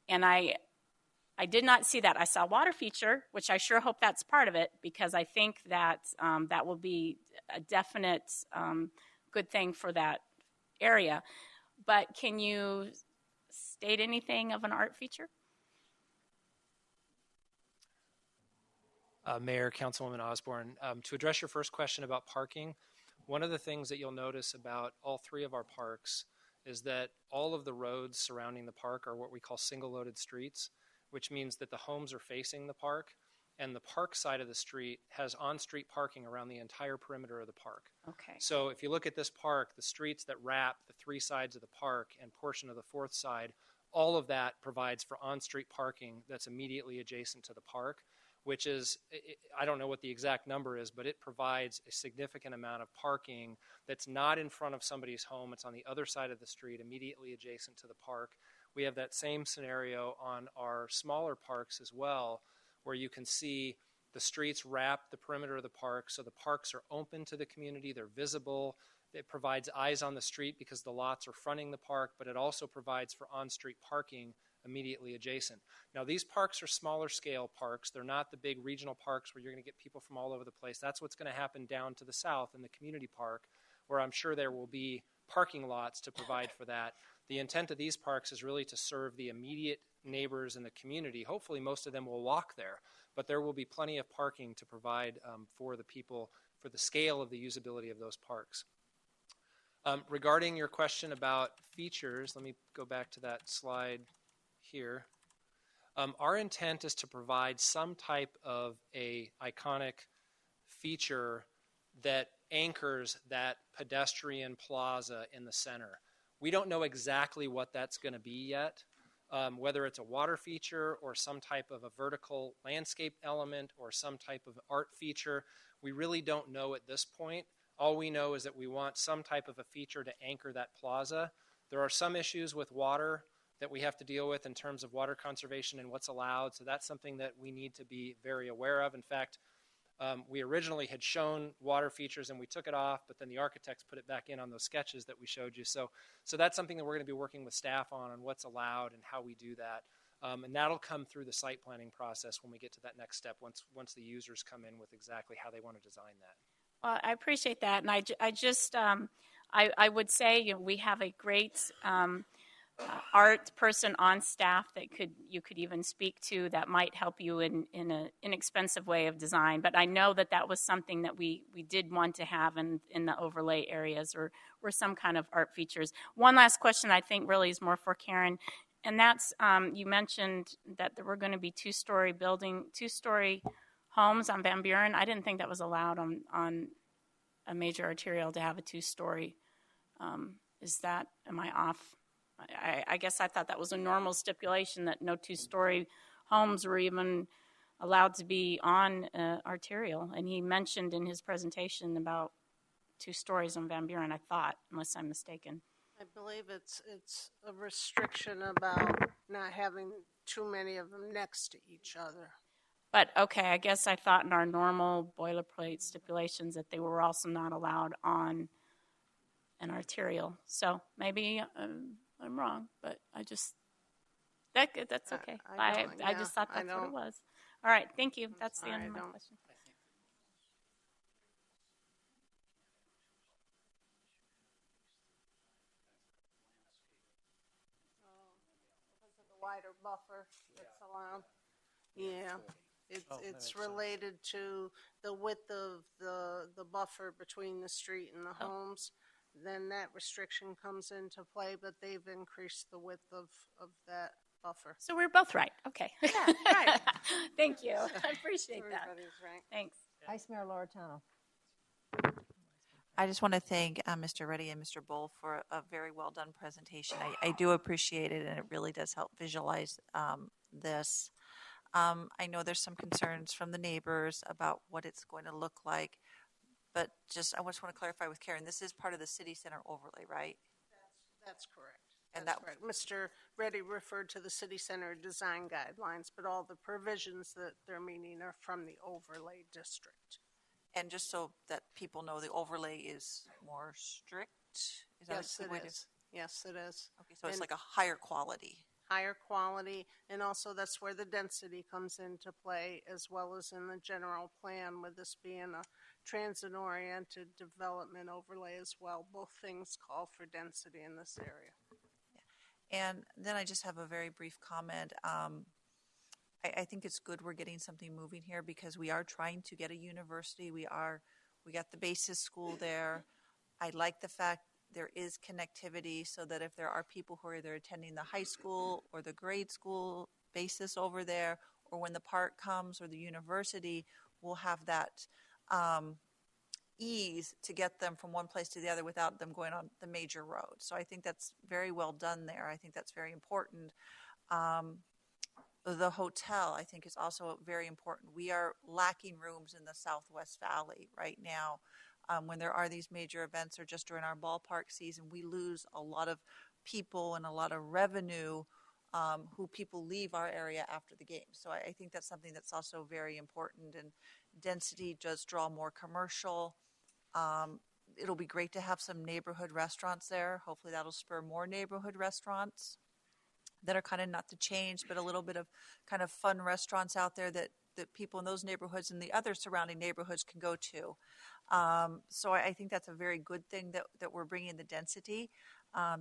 And I did not see that. I saw water feature, which I sure hope that's part of it, because I think that that will be a definite good thing for that area. But can you state anything of an art feature? Mayor, Councilwoman Osborne, to address your first question about parking, one of the things that you'll notice about all three of our parks is that all of the roads surrounding the park are what we call single-loaded streets, which means that the homes are facing the park, and the park side of the street has on-street parking around the entire perimeter of the park. Okay. So if you look at this park, the streets that wrap the three sides of the park and portion of the fourth side, all of that provides for on-street parking that's immediately adjacent to the park, which is, I don't know what the exact number is, but it provides a significant amount of parking that's not in front of somebody's home. It's on the other side of the street, immediately adjacent to the park. We have that same scenario on our smaller parks as well, where you can see the streets wrap the perimeter of the park, so the parks are open to the community, they're visible. It provides eyes on the street because the lots are fronting the park, but it also provides for on-street parking immediately adjacent. Now, these parks are smaller scale parks. They're not the big regional parks where you're going to get people from all over the place. That's what's going to happen down to the south in the community park, where I'm sure there will be parking lots to provide for that. The intent of these parks is really to serve the immediate neighbors in the community. Hopefully, most of them will walk there, but there will be plenty of parking to provide for the people for the scale of the usability of those parks. Regarding your question about features, let me go back to that slide here. Our intent is to provide some type of a iconic feature that anchors that pedestrian plaza in the center. We don't know exactly what that's going to be yet, whether it's a water feature or some type of a vertical landscape element or some type of art feature. We really don't know at this point. All we know is that we want some type of a feature to anchor that plaza. There are some issues with water that we have to deal with in terms of water conservation and what's allowed, so that's something that we need to be very aware of. In fact, we originally had shown water features and we took it off, but then the architects put it back in on those sketches that we showed you. So that's something that we're going to be working with staff on what's allowed and how we do that. And that'll come through the site planning process when we get to that next step, once the users come in with exactly how they want to design that. Well, I appreciate that, and I would say we have a great art person on staff that you could even speak to that might help you in an inexpensive way of design. But I know that was something that we did want to have in the overlay areas or some kind of art features. One last question I think really is more for Karen, and that's you mentioned that there were going to be two-story homes on Van Buren. I didn't think that was allowed on a major arterial to have a two-story. Am I off? I guess I thought that was a normal stipulation that no two-story homes were even allowed to be on arterial. And he mentioned in his presentation about 2 stories on Van Buren, I thought, unless I'm mistaken. I believe it's a restriction about not having too many of them next to each other. But, okay, I guess I thought in our normal boilerplate stipulations that they were also not allowed on an arterial. So maybe I'm wrong, but that's okay. I just thought that's what it was. All right, thank you. That's the end of my question. Because of the wider buffer that's allowed. Yeah. It's related to the width of the buffer between the street and the homes. Then that restriction comes into play, but they've increased the width of that buffer. So we're both right. Okay. Yeah, right. Thank you. I appreciate that. Everybody's right. Thanks. Vice Mayor Loretano. I just want to thank Mr. Reddy and Mr. Bull for a very well done presentation. I do appreciate it, and it really does help visualize this. I know there's some concerns from the neighbors about what it's going to look like, but I just want to clarify with Karen, this is part of the city center overlay, right? That's correct. And That's correct. Mr. Reddy referred to the city center design guidelines, but all the provisions that they're meaning are from the overlay district. And just so that people know, the overlay is more strict? Is that Yes, a it way is. Yes, it is. Okay, so it's like a higher quality. Higher quality, and also that's where the density comes into play, as well as in the general plan, with this being a transit-oriented development overlay as well. Both things call for density in this area. And then I just have a very brief comment. I think it's good we're getting something moving here because we are trying to get a university. We got the Basis school there. I like the fact there is connectivity so that if there are people who are either attending the high school or the grade school Basis over there, or when the park comes or the university, we'll have that ease to get them from one place to the other without them going on the major road. So I think that's very well done there. I think that's very important. The hotel, I think, is also very important. We are lacking rooms in the Southwest Valley right now. When there are these major events or just during our ballpark season, we lose a lot of people and a lot of revenue who people leave our area after the game. So I think that's something that's also very important. And density does draw more commercial. It'll be great to have some neighborhood restaurants there. Hopefully that'll spur more neighborhood restaurants that are kind of not the change, but a little bit of kind of fun restaurants out there that people in those neighborhoods and the other surrounding neighborhoods can go to. So I think that's a very good thing that we're bringing the density,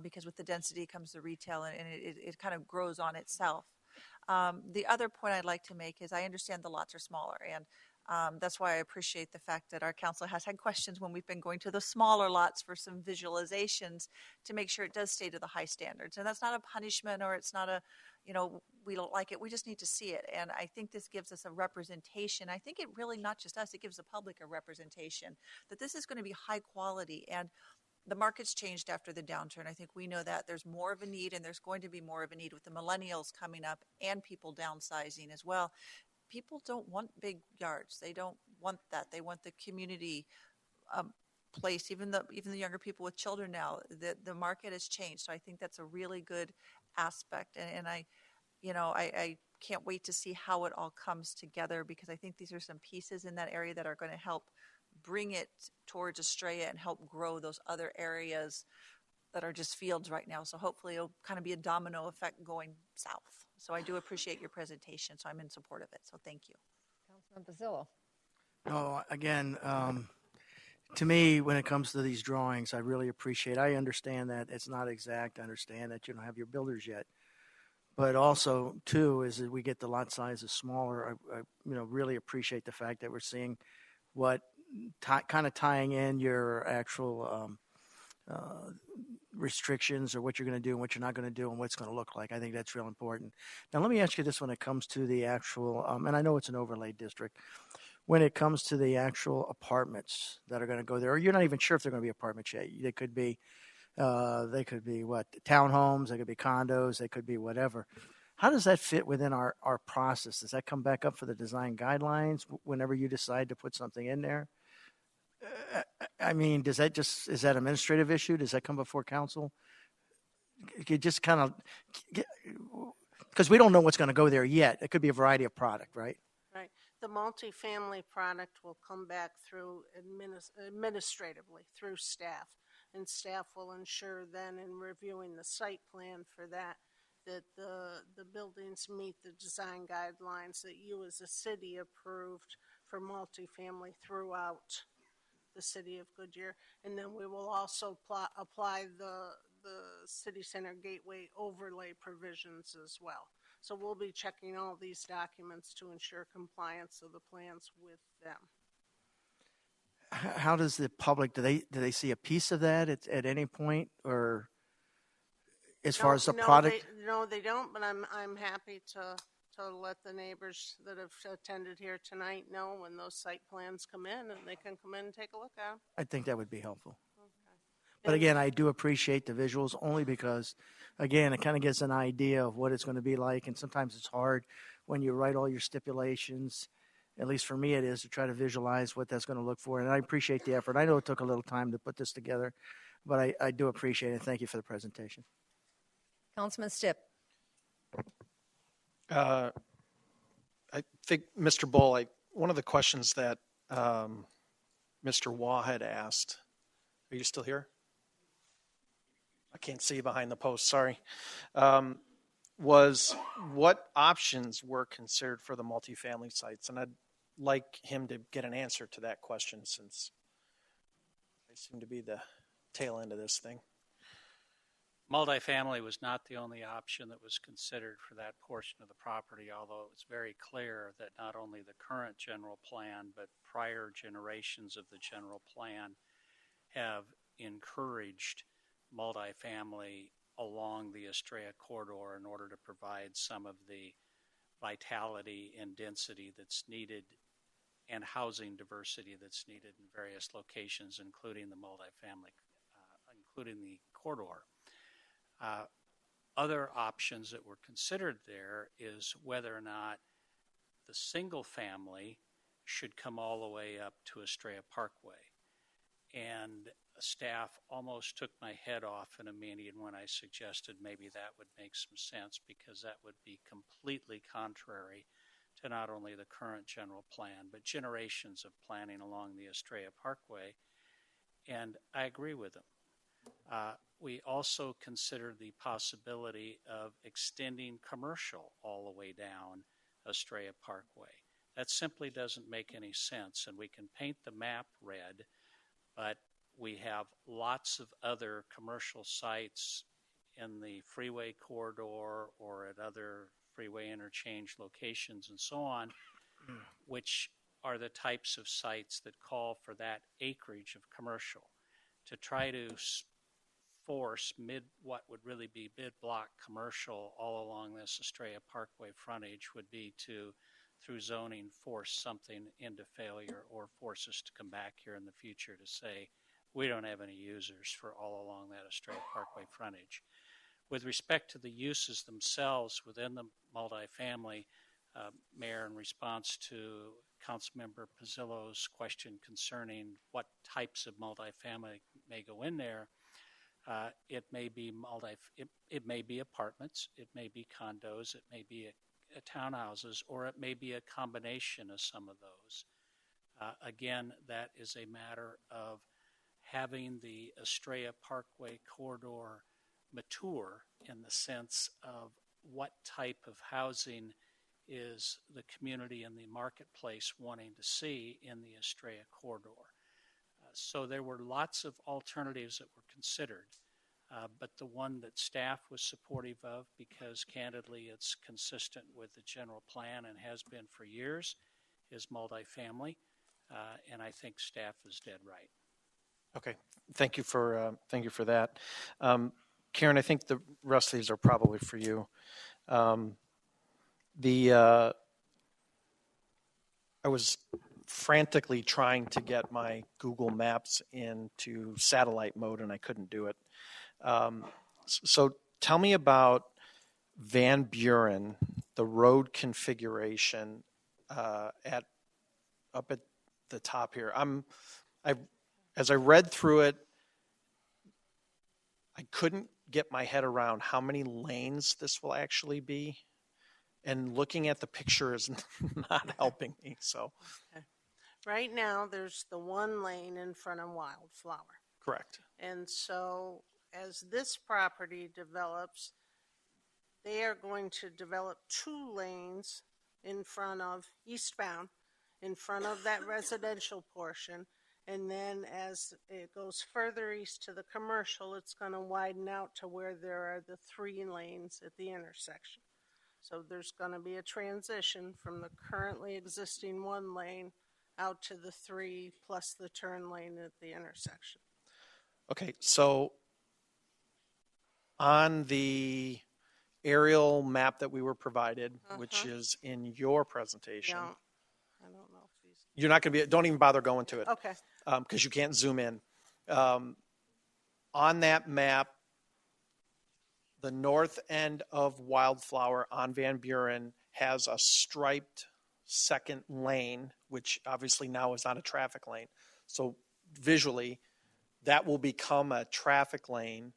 because with the density comes the retail, and it kind of grows on itself. The other point I'd like to make is I understand the lots are smaller, and that's why I appreciate the fact that our council has had questions when we've been going to the smaller lots for some visualizations to make sure it does stay to the high standards. And that's not a punishment, or it's not we don't like it. We just need to see it. And I think this gives us a representation. I think it really, not just us, it gives the public a representation that this is going to be high quality. And the market's changed after the downturn. I think we know that there's more of a need, and there's going to be more of a need with the millennials coming up and people downsizing as well. People don't want big yards. They don't want that. They want the community place. Even the younger people with children now, the market has changed. So I think that's a really good aspect. And I can't wait to see how it all comes together, because I think these are some pieces in that area that are going to help bring it towards Estrella and help grow those other areas that are just fields right now. So hopefully it'll kind of be a domino effect going south. So I do appreciate your presentation, so I'm in support of it. So thank you. Councilman Basillo. No, again, to me, when it comes to these drawings, I really appreciate. I understand that it's not exact. I understand that you don't have your builders yet, but also too is that we get the lot sizes smaller. I really appreciate the fact that we're seeing what kind of tying in your actual restrictions, or what you're going to do and what you're not going to do and what it's going to look like. I think that's real important. Now, let me ask you this when it comes to the actual, and I know it's an overlay district, when it comes to the actual apartments that are going to go there, or you're not even sure if they're going to be apartments yet. They could be what, townhomes, they could be condos, they could be whatever. How does that fit within our process? Does that come back up for the design guidelines whenever you decide to put something in there? I mean, is that an administrative issue? Does that come before council? You just kind of, because we don't know what's going to go there yet. It could be a variety of product, right? Right. The multifamily product will come back through administratively through staff, and staff will ensure then in reviewing the site plan for that the buildings meet the design guidelines that you as a city approved for multifamily throughout the city of Goodyear. And then we will also apply the city center gateway overlay provisions as well. So we'll be checking all these documents to ensure compliance of the plans with them. How does the public, do they see a piece of that at any point, or as far as the product? No, they don't, but I'm happy to to let the neighbors that have attended here tonight know when those site plans come in and they can come in and take a look at them. I think that would be helpful. But again, I do appreciate the visuals only because, again, it kind of gives an idea of what it's going to be like. And sometimes it's hard when you write all your stipulations, at least for me it is, to try to visualize what that's going to look for. And I appreciate the effort. I know it took a little time to put this together, but I do appreciate it. Thank you for the presentation. Councilman Stipp. I think, Mr. Bull, one of the questions that Mr. Waugh had asked, are you still here? I can't see behind the post, sorry. Was what options were considered for the multifamily sites? And I'd like him to get an answer to that question since I seem to be the tail end of this thing. Multifamily was not the only option that was considered for that portion of the property, although it was very clear that not only the current general plan, but prior generations of the general plan have encouraged multifamily along the Estrella corridor in order to provide some of the vitality and density that's needed and housing diversity that's needed in various locations, including the multifamily, including the corridor. Other options that were considered there is whether or not the single family should come all the way up to Estrella Parkway. And staff almost took my head off in a meeting when I suggested maybe that would make some sense, because that would be completely contrary to not only the current general plan, but generations of planning along the Estrella Parkway. And I agree with them. We also considered the possibility of extending commercial all the way down Estrella Parkway. That simply doesn't make any sense, and we can paint the map red, but we have lots of other commercial sites in the freeway corridor or at other freeway interchange locations and so on, which are the types of sites that call for that acreage of commercial. To try to force what would really be mid-block commercial all along this Estrella Parkway frontage would be to, through zoning, force something into failure or force us to come back here in the future to say we don't have any users for all along that Estrella Parkway frontage. With respect to the uses themselves within the multifamily, Mayor, in response to Councilmember Pizzillo's question concerning what types of multifamily may go in there, it may be it may be apartments, it may be condos, it may be townhouses, or it may be a combination of some of those. Again, that is a matter of having the Estrella Parkway corridor mature in the sense of what type of housing is the community and the marketplace wanting to see in the Estrella corridor. So there were lots of alternatives that were considered, but the one that staff was supportive of, because candidly it's consistent with the general plan and has been for years, is multifamily, and I think staff is dead right. Okay, thank you for that. Karen, I think the rest of these are probably for you. I was frantically trying to get my Google Maps into satellite mode, and I couldn't do it. So tell me about Van Buren, the road configuration up at the top here. As I read through it, I couldn't get my head around how many lanes this will actually be, and looking at the picture is not helping me. So, okay. Right now, there's the one lane in front of Wildflower. Correct. And so, as this property develops, they are going to develop 2 lanes in front of eastbound, in front of that residential portion. And then as it goes further east to the commercial, it's going to widen out to where there are the 3 lanes at the intersection. So there's going to be a transition from the currently existing 1 lane out to the 3 plus the turn lane at the intersection. Okay, so on the aerial map that we were provided, which Uh-huh. is in your presentation. No, I don't know if he's. You're not going to be, don't even bother going to it. Okay. Because you can't zoom in. On that map, the north end of Wildflower on Van Buren has a striped second lane, which obviously now is not a traffic lane. So visually, that will become a traffic lane.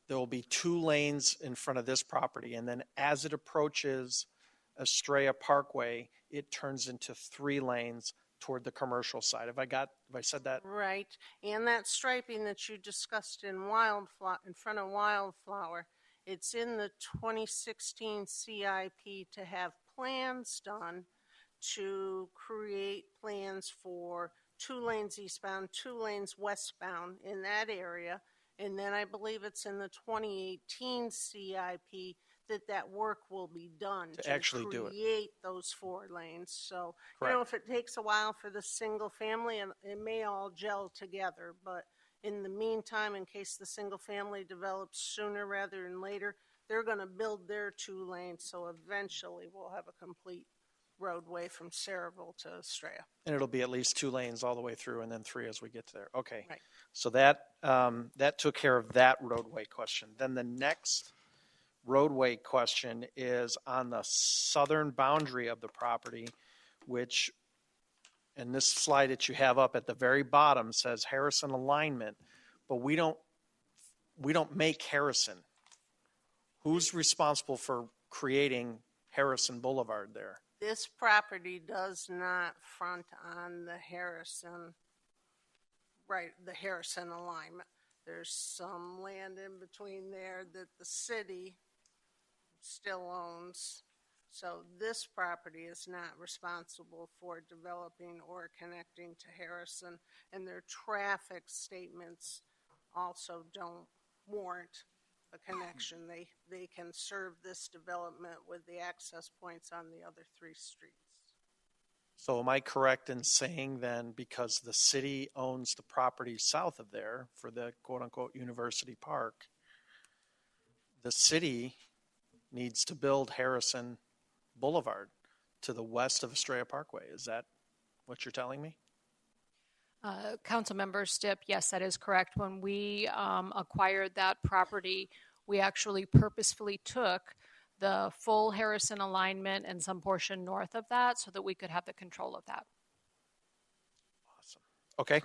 There will be 2 lanes in front of this property, and then as it approaches Estrella Parkway, it turns into 3 lanes toward the commercial side. Have I said that? Right, and that striping that you discussed in front of Wildflower, it's in the 2016 CIP to have plans done to create plans for 2 lanes eastbound, 2 lanes westbound in that area. And then I believe it's in the 2018 CIP that work will be done To actually do it. create those 4 lanes. So, Correct. if it takes a while for the single family, and it may all gel together, but in the meantime, in case the single family develops sooner rather than later, they're going to build their 2 lanes. So eventually we'll have a complete roadway from Saraville to Estrella. And it'll be at least 2 lanes all the way through, and then 3 as we get to there. Okay. Right. So that took care of that roadway question. Then the next roadway question is on the southern boundary of the property, which, in this slide that you have up at the very bottom, says Harrison alignment, but we don't make Harrison. Who's responsible for creating Harrison Boulevard there? This property does not front on the Harrison alignment. There's some land in between there that the city still owns. So this property is not responsible for developing or connecting to Harrison, and their traffic statements also don't warrant a connection. They can serve this development with the access points on the other 3 streets. So am I correct in saying then, because the city owns the property south of there for the quote-unquote University Park, the city needs to build Harrison Boulevard to the west of Estrella Parkway? Is that what you're telling me? Councilmember Stipp, yes, that is correct. When we acquired that property, we actually purposefully took the full Harrison alignment and some portion north of that so that we could have the control of that. Awesome. Okay.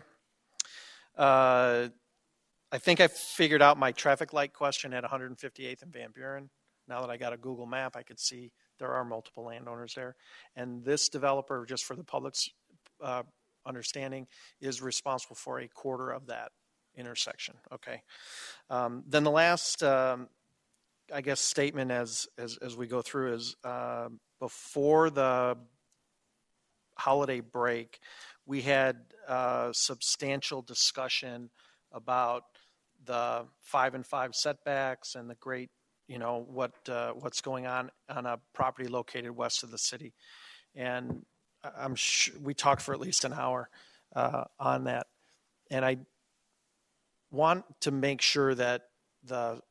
I think I figured out my traffic light question at 158th and Van Buren. Now that I got a Google map, I could see there are multiple landowners there. And this developer, just for the public's understanding, is responsible for a quarter of that intersection. Okay. Then the last, I guess, statement as we go through is before the holiday break, we had substantial discussion about the 5 and 5 setbacks and the great, what's going on a property located west of the city. And I'm sure we talked for at least an hour on that. And I want to make sure that the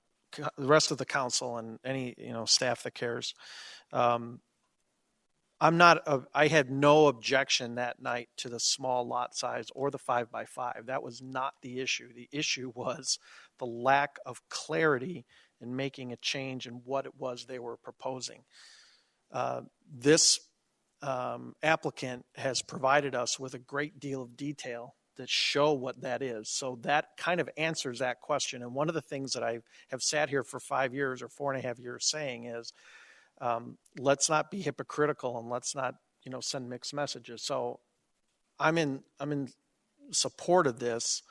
rest of the council and any staff that cares, I had no objection that night to the small lot size or the 5x5. That was not the issue. The issue was the lack of clarity in making a change in what it was they were proposing. This applicant has provided us with a great deal of detail that show what that is. So that kind of answers that question. And one of the things that I have sat here for 5 years or 4.5 years saying is, let's not be hypocritical and let's not, send mixed messages. So I'm in support of this,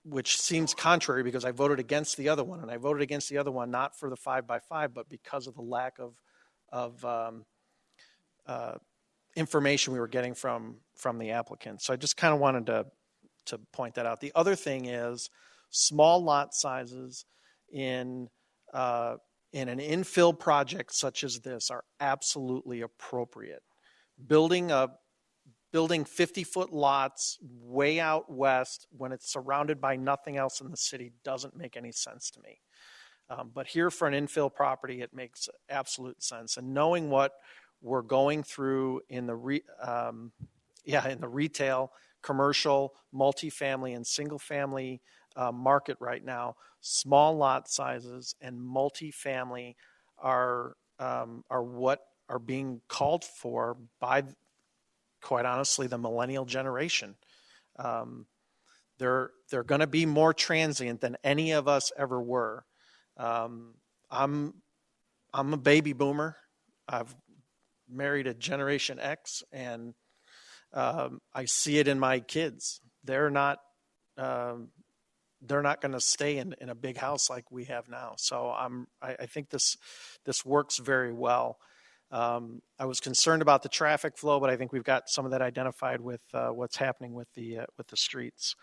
which seems contrary because I voted against the other one, and I voted against the other one not for the 5x5, but because of the lack of information we were getting from the applicant. So I just kind of wanted to point that out. The other thing is small lot sizes in an infill project such as this are absolutely appropriate. Building 50-foot lots way out west when it's surrounded by nothing else in the city doesn't make any sense to me. But here for an infill property, it makes absolute sense. And knowing what we're going through in the retail, commercial, multifamily, and single family market right now, small lot sizes and multifamily are what are being called for by, quite honestly, the millennial generation. They're going to be more transient than any of us ever were. I'm a baby boomer. I've married a Generation X, and I see it in my kids. They're not going to stay in a big house like we have now. So I think this works very well. I was concerned about the traffic flow, but I think we've got some of that identified with what's happening with the streets.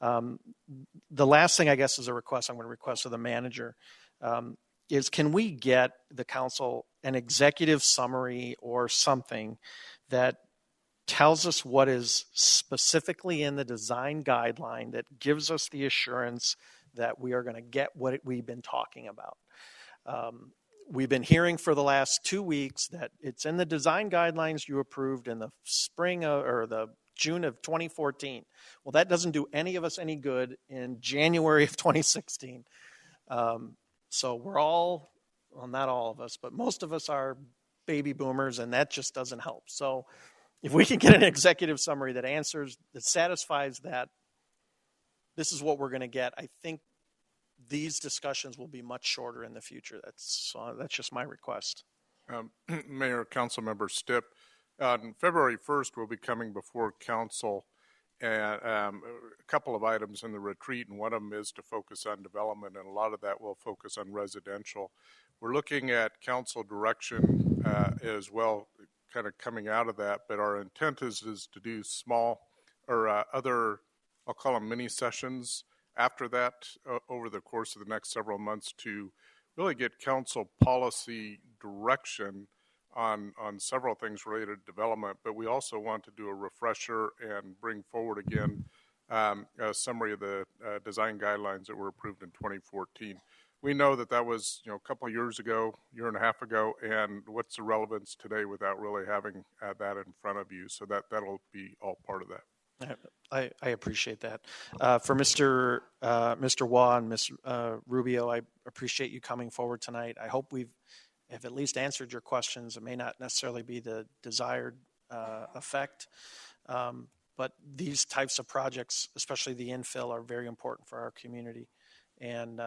The last thing, I guess, is a request I'm going to request of the manager, is can we get the council an executive summary or something that tells us what is specifically in the design guideline that gives us the assurance that we are going to get what we've been talking about. We've been hearing for the last 2 weeks that it's in the design guidelines you approved in the spring or the June of 2014. Well, that doesn't do any of us any good in January of 2016. So we're all, well, not all of us, but most of us are baby boomers, and that just doesn't help. So if we can get an executive summary that answers, that satisfies that this is what we're going to get, I think these discussions will be much shorter in the future. That's just my request. Mayor, Council Member Stipp, on February 1st, we'll be coming before Council and a couple of items in the retreat, and one of them is to focus on development, and a lot of that will focus on residential. We're looking at Council direction as well, kind of coming out of that, but our intent is to do small or other, I'll call them mini sessions after that over the course of the next several months to really get council policy direction on several things related to development, but we also want to do a refresher and bring forward again a summary of the design guidelines that were approved in 2014. We know that was a couple of years ago, year and a half ago, and what's the relevance today without really having that in front of you, so that'll be all part of that. I appreciate that. For Mr. Waugh and Ms. Rubio, I appreciate you coming forward tonight. I hope we've at least answered your questions. It may not necessarily be the desired effect, but these types of projects, especially the infill, are very important for our community, and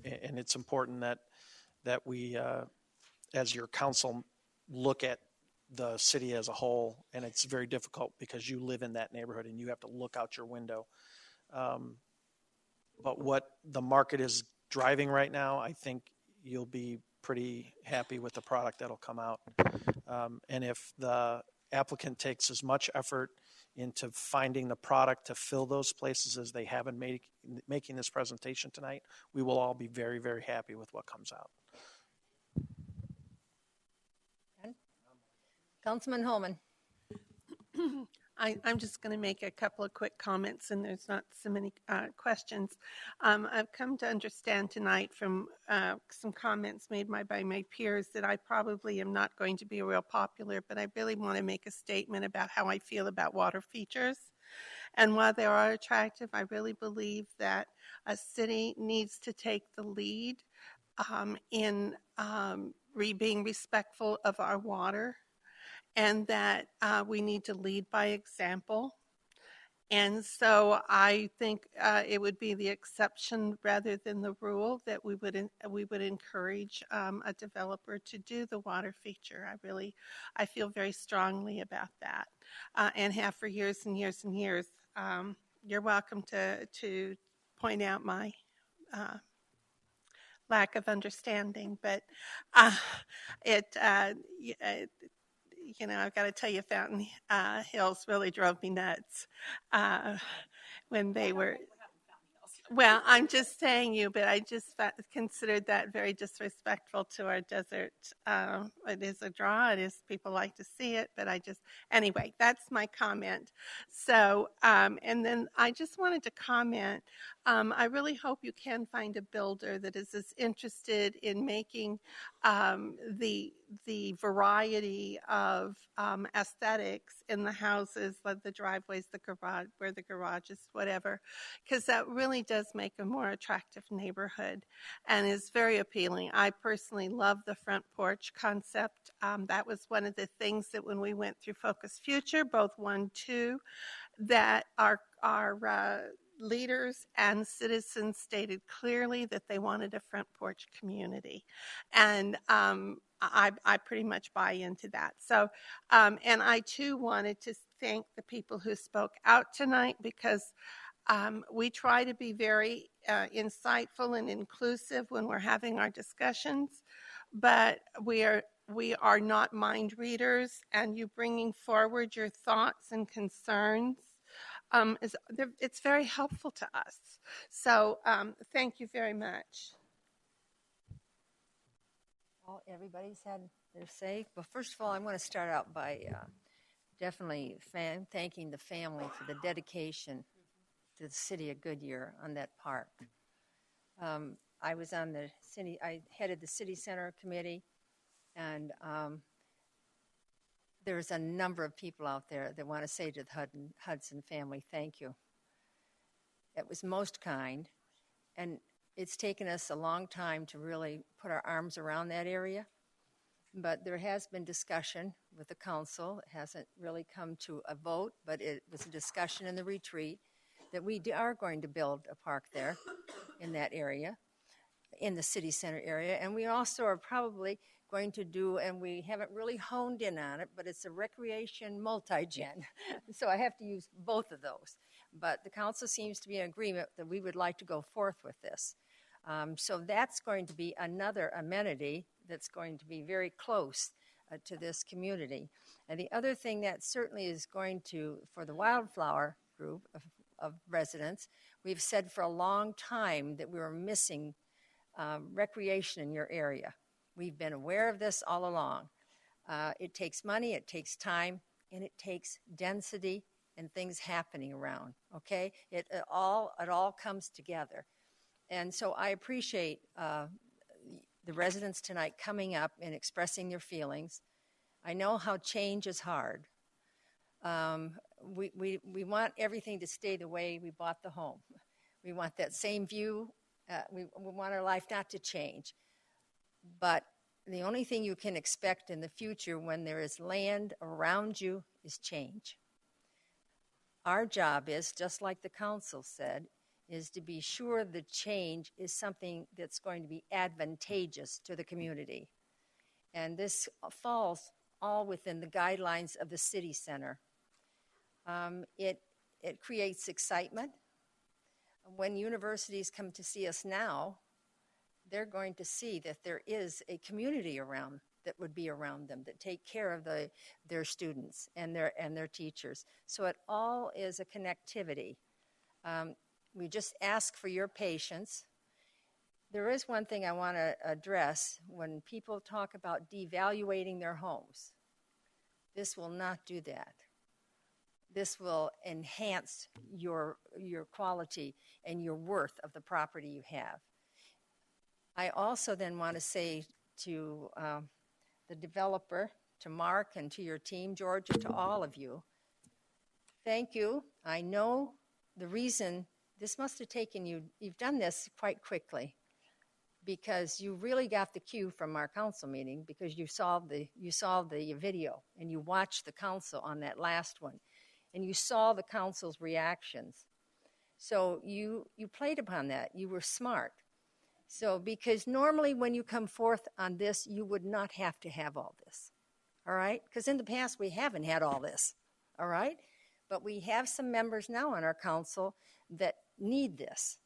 it's important that we, as your council, look at the city as a whole, and it's very difficult because you live in that neighborhood and you have to look out your window. But what the market is driving right now, I think you'll be pretty happy with the product that'll come out. And if the applicant takes as much effort into finding the product to fill those places as they have in making this presentation tonight, we will all be very, very happy with what comes out. Councilman Holman. I'm just going to make a couple of quick comments, and there's not so many questions. I've come to understand tonight from some comments made by my peers that I probably am not going to be real popular, but I really want to make a statement about how I feel about water features. And while they are attractive, I really believe that a city needs to take the lead in being respectful of our water, and that we need to lead by example. And so I think it would be the exception rather than the rule that we would encourage a developer to do the water feature. I feel very strongly about that, and have for years and years and years. You're welcome to point out my lack of understanding, but I've got to tell you, Fountain Hills really drove me nuts when they were. Well, I'm just saying but I just considered that very disrespectful to our desert. It is a draw. People like to see it, but anyway, that's my comment. So, and then I just wanted to comment I really hope you can find a builder that is as interested in making the variety of aesthetics in the houses, like the driveways, the garage, where the garage is, whatever, because that really does make a more attractive neighborhood and is very appealing. I personally love the front porch concept. That was one of the things that when we went through Focus Future, both 1, 2, that our leaders and citizens stated clearly that they wanted a front porch community. And I pretty much buy into that. So, and I too wanted to thank the people who spoke out tonight, because we try to be very insightful and inclusive when we're having our discussions, but we are not mind readers, and you bringing forward your thoughts and concerns it's very helpful to us. So thank you very much. Well, everybody's had their say. But first of all, I want to start out by definitely thanking the family for the dedication to the city of Goodyear on that park. I was on the city, I headed the city center committee, and there's a number of people out there that want to say to the Hudson family, thank you. It was most kind, and it's taken us a long time to really put our arms around that area, but there has been discussion with the council. It hasn't really come to a vote, but it was a discussion in the retreat that we are going to build a park there in that area, in the city center area, and we also are probably going to do, and we haven't really honed in on it, but it's a recreation multi-gen. So I have to use both of those. But the council seems to be in agreement that we would like to go forth with this. So that's going to be another amenity that's going to be very close to this community. And the other thing that certainly is going to, for the Wildflower group of residents, we've said for a long time that we were missing recreation in your area. We've been aware of this all along. It takes money, it takes time, and it takes density and things happening around, okay? It all comes together. And so I appreciate the residents tonight coming up and expressing their feelings. I know how change is hard. We want everything to stay the way we bought the home. We want that same view. We want our life not to change. But the only thing you can expect in the future when there is land around you is change. Our job is, just like the council said, is to be sure the change is something that's going to be advantageous to the community. And this falls all within the guidelines of the city center. It creates excitement. When universities come to see us now, they're going to see that there is a community around that would be around them, that take care of their students and their teachers. So it all is a connectivity. We just ask for your patience. There is one thing I want to address. When people talk about devaluating their homes, this will not do that. This will enhance your quality and your worth of the property you have. I also then want to say to the developer, to Mark, and to your team, Georgia, to all of you, thank you. I know the reason this must have taken you, you've done this quite quickly, because you really got the cue from our council meeting, because you saw the video and you watched the council on that last one, and you saw the council's reactions. So you played upon that. You were smart. So, because normally when you come forth on this, you would not have to have all this, all right? Because in the past, we haven't had all this, all right? But we have some members now on our council that need this.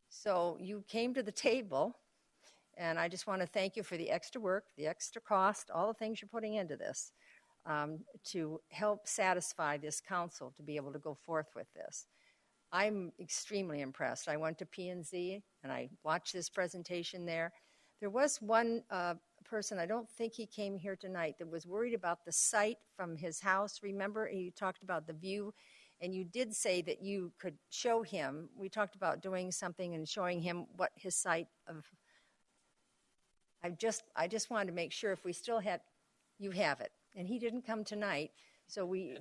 So you came to the table, and I just want to thank you for the extra work, the extra cost, all the things you're putting into this to help satisfy this council to be able to go forth with this. I'm extremely impressed. I went to P&Z and I watched this presentation there. There was one person, I don't think he came here tonight, that was worried about the sight from his house. Remember, he talked about the view. And you did say that you could show him. We talked about doing something and showing him what his site of. I just wanted to make sure if we still had, you have it. And he didn't come tonight, so we.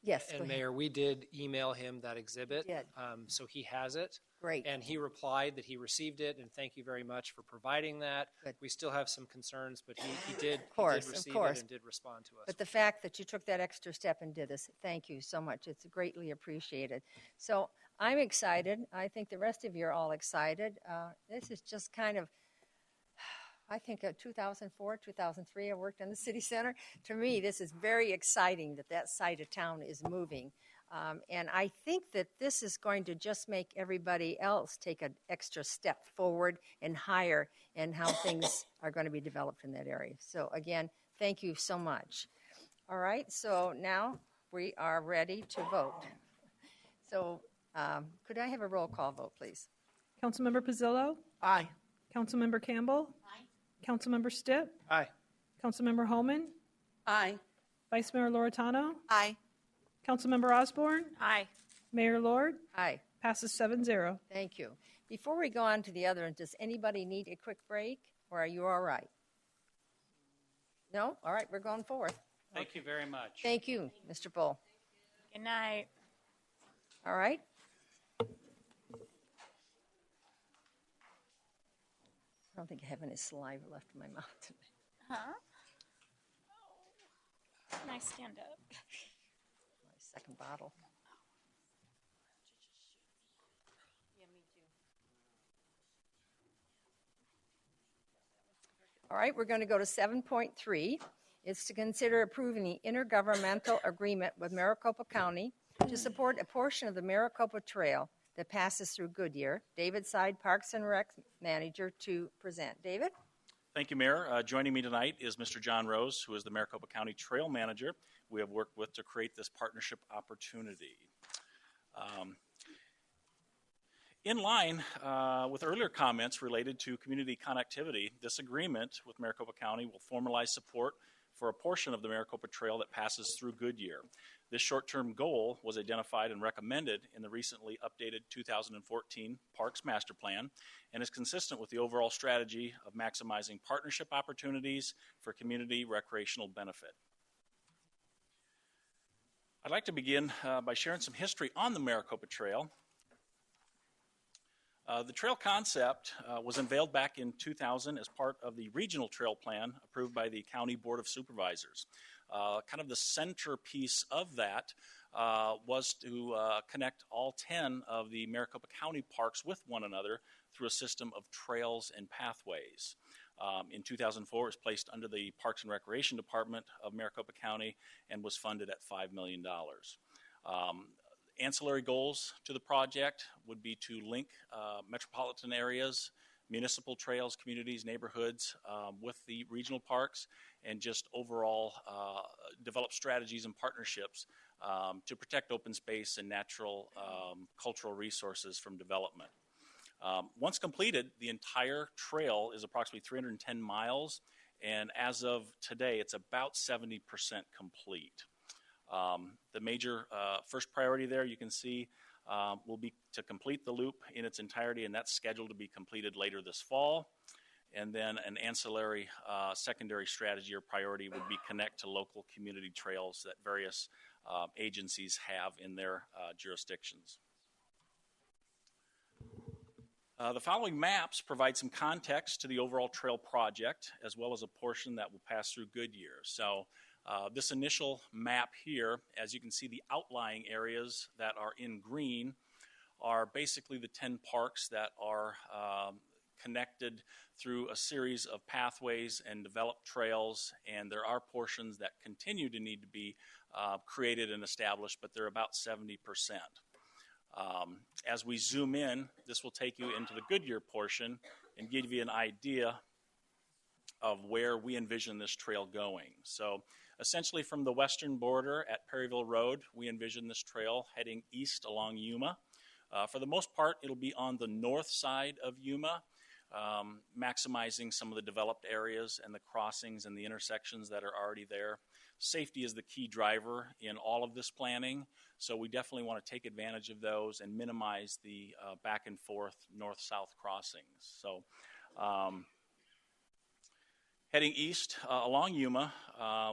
Yes. And Mayor, we did email him that exhibit, so he has it. Great. And he replied that he received it, and thank you very much for providing that. Good. We still have some concerns, but he did receive it and did respond to us. But the fact that you took that extra step and did this, thank you so much. It's greatly appreciated. So I'm excited. I think the rest of you are all excited. This is just kind of, I think 2004, 2003, I worked in the city center. To me, this is very exciting that side of town is moving. And I think that this is going to just make everybody else take an extra step forward and higher in how things are going to be developed in that area. So again, thank you so much. All right, so now we are ready to vote. So could I have a roll call vote, please? Councilmember Pizzillo? Aye. Councilmember Campbell? Aye. Councilmember Stipp? Aye. Councilmember Holman? Aye. Vice Mayor Loretano? Aye. Councilmember Osborne? Aye. Mayor Lord? Aye. Passes 7-0. Thank you. Before we go on to the other one, does anybody need a quick break, or are you all right? No? All right, we're going forth. Thank you very much. Thank you, Mr. Bull. Good night. All right. I don't think I have any saliva left in my mouth today. Huh? Can I stand up? My second bottle. All right, we're going to go to 7.3. It's to consider approving the intergovernmental agreement with Maricopa County to support a portion of the Maricopa Trail that passes through Goodyear. David Side, Parks and Rec Manager, to present. David? Thank you, Mayor. Joining me tonight is Mr. John Rose, who is the Maricopa County Trail Manager we have worked with to create this partnership opportunity. In line with earlier comments related to community connectivity, this agreement with Maricopa County will formalize support for a portion of the Maricopa Trail that passes through Goodyear. This short-term goal was identified and recommended in the recently updated 2014 Parks Master Plan and is consistent with the overall strategy of maximizing partnership opportunities for community recreational benefit. I'd like to begin by sharing some history on the Maricopa Trail. The trail concept was unveiled back in 2000 as part of the Regional Trail Plan approved by the County Board of Supervisors. Kind of the centerpiece of that was to connect all 10 of the Maricopa County parks with one another through a system of trails and pathways. In 2004, it was placed under the Parks and Recreation Department of Maricopa County and was funded at $5 million. Ancillary goals to the project would be to link metropolitan areas, municipal trails, communities, neighborhoods with the regional parks, and just overall develop strategies and partnerships to protect open space and natural cultural resources from development. Once completed, the entire trail is approximately 310 miles, and as of today, it's about 70% complete. The major first priority there, you can see, will be to complete the loop in its entirety, and that's scheduled to be completed later this fall. And then an ancillary secondary strategy or priority would be connect to local community trails that various agencies have in their jurisdictions. The following maps provide some context to the overall trail project, as well as a portion that will pass through Goodyear. So this initial map here, as you can see, the outlying areas that are in green are basically the 10 parks that are connected through a series of pathways and developed trails, and there are portions that continue to need to be created and established, but they're about 70%. As we zoom in, this will take you into the Goodyear portion and give you an idea of where we envision this trail going. So essentially from the western border at Perryville Road, we envision this trail heading east along Yuma. For the most part, it'll be on the north side of Yuma. maximizing some of the developed areas and the crossings and the intersections that are already there. Safety is the key driver in all of this planning, so we definitely want to take advantage of those and minimize the back and forth north-south crossings. So heading east along Yuma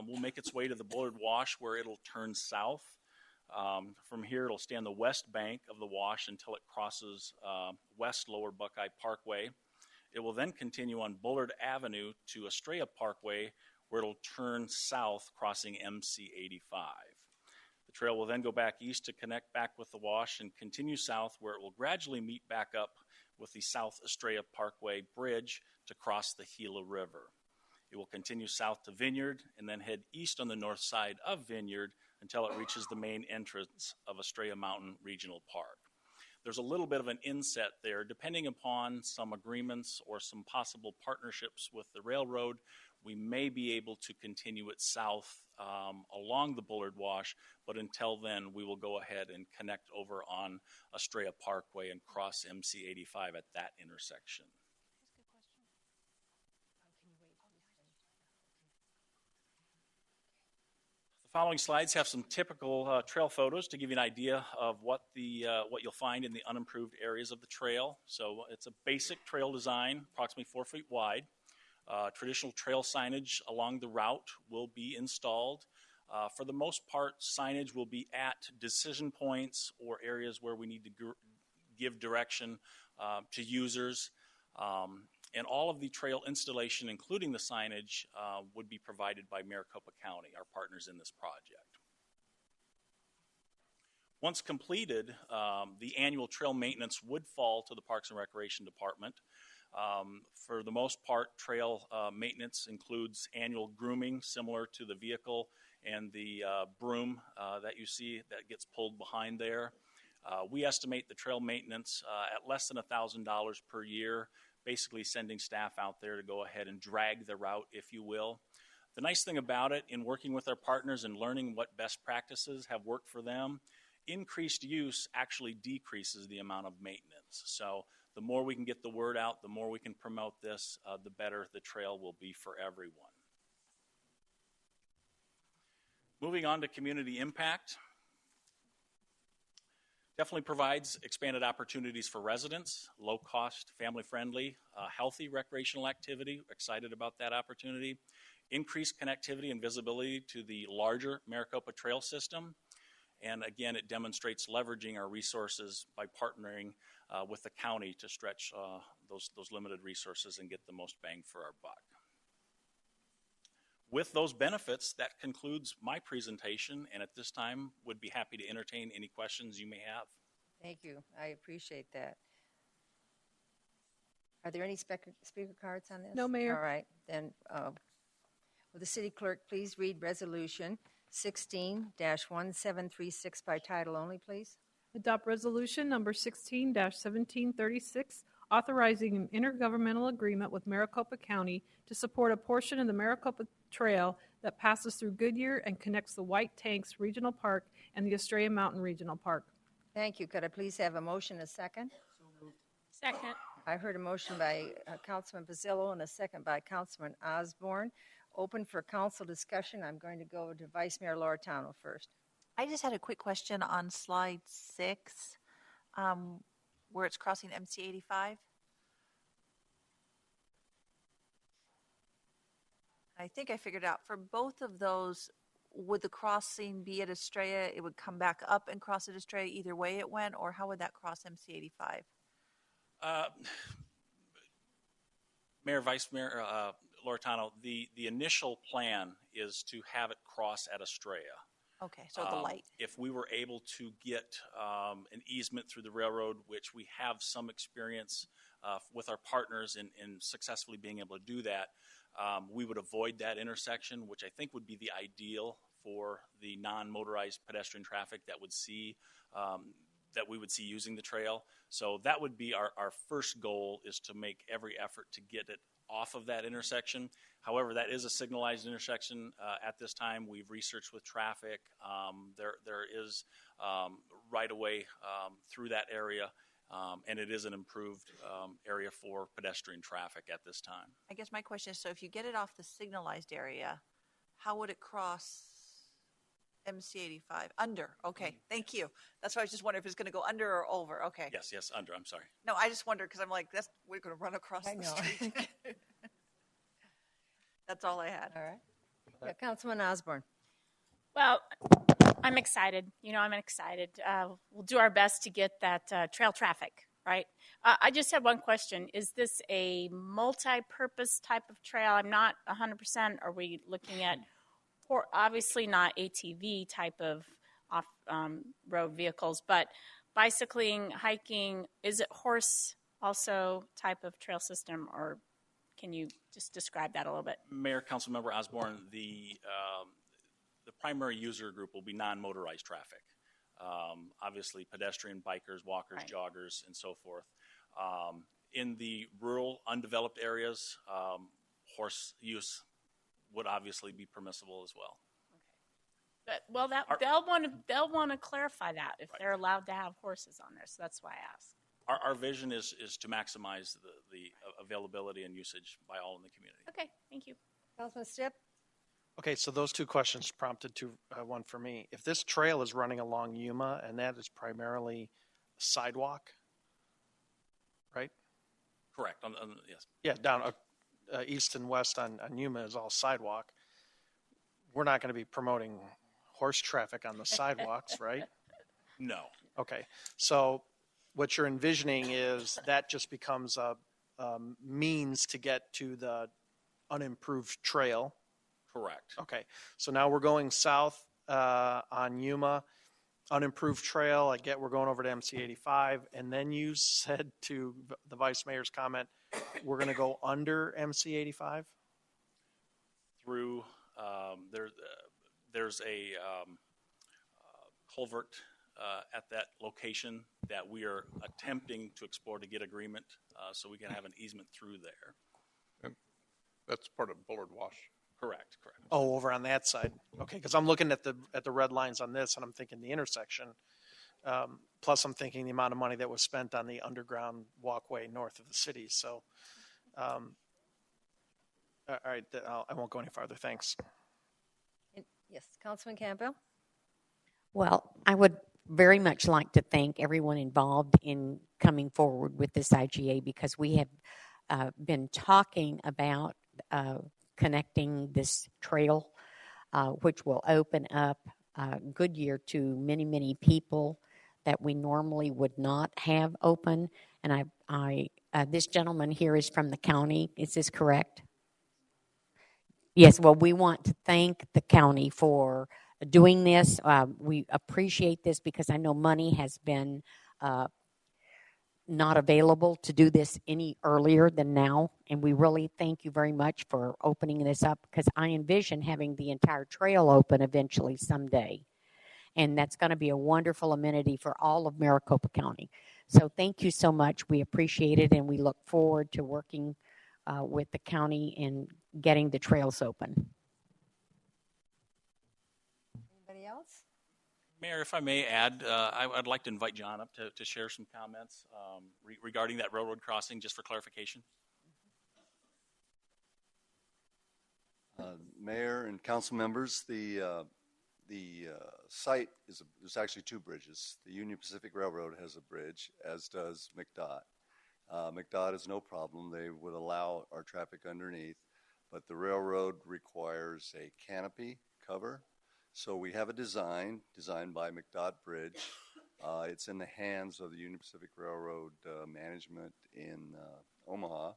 will make its way to the Bullard Wash, where it'll turn south. From here, it'll stay on the west bank of the wash until it crosses west Lower Buckeye Parkway. It will then continue on Bullard Avenue to Estrella Parkway, where it'll turn south, crossing MC 85. The trail will then go back east to connect back with the wash and continue south, where it will gradually meet back up with the South Estrella Parkway Bridge to cross the Gila River. It will continue south to Vineyard and then head east on the north side of Vineyard until it reaches the main entrance of Estrella Mountain Regional Park. There's a little bit of an inset there. Depending upon some agreements or some possible partnerships with the railroad, we may be able to continue it south along the Bullard Wash, but until then, we will go ahead and connect over on Estrella Parkway and cross MC 85 at that intersection. The following slides have some typical trail photos to give you an idea of what you'll find in the unimproved areas of the trail. So it's a basic trail design, approximately 4 feet wide. Traditional trail signage along the route will be installed. For the most part, signage will be at decision points or areas where we need to give direction to users. And all of the trail installation, including the signage, would be provided by Maricopa County, our partners in this project. Once completed, the annual trail maintenance would fall to the Parks and Recreation Department. For the most part, trail maintenance includes annual grooming, similar to the vehicle and the broom that you see that gets pulled behind there. We estimate the trail maintenance at less than $1,000 per year, basically sending staff out there to go ahead and drag the route, if you will. The nice thing about it, in working with our partners and learning what best practices have worked for them, increased use actually decreases the amount of maintenance. So the more we can get the word out, the more we can promote this, the better the trail will be for everyone. Moving on to community impact. Definitely provides expanded opportunities for residents, low-cost, family-friendly, healthy recreational activity. Excited about that opportunity. Increased connectivity and visibility to the larger Maricopa Trail system. And again, it demonstrates leveraging our resources by partnering with the county to stretch those limited resources and get the most bang for our buck. With those benefits, that concludes my presentation, and at this time, would be happy to entertain any questions you may have. Thank you. I appreciate that. Are there any speaker cards on this? No, Mayor. All right. Then will the city clerk please read Resolution 16-1736 by title only, please? Adopt resolution number 16-1736, authorizing an intergovernmental agreement with Maricopa County to support a portion of the Maricopa Trail that passes through Goodyear and connects the White Tanks Regional Park and the Estrella Mountain Regional Park. Thank you. Could I please have a motion, a second? Second. I heard a motion by Councilman Pizzillo and a second by Councilman Osborne. Open for council discussion. I'm going to go to Vice Mayor Loretano first. I just had a quick question on slide 6, where it's crossing MC 85. I think I figured out for both of those, would the crossing be at Estrella? It would come back up and cross at Estrella either way it went, or how would that cross MC 85? Mayor, Vice Mayor Loretano, the initial plan is to have it cross at Estrella. Okay, so the light. If we were able to get an easement through the railroad, which we have some experience with our partners in successfully being able to do that, we would avoid that intersection, which I think would be the ideal for the non-motorized pedestrian traffic that we would see using the trail. So that would be our first goal, is to make every effort to get it off of that intersection. However, that is a signalized intersection at this time. We've researched with traffic. There is right-of-way through that area, and it is an improved area for pedestrian traffic at this time. I guess my question is, so if you get it off the signalized area, how would it cross MC85? Under. Okay, thank you. That's why I was just wondering if it's going to go under or over. Okay. Yes, under. I'm sorry. No, I just wondered because I'm like, we're going to run across the street. That's all I had. All right. Yeah, Councilman Osborne. Well, I'm excited. I'm excited. We'll do our best to get that trail traffic, right? I just had one question. Is this a multi-purpose type of trail? I'm not 100%. Are we looking at, obviously not ATV type of off-road vehicles, but bicycling, hiking? Is it horse also type of trail system, or can you just describe that a little bit? Mayor, Councilmember Osborne, the primary user group will be non-motorized traffic. Obviously, pedestrian, bikers, walkers, right, joggers, and so forth. In the rural, undeveloped areas, horse use would obviously be permissible as well. But, well, they'll want to clarify that if they're allowed to have horses on there. So that's why I asked. Our vision is to maximize the availability and usage by all in the community. Okay, thank you. Councilman Stipp? Okay, so those two questions prompted one for me. If this trail is running along Yuma and that is primarily sidewalk, right? Correct. Yes. Yeah, down east and west on Yuma is all sidewalk. We're not going to be promoting horse traffic on the sidewalks, right? No. Okay, so what you're envisioning is that just becomes a means to get to the unimproved trail. Correct. Okay, so now we're going south on Yuma, unimproved trail. I get we're going over to MC85, and then you said to the Vice Mayor's comment, we're going to go under MC85? Through, there's a culvert at that location that we are attempting to explore to get agreement so we can have an easement through there. And that's part of Bullard Wash. Correct. Oh, over on that side. Okay, because I'm looking at the red lines on this, and I'm thinking the intersection. Plus, I'm thinking the amount of money that was spent on the underground walkway north of the city. So, all right, I won't go any farther. Thanks. Yes, Councilman Campbell? Well, I would very much like to thank everyone involved in coming forward with this IGA, because we have been talking about connecting this trail, which will open up Goodyear to many, many people that we normally would not have open. And this gentleman here is from the county. Is this correct? Yes. Well, we want to thank the county for doing this. We appreciate this because I know money has been not available to do this any earlier than now. And we really thank you very much for opening this up, because I envision having the entire trail open eventually someday. And that's going to be a wonderful amenity for all of Maricopa County. So thank you so much. We appreciate it, and we look forward to working with the county and getting the trails open. Anybody else? Mayor, if I may add, I'd like to invite John up to share some comments regarding that railroad crossing, just for clarification. Mayor and council members, the site there's actually two bridges. The Union Pacific Railroad has a bridge, as does McDOT. McDOT is no problem. They would allow our traffic underneath, but the railroad requires a canopy cover. So we have a designed by McDOT Bridge. It's in the hands of the Union Pacific Railroad management in Omaha.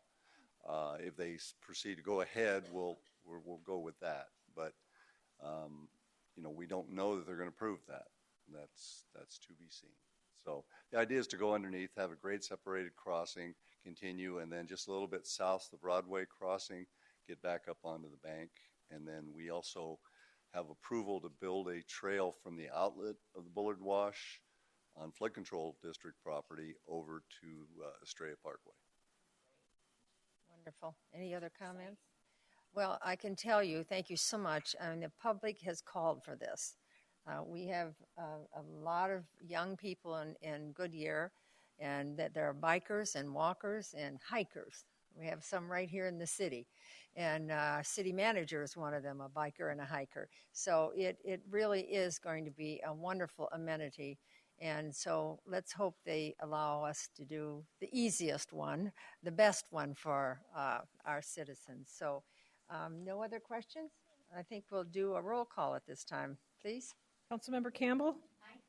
If they proceed to go ahead, we'll go with that. But we don't know that they're going to prove that. That's to be seen. So the idea is to go underneath, have a grade separated crossing, continue, and then just a little bit south the Broadway crossing, get back up onto the bank, and then we also have approval to build a trail from the outlet of the Bullard Wash on flood control district property over to Estrella Parkway. Wonderful. Any other comments? Well, I can tell you, thank you so much. I mean, the public has called for this. We have a lot of young people in Goodyear, and that there are bikers and walkers and hikers. We have some right here in the city, and city manager is one of them, a biker and a hiker. So it really is going to be a wonderful amenity. And so let's hope they allow us to do the easiest one, the best one for our citizens. So no other questions? I think we'll do a roll call at this time, please. Councilmember Campbell? Aye.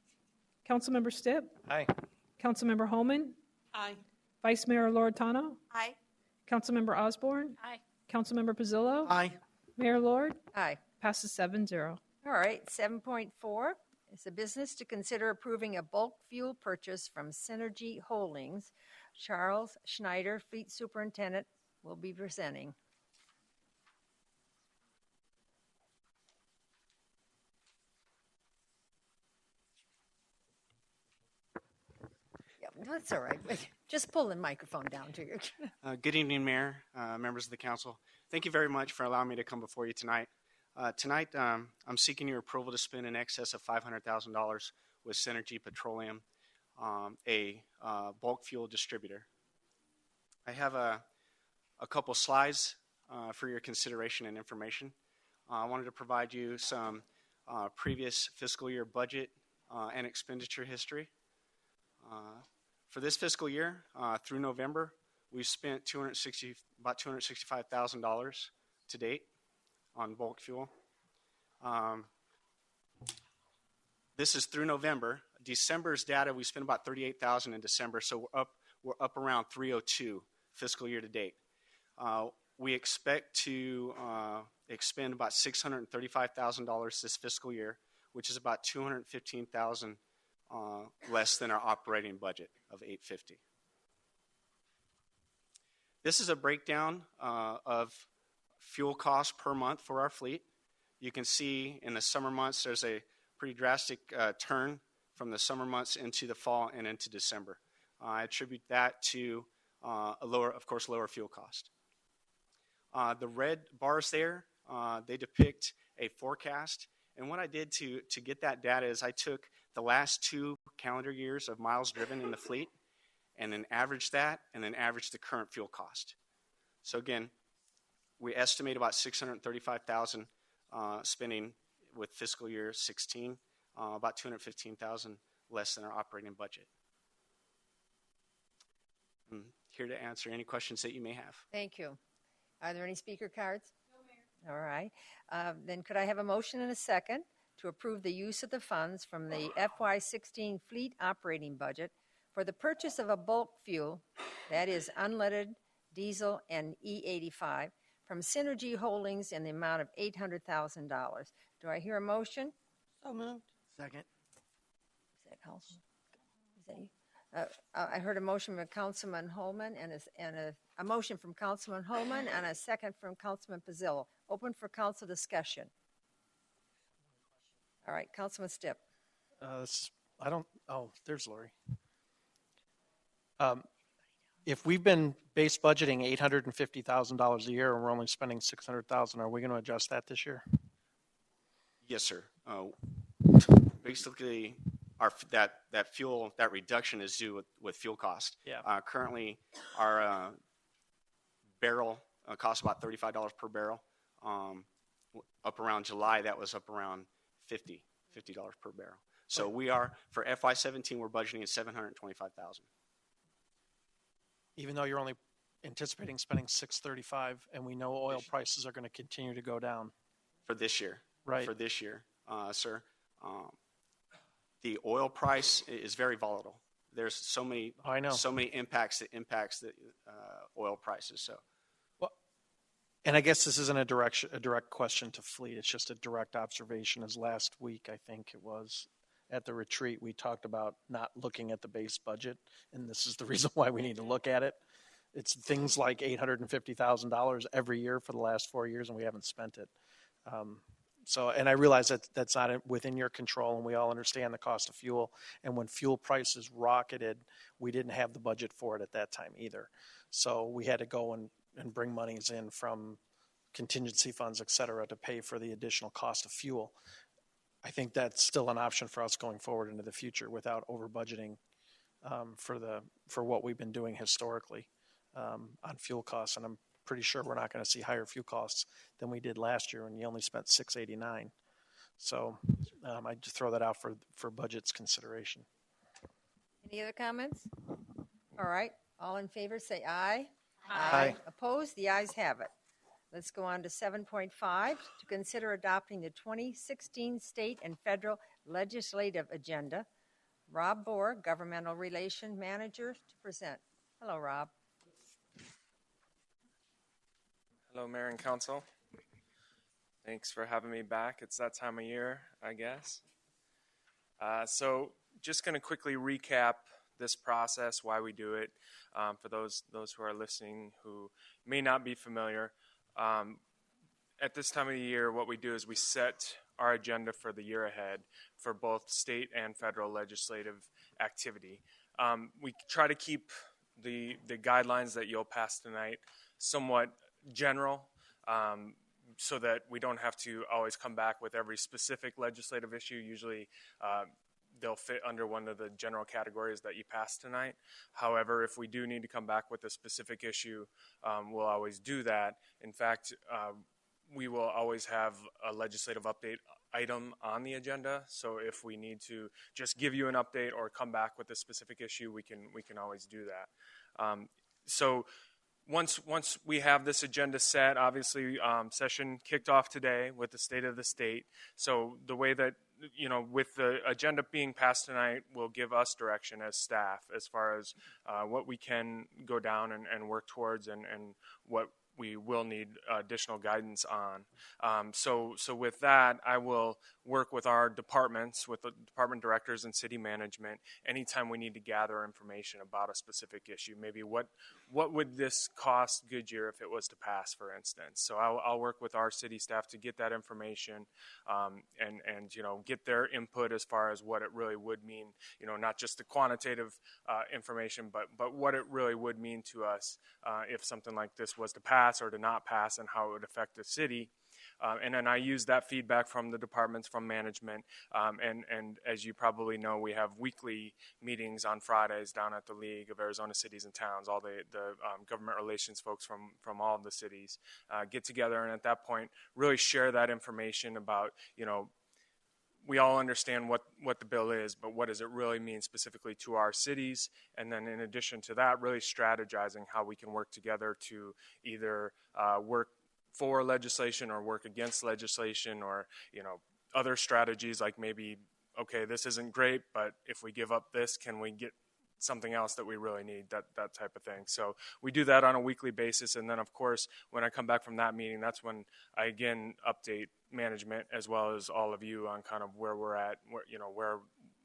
Councilmember Stipp? Aye. Councilmember Holman? Aye. Vice Mayor Loretano? Aye. Councilmember Osborne? Aye. Councilmember Pizzillo? Aye. Mayor Lord? Aye. Passes 7-0. All right, 7.4 is a business to consider approving a bulk fuel purchase from Synergy Holdings. Charles Schneider, Fleet Superintendent, will be presenting. Yeah, that's all right. Just pull the microphone down to you. Good evening, Mayor, members of the council. Thank you very much for allowing me to come before you tonight. Tonight, I'm seeking your approval to spend in excess of $500,000 with Synergy Petroleum, a bulk fuel distributor. I have a couple slides for your consideration and information. I wanted to provide you some previous fiscal year budget and expenditure history. For this fiscal year, through November, we've spent about $265,000 to date on bulk fuel. This is through November. December's data, we spent about $38,000 in December, so we're up around $302 fiscal year to date. We expect to expend about $635,000 this fiscal year, which is about $215,000 less than our operating budget of $850. This is a breakdown of fuel costs per month for our fleet. You can see in the summer months there's a pretty drastic turn from the summer months into the fall and into December. I attribute that to lower fuel cost. The red bars there, they depict a forecast. And what I did to get that data is I took the last 2 calendar years of miles driven in the fleet and then averaged that and then averaged the current fuel cost. So again, we estimate about $635,000 spending with fiscal year 16, about $215,000 less than our operating budget. I'm here to answer any questions that you may have. Thank you. Are there any speaker cards? No, Mayor. All right. Then could I have a motion and a second to approve the use of the funds from the FY16 fleet operating budget for the purchase of a bulk fuel, that is unleaded diesel and E85, from Synergy Holdings in the amount of $800,000. Do I hear a motion? So moved. Second. Is that Councilman? Is that you? I heard a motion from Councilman Holman and a motion from Councilman Holman and a second from Councilman Pizzillo. Open for council discussion. All right, Councilman Stipp. There's Lori. If we've been base budgeting $850,000 a year and we're only spending $600,000, are we going to adjust that this year? Yes, sir. Basically, that reduction is due with fuel cost. Yeah. Currently, our barrel costs about $35 per barrel. Up around July, that was up around $50 per barrel. So we are, for FY17, we're budgeting at $725,000. Even though you're only anticipating spending $635, and we know oil prices are going to continue to go down. For this year. Right. For this year, sir. The oil price is very volatile. There's so many impacts that impacts the oil prices. So, and I guess this isn't a direct question to fleet. It's just a direct observation. As last week, I think it was at the retreat, we talked about not looking at the base budget, and this is the reason why we need to look at it. It's things like $850,000 every year for the last 4 years, and we haven't spent it. And I realize that that's not within your control, and we all understand the cost of fuel. And when fuel prices rocketed, we didn't have the budget for it at that time either. So we had to go and bring monies in from contingency funds, et cetera, to pay for the additional cost of fuel. I think that's still an option for us going forward into the future without over budgeting for what we've been doing historically on fuel costs, and I'm pretty sure we're not going to see higher fuel costs than we did last year when you only spent $689. So I just throw that out for budget's consideration. Any other comments? All right. All in favor say aye. Aye. Opposed? The ayes have it. Let's go on to 7.5 to consider adopting the 2016 state and federal legislative agenda. Rob Bohr, Governmental Relations Manager, to present. Hello, Rob. Hello, Mayor and Council. Thanks for having me back. It's that time of year, I guess. So just going to quickly recap this process, why we do it, for those who are listening who may not be familiar. At this time of the year, what we do is we set our agenda for the year ahead for both state and federal legislative activity. We try to keep the guidelines that you'll pass tonight somewhat general, so that we don't have to always come back with every specific legislative issue. Usually they'll fit under one of the general categories that you passed tonight. However, if we do need to come back with a specific issue, we'll always do that. In fact, we will always have a legislative update item on the agenda. So if we need to just give you an update or come back with a specific issue, we can always do that. So once we have this agenda set, obviously session kicked off today with the state of the state. So the way that, with the agenda being passed tonight will give us direction as staff as far as what we can go down and work towards and what we will need additional guidance on. So with that, I will work with our departments, with the department directors and city management, anytime we need to gather information about a specific issue. Maybe what would this cost Goodyear if it was to pass, for instance. So I'll work with our city staff to get that information and get their input as far as what it really would mean, not just the quantitative information, but what it really would mean to us if something like this was to pass or to not pass, and how it would affect the city. And then I use that feedback from the departments, from management, and as you probably know, we have weekly meetings on Fridays down at the League of Arizona Cities and Towns. All the government relations folks from all of the cities get together, and at that point really share that information about, we all understand what the bill is, but what does it really mean specifically to our cities? And then in addition to that, really strategizing how we can work together to either work for legislation or work against legislation, or other strategies like maybe, okay, this isn't great, but if we give up this, can we get something else that we really need, that type of thing. So we do that on a weekly basis, and then of course when I come back from that meeting, that's when I again update management as well as all of you on kind of where we're at,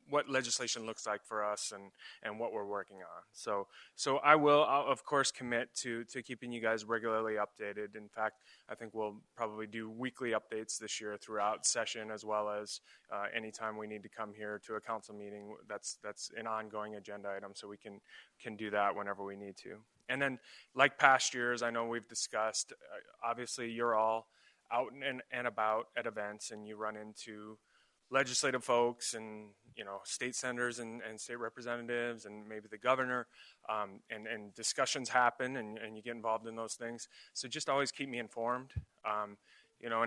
what legislation looks like for us and what we're working on. So I'll of course commit to keeping you guys regularly updated. In fact, I think we'll probably do weekly updates this year throughout session, as well as anytime we need to come here to a council meeting, that's an ongoing agenda item, so we can do that whenever we need to. And then like past years, I know we've discussed, obviously you're all out and about at events, and you run into legislative folks and state senators and state representatives and maybe the governor, and discussions happen and you get involved in those things. So just always keep me informed. And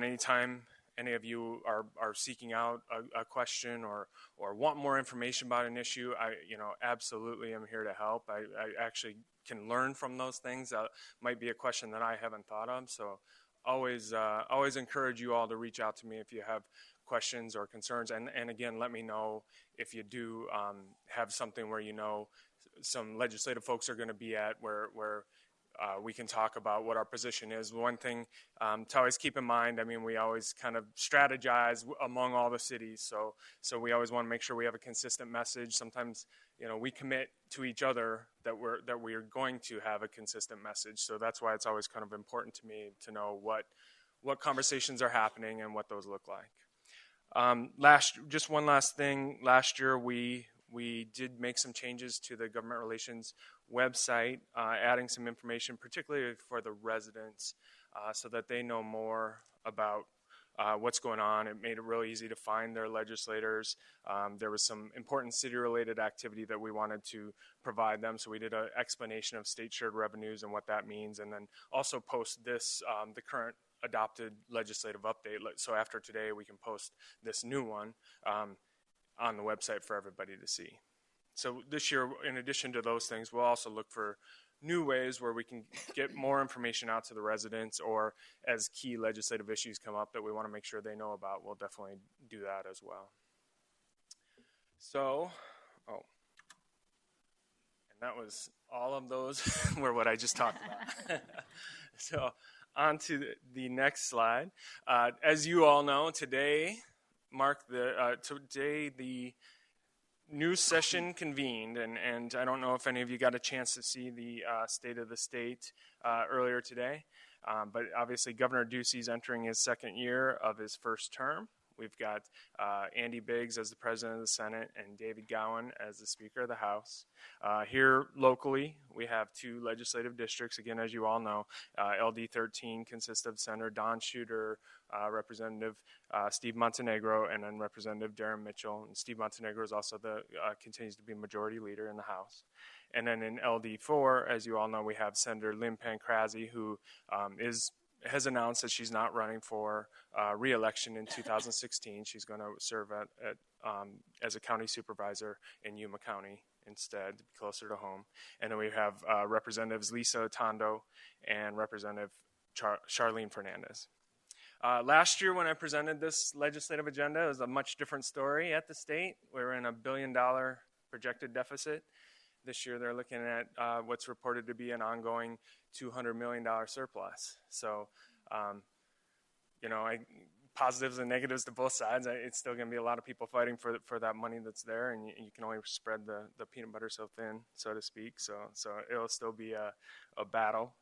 anytime any of you are seeking out a question or want more information about an issue, I absolutely am here to help. I actually can learn from those things. Might be a question that I haven't thought of. So always encourage you all to reach out to me if you have questions or concerns, and again, let me know if you do have something where some legislative folks are going to be at where we can talk about what our position is. One thing to always keep in mind, we always kind of strategize among all the cities, so we always want to make sure we have a consistent message. Sometimes we commit to each other that we're going to have a consistent message, so that's why it's always kind of important to me to know what conversations are happening and what those look like. Just one last thing. Last year, we did make some changes to the government relations website, adding some information, particularly for the residents, so that they know more about what's going on. It made it real easy to find their legislators. There was some important city-related activity that we wanted to provide them, so we did an explanation of state shared revenues and what that means, and then also post this, the current adopted legislative update. So after today, we can post this new one on the website for everybody to see. So this year, in addition to those things, we'll also look for new ways where we can get more information out to the residents, or as key legislative issues come up that we want to make sure they know about, we'll definitely do that as well. So, and that was all of those were what I just talked about. So on to the next slide. As you all know, today the new session convened, and I don't know if any of you got a chance to see the State of the State earlier today, but obviously Governor Ducey's entering his second year of his first term. We've got Andy Biggs as the President of the Senate and David Gowan as the Speaker of the House. Here locally, we have two legislative districts. Again, as you all know, LD 13 consists of Senator Don Shooter, Representative Steve Montenegro, and then Representative Darren Mitchell. And Steve Montenegro is also continues to be Majority Leader in the House. And then in LD 4, as you all know, we have Senator Lynn Pancrazzi, who has announced that she's not running for re-election in 2016. She's going to serve as a county supervisor in Yuma County instead, to be closer to home. And then we have Representatives Lisa Tondo and Representative Charlene Fernandez. Last year when I presented this legislative agenda, it was a much different story at the state. We were in $1 billion projected deficit. This year they're looking at what's reported to be an ongoing $200 million surplus. So, positives and negatives to both sides. It's still going to be a lot of people fighting for that money that's there, and you can only spread the peanut butter so thin, so to speak. So it'll still be a battle.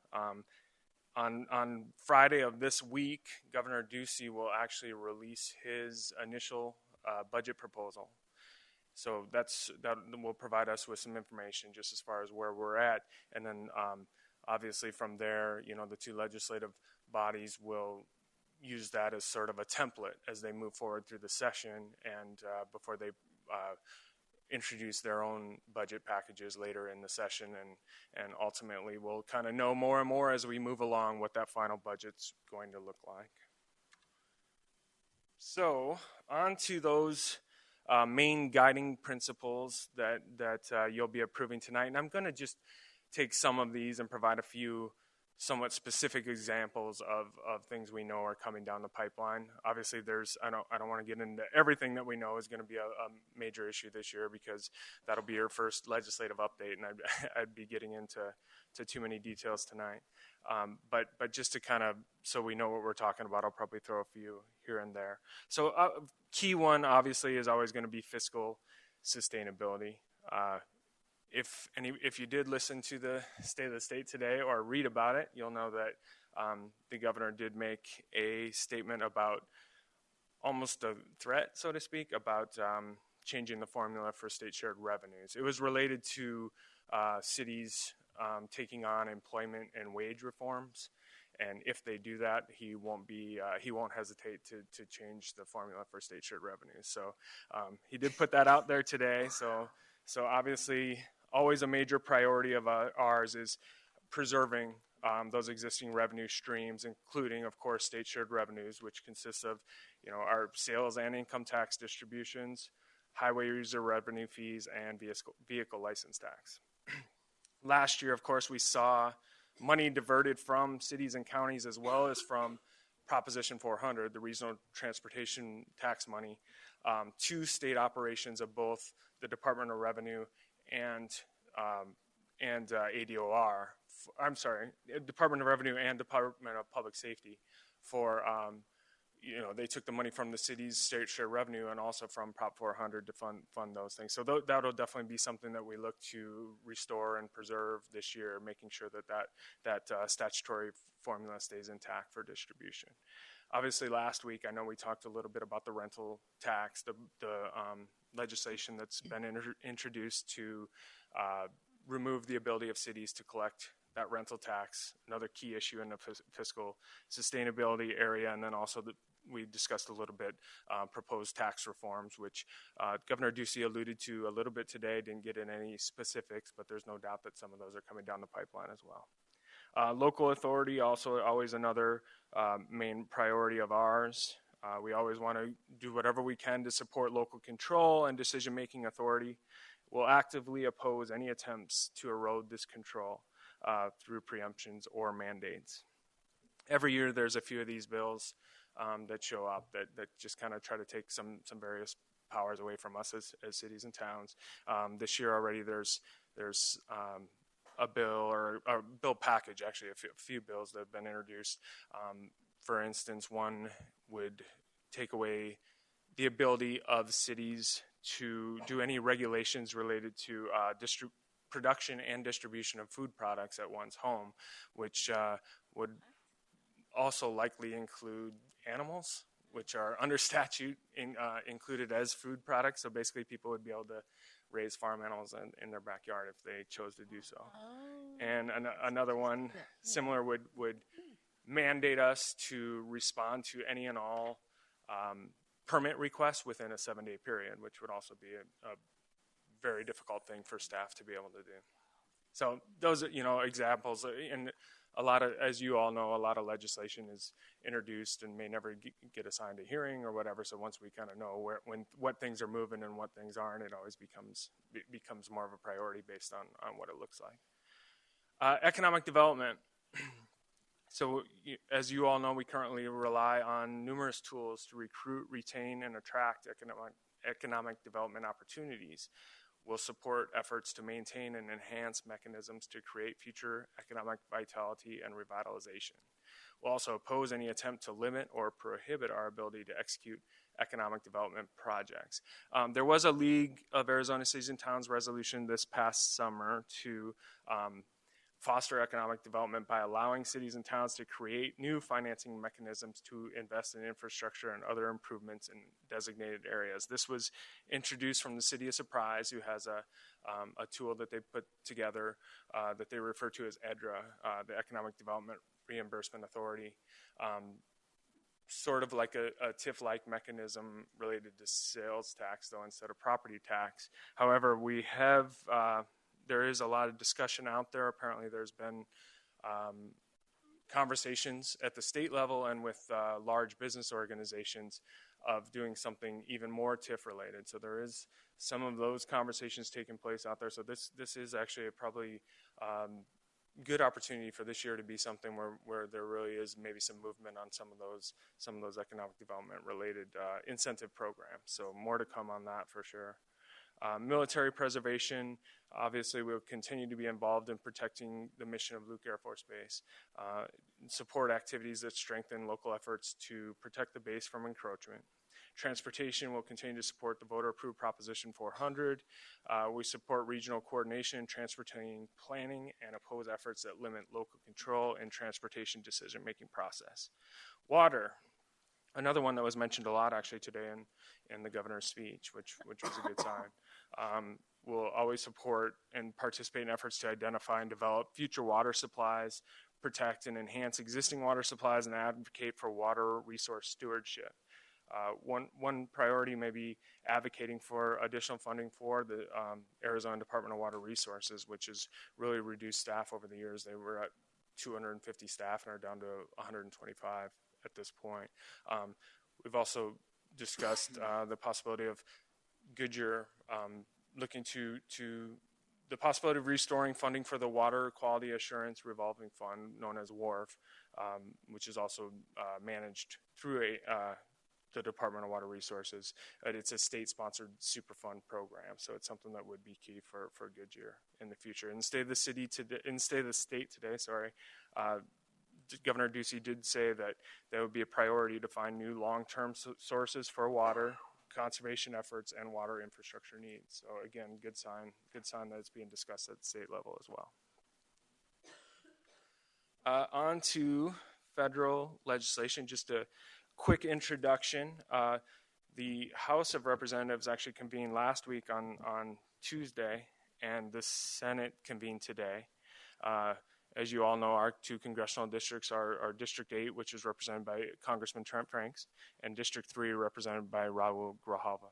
On Friday of this week, Governor Ducey will actually release his initial budget proposal. So that will provide us with some information just as far as where we're at. And then obviously from there, the two legislative bodies will use that as sort of a template as they move forward through the session and before they introduce their own budget packages later in the session. And ultimately we'll kind of know more and more as we move along what that final budget's going to look like. So on to those main guiding principles that you'll be approving tonight. And I'm going to just take some of these and provide a few somewhat specific examples of things we know are coming down the pipeline. Obviously, I don't want to get into everything that we know is going to be a major issue this year, because that'll be your first legislative update, and I'd be getting into too many details tonight. But just to kind of, so we know what we're talking about, I'll probably throw a few here and there. So key one, obviously, is always going to be fiscal sustainability. If you did listen to the State of the State today or read about it, you'll know that the governor did make a statement about almost a threat, so to speak, about changing the formula for state shared revenues. It was related to cities taking on employment and wage reforms, and if they do that, he won't hesitate to change the formula for state shared revenues. So he did put that out there today. So obviously, always a major priority of ours is preserving those existing revenue streams, including, of course, state shared revenues, which consists of, our sales and income tax distributions, highway user revenue fees, and vehicle license tax. Last year, of course, we saw money diverted from cities and counties as well as from Proposition 400, the regional transportation tax money, to state operations of both the Department of Revenue and ADOR. I'm sorry, Department of Revenue and Department of Public Safety for, they took the money from the city's state share revenue and also from Prop 400 to fund those things. So that'll definitely be something that we look to restore and preserve this year, making sure that statutory formula stays intact for distribution. Obviously, last week, I know we talked a little bit about the rental tax, the legislation that's been introduced to remove the ability of cities to collect that rental tax, another key issue in the fiscal sustainability area, and then also we discussed a little bit proposed tax reforms, which Governor Ducey alluded to a little bit today. Didn't get in any specifics, but there's no doubt that some of those are coming down the pipeline as well. Local authority, also always another main priority of ours. We always want to do whatever we can to support local control and decision-making authority. We'll actively oppose any attempts to erode this control through preemptions or mandates. Every year there's a few of these bills that show up that just kind of try to take some various powers away from us as cities and towns. This year already there's a bill or a bill package, actually a few bills that have been introduced. For instance, one would take away the ability of cities to do any regulations related to production and distribution of food products at one's home, which would also likely include animals, which are under statute included as food products. So basically people would be able to raise farm animals in their backyard if they chose to do so. And another one similar would mandate us to respond to any and all permit requests within a 7-day period, which would also be a very difficult thing for staff to be able to do. So those are, examples. And a lot of, as you all know, a lot of legislation is introduced and may never get assigned a hearing or whatever. So once we kind of know what things are moving and what things aren't, it always becomes more of a priority based on what it looks like. Economic development. So as you all know, we currently rely on numerous tools to recruit, retain, and attract economic development opportunities. We'll support efforts to maintain and enhance mechanisms to create future economic vitality and revitalization. We'll also oppose any attempt to limit or prohibit our ability to execute economic development projects. There was a League of Arizona Cities and Towns resolution this past summer to foster economic development by allowing cities and towns to create new financing mechanisms to invest in infrastructure and other improvements in designated areas. This was introduced from the city of Surprise, who has a tool that they put together that they refer to as EDRA, the Economic Development Reimbursement Authority, sort of like a TIF-like mechanism related to sales tax, though, instead of property tax. However, we have there is a lot of discussion out there. Apparently there's been conversations at the state level and with large business organizations of doing something even more TIF related. So there is some of those conversations taking place out there. So this is actually a probably good opportunity for this year to be something where there really is maybe some movement on some of those economic development related incentive programs. So more to come on that for sure. Military preservation, obviously we'll continue to be involved in protecting the mission of Luke Air Force Base, support activities that strengthen local efforts to protect the base from encroachment. Transportation will continue to support the voter-approved Proposition 400. We support regional coordination in transportation planning and oppose efforts that limit local control and transportation decision-making process. Water. Another one that was mentioned a lot actually today in the governor's speech, which was a good sign. We'll always support and participate in efforts to identify and develop future water supplies, protect and enhance existing water supplies, and advocate for water resource stewardship. One priority may be advocating for additional funding for the Arizona Department of Water Resources, which has really reduced staff over the years. They were at 250 staff and are down to 125 at this point. We've also discussed the possibility of Goodyear looking to the possibility of restoring funding for the Water Quality Assurance Revolving Fund, known as WARF, which is also managed through the Department of Water Resources. It's a state-sponsored Superfund program, so it's something that would be key for Goodyear in the future. In the state of the state today, Governor Ducey did say that would be a priority to find new long-term sources for water conservation efforts and water infrastructure needs. So again, good sign that it's being discussed at the state level as well. On to federal legislation, just a quick introduction. The House of Representatives actually convened last week on Tuesday, and the Senate convened today. As you all know, our two congressional districts are District 8, which is represented by Congressman Trent Franks, and District 3, represented by Raul Grijalva.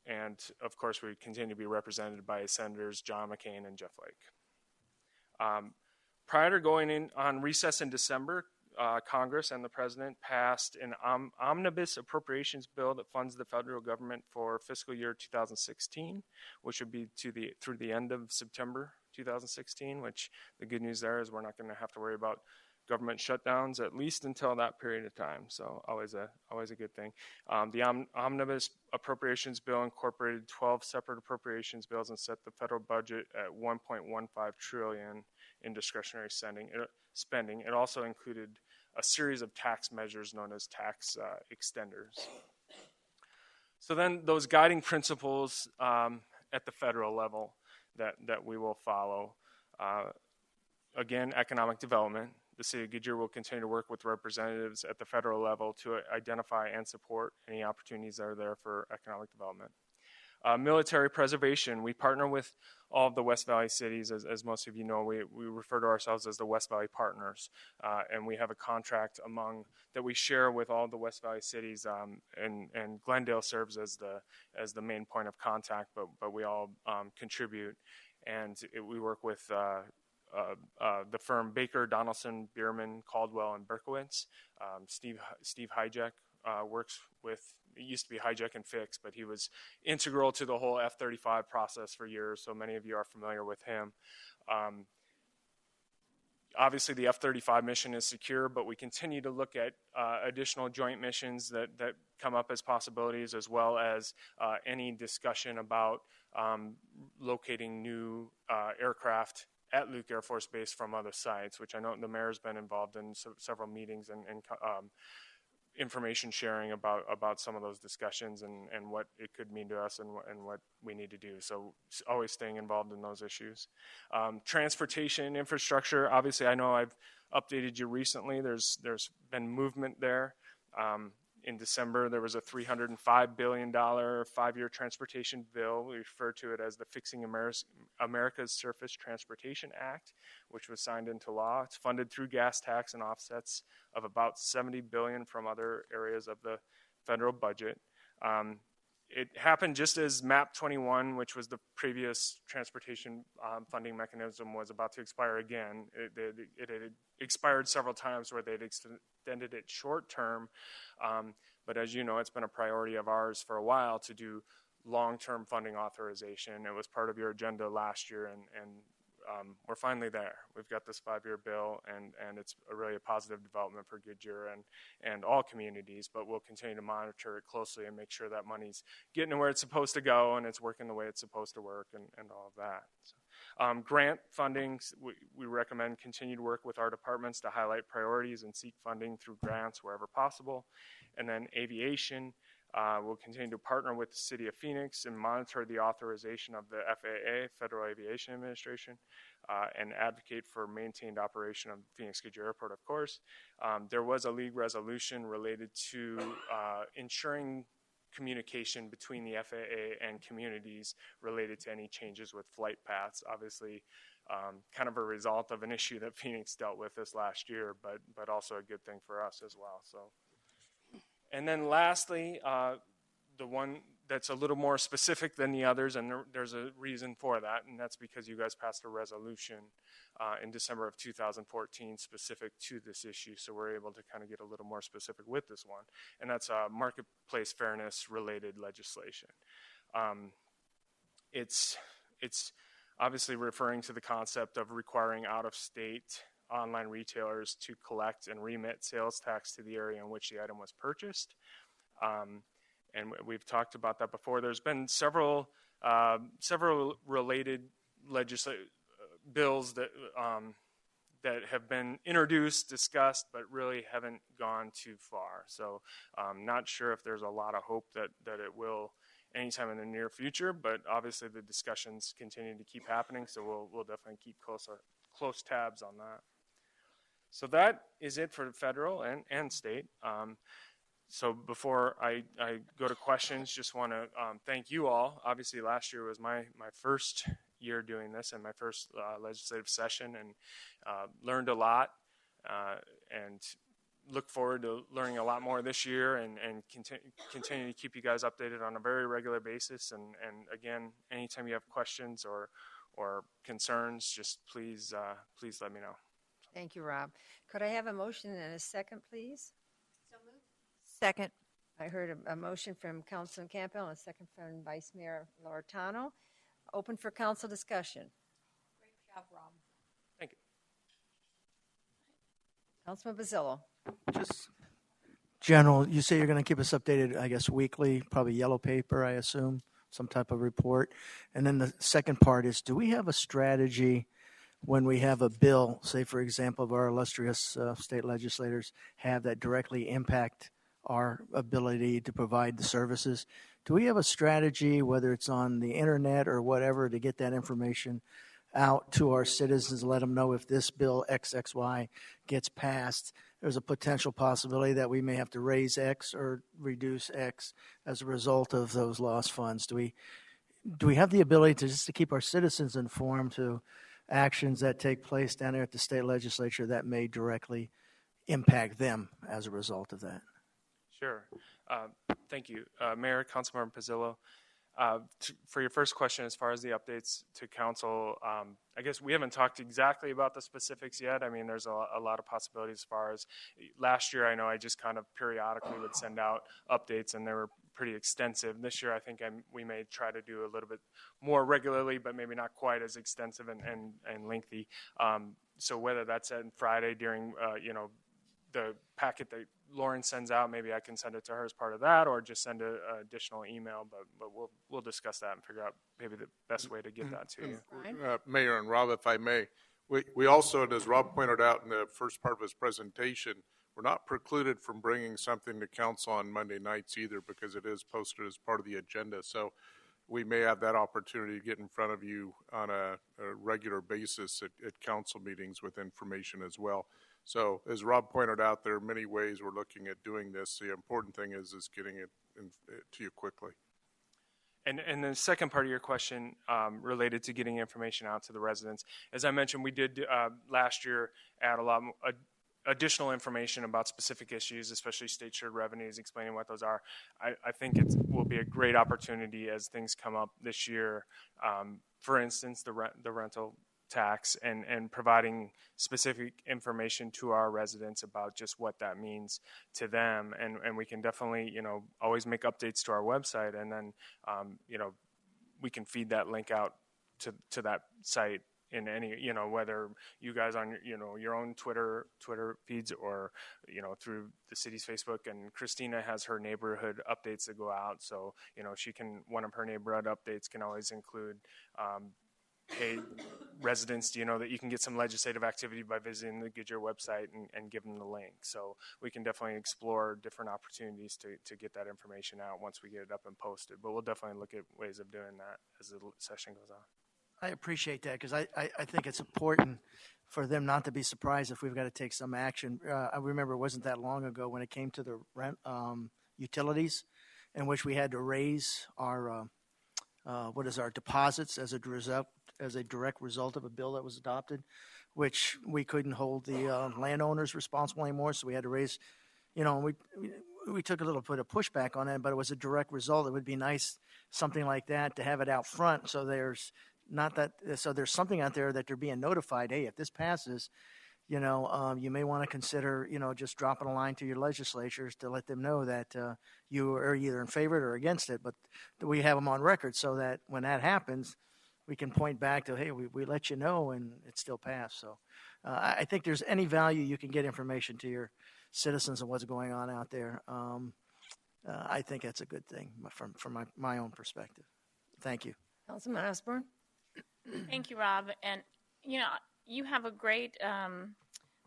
And, of course, we continue to be represented by Senators John McCain and Jeff Flake. Prior to going in on recess in December, Congress and the President passed an omnibus appropriations bill that funds the federal government for fiscal year 2016, which would be through the end of September 2016, which the good news there is we're not going to have to worry about government shutdowns at least until that period of time. So always a good thing. The omnibus appropriations bill incorporated 12 separate appropriations bills and set the federal budget at $1.15 trillion in discretionary spending. It also included a series of tax measures known as tax extenders. So then those guiding principles at the federal level that we will follow. Again, economic development. The City of Goodyear will continue to work with representatives at the federal level to identify and support any opportunities that are there for economic development. Military preservation. We partner with all of the West Valley cities. As most of you know, we refer to ourselves as the West Valley Partners. And we have a contract that we share with all the West Valley cities. And Glendale serves as the main point of contact, but we all contribute. And we work with the firm Baker, Donaldson, Bierman, Caldwell, and Berkowitz. Steve Hijack works with, it used to be Hijack and Fix, but he was integral to the whole F-35 process for years, so many of you are familiar with him. Obviously, the F-35 mission is secure, but we continue to look at additional joint missions that come up as possibilities, as well as any discussion about locating new aircraft at Luke Air Force Base from other sites, which I know the mayor's been involved in several meetings and information sharing about some of those discussions and what it could mean to us and what we need to do. So always staying involved in those issues. Transportation infrastructure. Obviously, I know I've updated you recently. There's been movement there. In December, there was a $305 billion 5-year transportation bill. We refer to it as the Fixing America's Surface Transportation Act, which was signed into law. It's funded through gas tax and offsets of about $70 billion from other areas of the federal budget. It happened just as MAP 21, which was the previous transportation funding mechanism, was about to expire again. It had expired several times where they'd extended it short term. But as you know, it's been a priority of ours for a while to do long-term funding authorization. It was part of your agenda last year, and we're finally there. We've got this 5-year bill, and it's really a positive development for Goodyear and all communities, but we'll continue to monitor it closely and make sure that money's getting to where it's supposed to go and it's working the way it's supposed to work and all of that. So, grant funding, we recommend continue to work with our departments to highlight priorities and seek funding through grants wherever possible. And then aviation. We'll continue to partner with the City of Phoenix and monitor the authorization of the FAA, Federal Aviation Administration, and advocate for maintained operation of Phoenix Goodyear Airport, of course. There was a league resolution related to ensuring communication between the FAA and communities related to any changes with flight paths. Obviously, kind of a result of an issue that Phoenix dealt with this last year, but also a good thing for us as well. So. And then lastly, the one that's a little more specific than the others, and there's a reason for that, and that's because you guys passed a resolution in December of 2014 specific to this issue, so we're able to kind of get a little more specific with this one, and that's marketplace fairness related legislation. It's obviously referring to the concept of requiring out-of-state online retailers to collect and remit sales tax to the area in which the item was purchased. And we've talked about that before. There's been several related bills that have been introduced, discussed, but really haven't gone too far. So I'm not sure if there's a lot of hope that it will anytime in the near future, but obviously the discussions continue to keep happening, so we'll definitely keep close tabs on that. So that is it for federal and state. So before I go to questions, just want to thank you all. Obviously, last year was my first year doing this and my first legislative session, and learned a lot, and look forward to learning a lot more this year, and continue to keep you guys updated on a very regular basis. And again, anytime you have questions or concerns, just please let me know. Thank you, Rob. Could I have a motion and a second, please? So moved. Second. I heard a motion from Councilman Campbell and a second from Vice Mayor Loretano. Open for council discussion. Great job, Rob. Thank you. Councilman Basillo. Just general, you say you're going to keep us updated, I guess, weekly, probably yellow paper, I assume, some type of report. And then the second part is, do we have a strategy when we have a bill, say, for example, of our illustrious state legislators have that directly impact our ability to provide the services? Do we have a strategy, whether it's on the internet or whatever, to get that information out to our citizens, let them know if this bill XXY gets passed, there's a potential possibility that we may have to raise X or reduce X as a result of those lost funds? Do we have the ability to keep our citizens informed to actions that take place down there at the state legislature that may directly impact them as a result of that? Sure. Thank you, Mayor, Councilmember Pizzillo. For your first question, as far as the updates to council, I guess we haven't talked exactly about the specifics yet. I mean, there's a lot of possibilities as far as last year. I know I just kind of periodically would send out updates, and they were pretty extensive. This year, I think we may try to do a little bit more regularly, but maybe not quite as extensive and lengthy. So whether that's on Friday during, the packet that Lauren sends out, maybe I can send it to her as part of that, or just send an additional email. But we'll discuss that and figure out maybe the best way to get that to you. Mayor and Rob, if I may, we also, as Rob pointed out in the first part of his presentation, we're not precluded from bringing something to council on Monday nights either, because it is posted as part of the agenda. So we may have that opportunity to get in front of you on a regular basis at council meetings with information as well. So as Rob pointed out, there are many ways we're looking at doing this. The important thing is getting it to you quickly. And the second part of your question related to getting information out to the residents, as I mentioned, we did last year add a lot additional information about specific issues, especially state shared revenues, explaining what those are. I think it will be a great opportunity as things come up this year. For instance, the rental tax, and providing specific information to our residents about just what that means to them. And we can definitely, always make updates to our website, and then, we can feed that link out to that site in any, whether you guys on, your own Twitter feeds, or, through the city's Facebook. And Christina has her neighborhood updates that go out. So, one of her neighborhood updates can always include, hey, residents, do you know that you can get some legislative activity by visiting the Goodyear website, and give them the link? So we can definitely explore different opportunities to get that information out once we get it up and posted. But we'll definitely look at ways of doing that as the session goes on. I appreciate that, because I think it's important for them not to be surprised if we've got to take some action. I remember it wasn't that long ago when it came to the rent utilities, in which we had to raise our our deposits as a direct result of a bill that was adopted, which we couldn't hold the landowners responsible anymore. So we had to raise, we took a little bit of pushback on it, but it was a direct result. It would be nice, something like that, to have it out front. So there's something out there that they're being notified. Hey, if this passes, you may want to consider, just dropping a line to your legislatures to let them know that you are either in favor or against it. But we have them on record so that when that happens, we can point back to, hey, we let you know, and it still passed. So I think there's any value you can get information to your citizens of what's going on out there. I think that's a good thing from my own perspective. Thank you. Councilman Osborne. Thank you, Rob. And, you have a great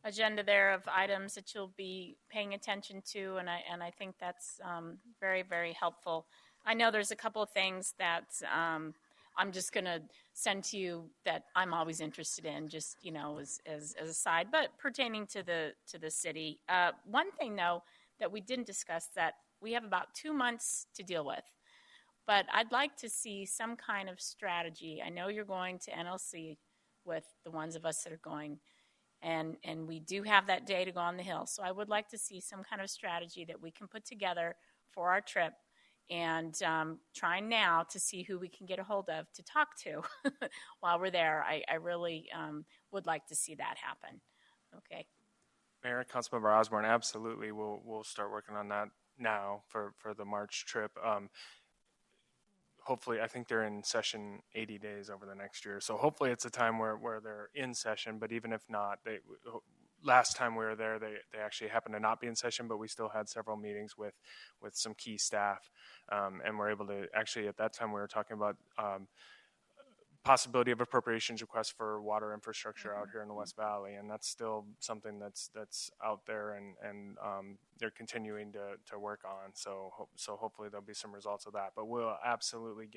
agenda there of items that you'll be paying attention to, and I think that's very, very helpful. I know there's a couple of things that I'm just going to send to you that I'm always interested in, just, as a side, but pertaining to the city. One thing, though, that we didn't discuss that we have about 2 months to deal with. But I'd like to see some kind of strategy. I know you're going to NLC with the ones of us that are going, and we do have that day to go on the Hill. So I would like to see some kind of strategy that we can put together for our trip, and trying now to see who we can get a hold of to talk to while we're there. I really would like to see that happen. Okay. Mayor, Councilmember Osborne, absolutely. We'll start working on that now for the March trip. Hopefully, I think they're in session 80 days over the next year. So hopefully it's a time where they're in session, but even if not, last time we were there, they actually happened to not be in session, but we still had several meetings with some key staff. And we're able to, actually at that time we were talking about possibility of appropriations requests for water infrastructure out here in the West Valley, and that's still something that's out there, and they're continuing to work on. So hopefully there'll be some results of that. But we'll absolutely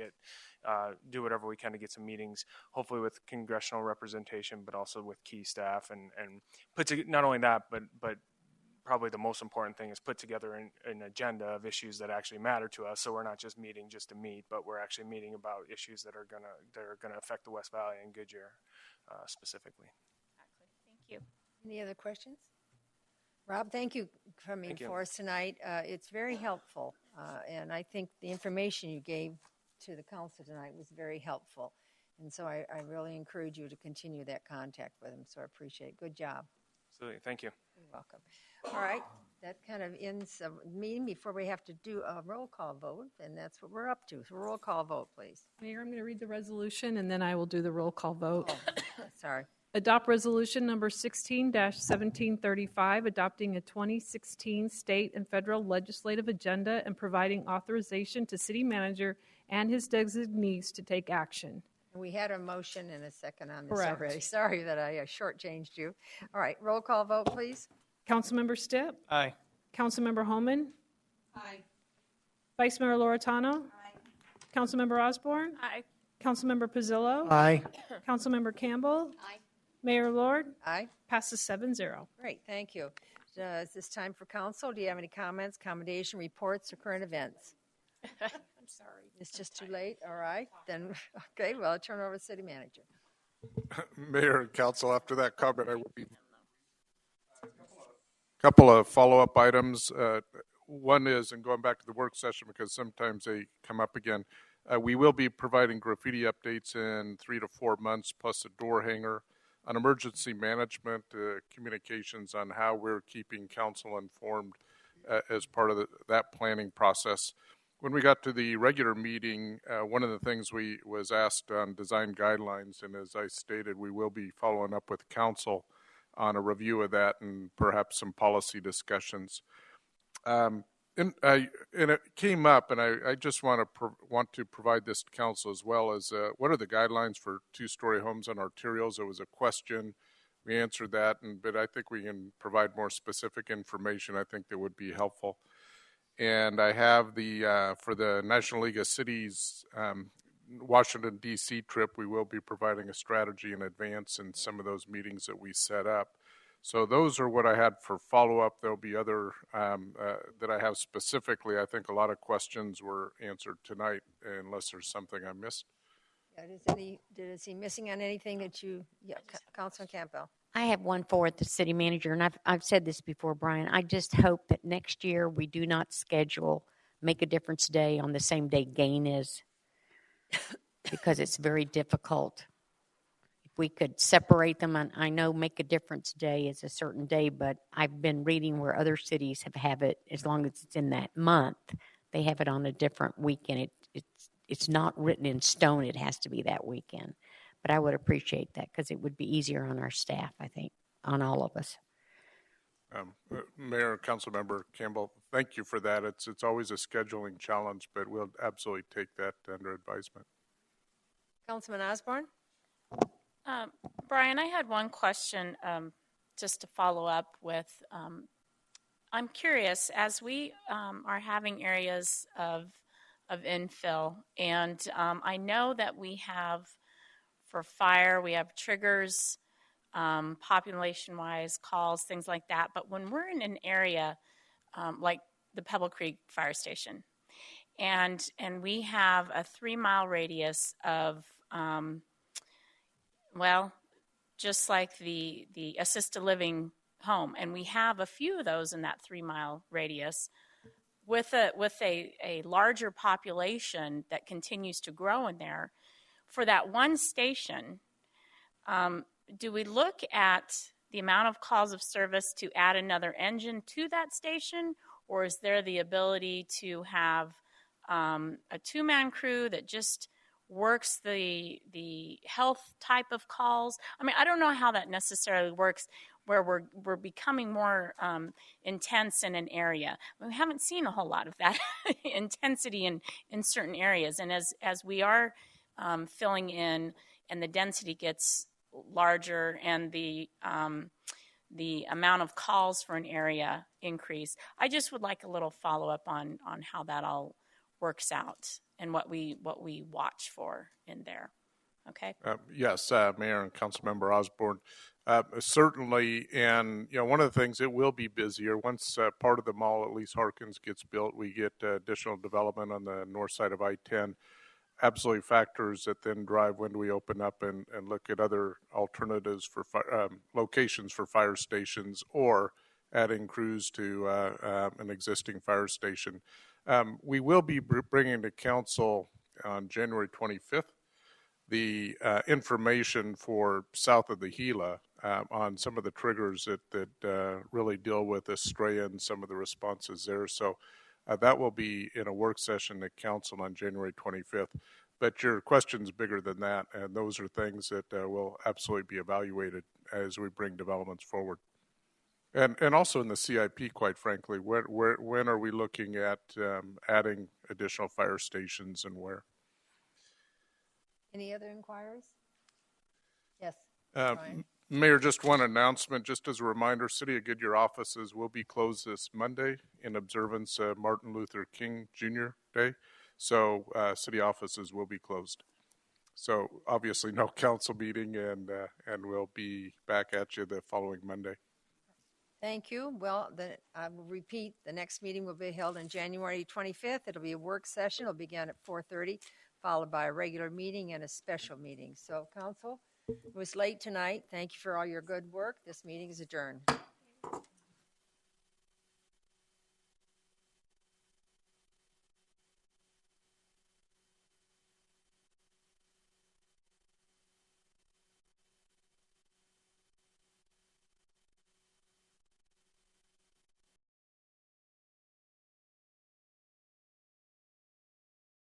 do whatever we can to get some meetings, hopefully with congressional representation, but also with key staff, and put together not only that, but probably the most important thing is put together an agenda of issues that actually matter to us. So we're not just meeting just to meet, but we're actually meeting about issues that are gonna affect the West Valley and Goodyear specifically. Exactly. Thank you. Any other questions? Rob, thank you for coming for us tonight. It's very helpful, and I think the information you gave to the council tonight was very helpful. And so I really encourage you to continue that contact with him. So I appreciate it. Good job. Absolutely. Thank you. You're welcome. All right. That kind of ends the meeting before we have to do a roll call vote, and that's what we're up to. So roll call vote, please. Mayor, I'm going to read the resolution, and then I will do the roll call vote. Sorry. Adopt resolution number 16-1735, adopting a 2016 state and federal legislative agenda and providing authorization to city manager and his designees to take action. We had a motion and a second on this Correct. already. Sorry that I shortchanged you. All right, roll call vote, please. Councilmember Stipp? Aye. Councilmember Holman? Aye. Vice Mayor Loretano? Aye. Councilmember Osborne? Aye. Councilmember Pizzillo? Aye. Councilmember Campbell? Aye. Mayor Lord? Aye. Passes 7-0. Great, thank you. Is this time for council? Do you have any comments, commendation, reports, or current events? I'm sorry. It's just too late? All right, then, okay, well, I'll turn it over to the city manager. Mayor and council, after that comment, I will be. Couple of follow-up items. One is, and going back to the work session because sometimes they come up again, we will be providing graffiti updates in 3 to 4 months, plus a door hanger on emergency management, communications on how we're keeping council informed as part of that planning process. When we got to the regular meeting, one of the things we was asked on design guidelines, and as I stated, we will be following up with council on a review of that and perhaps some policy discussions. And it came up, and I just want to provide this to council as well as what are the guidelines for 2-story homes on arterials? It was a question. We answered that, but I think we can provide more specific information. I think that would be helpful. And I have for the National League of Cities Washington, D.C. trip, we will be providing a strategy in advance in some of those meetings that we set up. So those are what I had for follow-up. There'll be other that I have specifically. I think a lot of questions were answered tonight, unless there's something I missed. Is he missing on anything that Councilman Campbell? I have one for the city manager, and I've said this before, Brian. I just hope that next year we do not schedule Make a Difference Day on the same day GAIN is, because it's very difficult. If we could separate them, and I know Make a Difference Day is a certain day, but I've been reading where other cities have it as long as it's in that month. They have it on a different weekend. It's not written in stone. It has to be that weekend. But I would appreciate that because it would be easier on our staff, I think, on all of us. Mayor and Councilmember Campbell, thank you for that. It's always a scheduling challenge, but we'll absolutely take that under advisement. Councilman Osborne? Brian, I had one question just to follow up with. I'm curious, as we are having areas of infill, and I know that we have, for fire, we have triggers, population-wise, calls, things like that. But when we're in an area like the Pebble Creek Fire Station, and we have a 3-mile radius of just like the assisted living home, and we have a few of those in that 3-mile radius. With a larger population that continues to grow in there, for that one station, do we look at the amount of calls of service to add another engine to that station, or is there the ability to have a 2-man crew that just works the health type of calls? I mean, I don't know how that necessarily works, where we're becoming more intense in an area. We haven't seen a whole lot of that intensity in certain areas. And as we are filling in and the density gets larger and the amount of calls for an area increase, I just would like a little follow-up on how that all works out and what we watch for in there. Okay. Yes, Mayor and Councilmember Osborne. Certainly, and one of the things, it will be busier once part of the mall at least Harkins gets built. We get additional development on the north side of I-10. Absolutely factors that then drive when do we open up and look at other alternatives for locations for fire stations or adding crews to an existing fire station. We will be bringing to council on January 25th the information for south of the Gila on some of the triggers that really deal with Estrella and some of the responses there. So that will be in a work session at council on January 25th. But your question's bigger than that, and those are things that will absolutely be evaluated as we bring developments forward. And also in the CIP, quite frankly, when are we looking at adding additional fire stations and where? Any other inquiries? Yes. Mayor, just one announcement. Just as a reminder, City of Goodyear offices will be closed this Monday in observance of Martin Luther King Jr. Day. So city offices will be closed. So obviously no council meeting, and we'll be back at you the following Monday. Thank you. Well, I will repeat, the next meeting will be held on January 25th. It'll be a work session. It'll begin at 4:30, followed by a regular meeting and a special meeting. So, council, it was late tonight. Thank you for all your good work. This meeting is adjourned.